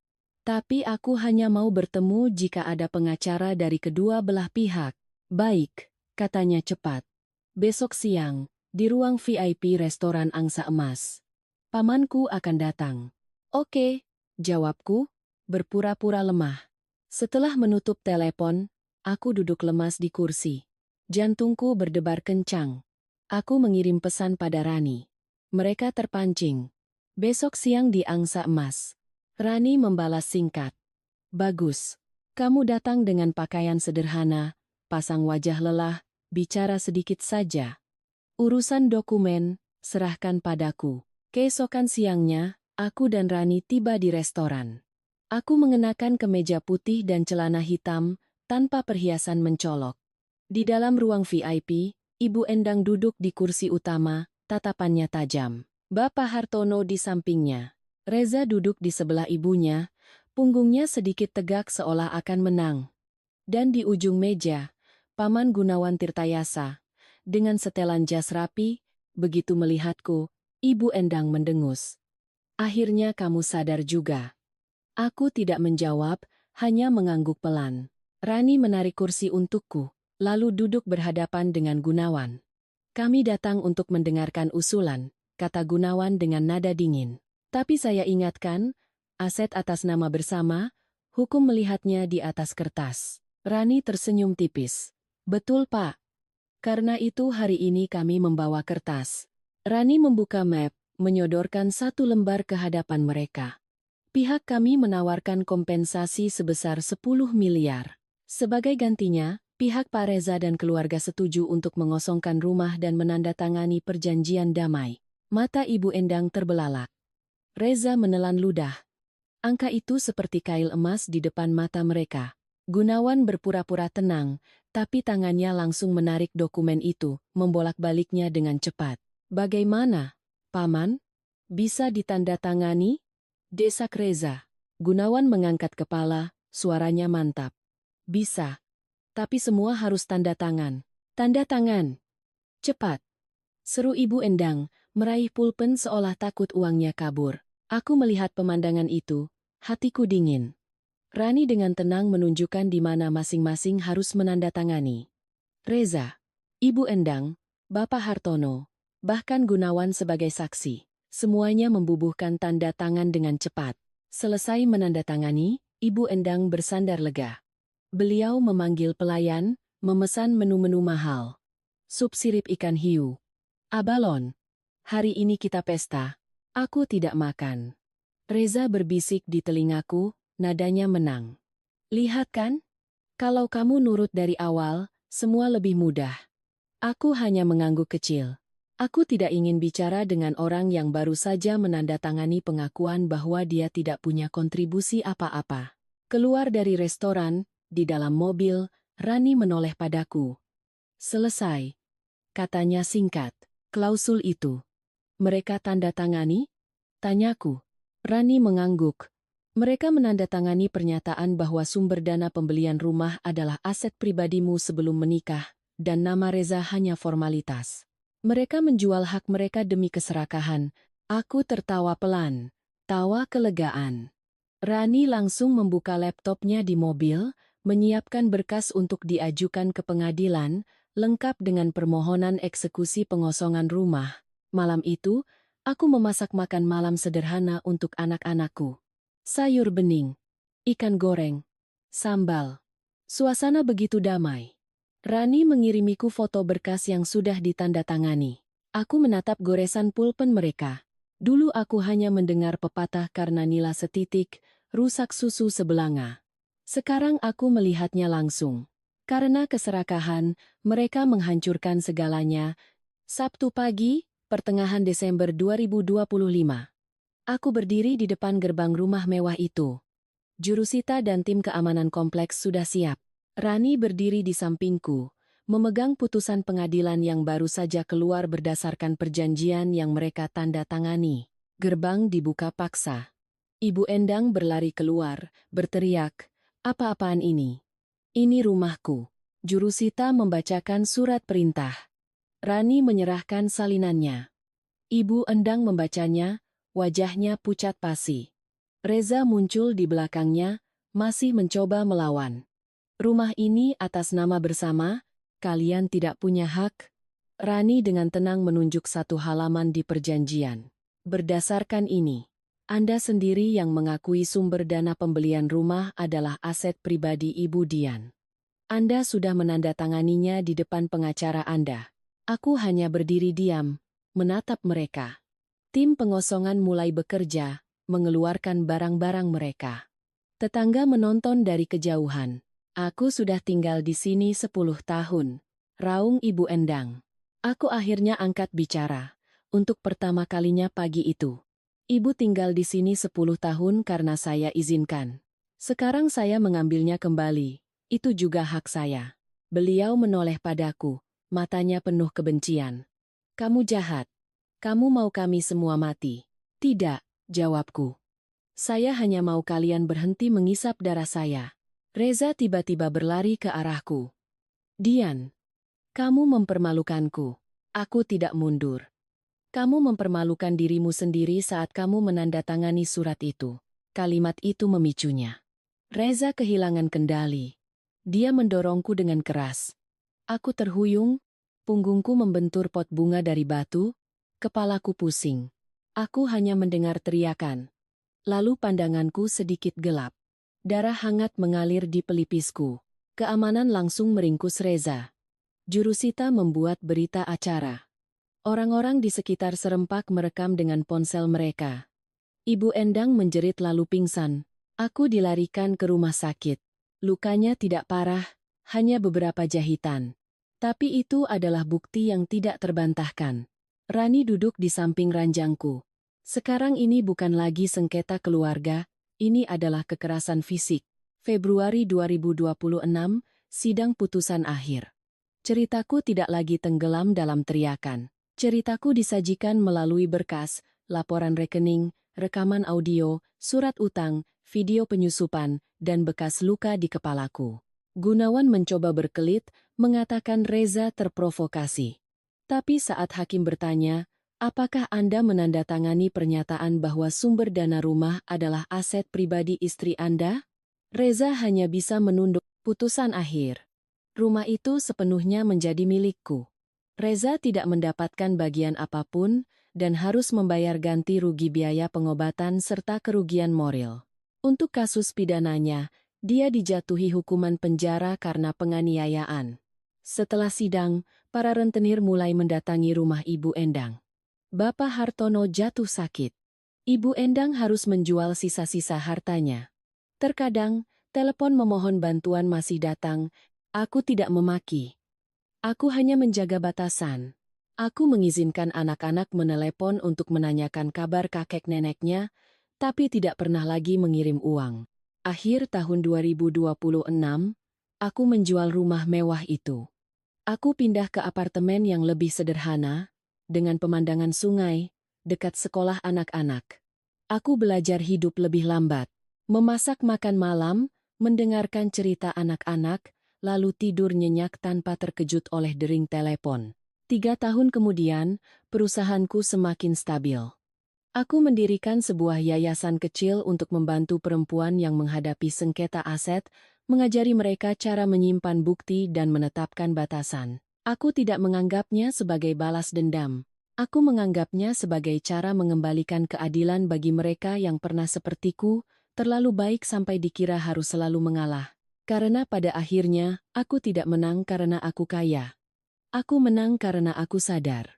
Tapi aku hanya mau bertemu jika ada pengacara dari kedua belah pihak. Baik, katanya cepat. Besok siang, di ruang VIP restoran Angsa Emas. Pamanku akan datang. Oke, jawabku, berpura-pura lemah. Setelah menutup telepon, aku duduk lemas di kursi. Jantungku berdebar kencang. Aku mengirim pesan pada Rani. Mereka terpancing. Besok siang di Angsa Emas. Rani membalas singkat. Bagus. Kamu datang dengan pakaian sederhana, pasang wajah lelah, bicara sedikit saja. Urusan dokumen, serahkan padaku. Keesokan siangnya, aku dan Rani tiba di restoran. Aku mengenakan kemeja putih dan celana hitam, tanpa perhiasan mencolok. Di dalam ruang VIP, Ibu Endang duduk di kursi utama, tatapannya tajam. Bapak Hartono di sampingnya. Reza duduk di sebelah ibunya, punggungnya sedikit tegak seolah akan menang. Dan di ujung meja, Paman Gunawan Tirtayasa, dengan setelan jas rapi, begitu melihatku, Ibu Endang mendengus. Akhirnya kamu sadar juga. Aku tidak menjawab, hanya mengangguk pelan. Rani menarik kursi untukku, lalu duduk berhadapan dengan Gunawan. Kami datang untuk mendengarkan usulan, kata Gunawan dengan nada dingin. Tapi saya ingatkan, aset atas nama bersama, hukum melihatnya di atas kertas. Rani tersenyum tipis. Betul Pak. Karena itu hari ini kami membawa kertas. Rani membuka map, menyodorkan satu lembar ke hadapan mereka. Pihak kami menawarkan kompensasi sebesar 10 miliar. Sebagai gantinya, pihak Pak Reza dan keluarga setuju untuk mengosongkan rumah dan menandatangani perjanjian damai. Mata Ibu Endang terbelalak. Reza menelan ludah. Angka itu seperti kail emas di depan mata mereka. Gunawan berpura-pura tenang, tapi tangannya langsung menarik dokumen itu, membolak-baliknya dengan cepat. Bagaimana, Paman? Bisa ditandatangani? Desak Reza. Gunawan mengangkat kepala, suaranya mantap. Bisa. Tapi semua harus tanda tangan. Tanda tangan. Cepat. Seru Ibu Endang, meraih pulpen seolah takut uangnya kabur. Aku melihat pemandangan itu, hatiku dingin. Rani dengan tenang menunjukkan di mana masing-masing harus menandatangani. Reza, Ibu Endang, Bapak Hartono, bahkan Gunawan sebagai saksi. Semuanya membubuhkan tanda tangan dengan cepat. Selesai menandatangani, Ibu Endang bersandar lega. Beliau memanggil pelayan, memesan menu-menu mahal. Sup sirip ikan hiu. Abalon. Hari ini kita pesta. Aku tidak makan. Reza berbisik di telingaku, nadanya menang. Lihat kan? Kalau kamu nurut dari awal, semua lebih mudah. Aku hanya mengangguk kecil. Aku tidak ingin bicara dengan orang yang baru saja menandatangani pengakuan bahwa dia tidak punya kontribusi apa-apa. Keluar dari restoran, di dalam mobil, Rani menoleh padaku. Selesai, katanya singkat. Klausul itu. Mereka tanda tangani? Tanyaku. Rani mengangguk. Mereka menandatangani pernyataan bahwa sumber dana pembelian rumah adalah aset pribadimu sebelum menikah, dan nama Reza hanya formalitas. Mereka menjual hak mereka demi keserakahan. Aku tertawa pelan. Tawa kelegaan. Rani langsung membuka laptopnya di mobil, menyiapkan berkas untuk diajukan ke pengadilan, lengkap dengan permohonan eksekusi pengosongan rumah. Malam itu, aku memasak makan malam sederhana untuk anak-anakku. Sayur bening, ikan goreng, sambal. Suasana begitu damai. Rani mengirimiku foto berkas yang sudah ditandatangani. Aku menatap goresan pulpen mereka. Dulu aku hanya mendengar pepatah karena nila setitik, rusak susu sebelanga. Sekarang aku melihatnya langsung. Karena keserakahan, mereka menghancurkan segalanya. Sabtu pagi, pertengahan Desember 2025. Aku berdiri di depan gerbang rumah mewah itu. Jurusita dan tim keamanan kompleks sudah siap. Rani berdiri di sampingku, memegang putusan pengadilan yang baru saja keluar berdasarkan perjanjian yang mereka tanda tangani. Gerbang dibuka paksa. Ibu Endang berlari keluar, berteriak, "Apa-apaan ini? Ini rumahku." Jurusita membacakan surat perintah. Rani menyerahkan salinannya. Ibu Endang membacanya, wajahnya pucat pasi. Reza muncul di belakangnya, masih mencoba melawan. "Rumah ini atas nama bersama, kalian tidak punya hak." Rani dengan tenang menunjuk satu halaman di perjanjian. "Berdasarkan ini, Anda sendiri yang mengakui sumber dana pembelian rumah adalah aset pribadi Ibu Dian. Anda sudah menandatanganinya di depan pengacara Anda." Aku hanya berdiri diam, menatap mereka. Tim pengosongan mulai bekerja, mengeluarkan barang-barang mereka. Tetangga menonton dari kejauhan. "Aku sudah tinggal di sini 10 tahun, raung Ibu Endang." Aku akhirnya angkat bicara. Untuk pertama kalinya pagi itu. "Ibu tinggal di sini 10 tahun karena saya izinkan. Sekarang saya mengambilnya kembali. Itu juga hak saya." Beliau menoleh padaku, matanya penuh kebencian. "Kamu jahat. Kamu mau kami semua mati." "Tidak," jawabku. "Saya hanya mau kalian berhenti mengisap darah saya." Reza tiba-tiba berlari ke arahku. "Dian, kamu mempermalukanku." Aku tidak mundur. "Kamu mempermalukan dirimu sendiri saat kamu menandatangani surat itu." Kalimat itu memicunya. Reza kehilangan kendali. Dia mendorongku dengan keras. Aku terhuyung, punggungku membentur pot bunga dari batu, kepalaku pusing. Aku hanya mendengar teriakan. Lalu pandanganku sedikit gelap. Darah hangat mengalir di pelipisku. Keamanan langsung meringkus Reza. Jurusita membuat berita acara. Orang-orang di sekitar serempak merekam dengan ponsel mereka. Ibu Endang menjerit lalu pingsan. Aku dilarikan ke rumah sakit. Lukanya tidak parah, hanya beberapa jahitan. Tapi itu adalah bukti yang tidak terbantahkan. Rani duduk di samping ranjangku. "Sekarang ini bukan lagi sengketa keluarga, ini adalah kekerasan fisik." Februari 2026, sidang putusan akhir. Ceritaku tidak lagi tenggelam dalam teriakan. Ceritaku disajikan melalui berkas, laporan rekening, rekaman audio, surat utang, video penyusupan, dan bekas luka di kepalaku. Gunawan mencoba berkelit, mengatakan Reza terprovokasi. Tapi saat hakim bertanya, "Apakah Anda menandatangani pernyataan bahwa sumber dana rumah adalah aset pribadi istri Anda?" Reza hanya bisa menunduk. Putusan akhir. Rumah itu sepenuhnya menjadi milikku. Reza tidak mendapatkan bagian apapun dan harus membayar ganti rugi biaya pengobatan serta kerugian moral. Untuk kasus pidananya, dia dijatuhi hukuman penjara karena penganiayaan. Setelah sidang, para rentenir mulai mendatangi rumah Ibu Endang. Bapak Hartono jatuh sakit. Ibu Endang harus menjual sisa-sisa hartanya. Terkadang, telepon memohon bantuan masih datang. Aku tidak memaki. Aku hanya menjaga batasan. Aku mengizinkan anak-anak menelepon untuk menanyakan kabar kakek neneknya, tapi tidak pernah lagi mengirim uang. Akhir tahun 2026, aku menjual rumah mewah itu. Aku pindah ke apartemen yang lebih sederhana, dengan pemandangan sungai, dekat sekolah anak-anak. Aku belajar hidup lebih lambat, memasak makan malam, mendengarkan cerita anak-anak, lalu tidur nyenyak tanpa terkejut oleh dering telepon. 3 tahun kemudian, perusahaanku semakin stabil. Aku mendirikan sebuah yayasan kecil untuk membantu perempuan yang menghadapi sengketa aset, mengajari mereka cara menyimpan bukti dan menetapkan batasan. Aku tidak menganggapnya sebagai balas dendam. Aku menganggapnya sebagai cara mengembalikan keadilan bagi mereka yang pernah sepertiku, terlalu baik sampai dikira harus selalu mengalah. Karena pada akhirnya, aku tidak menang karena aku kaya. Aku menang karena aku sadar.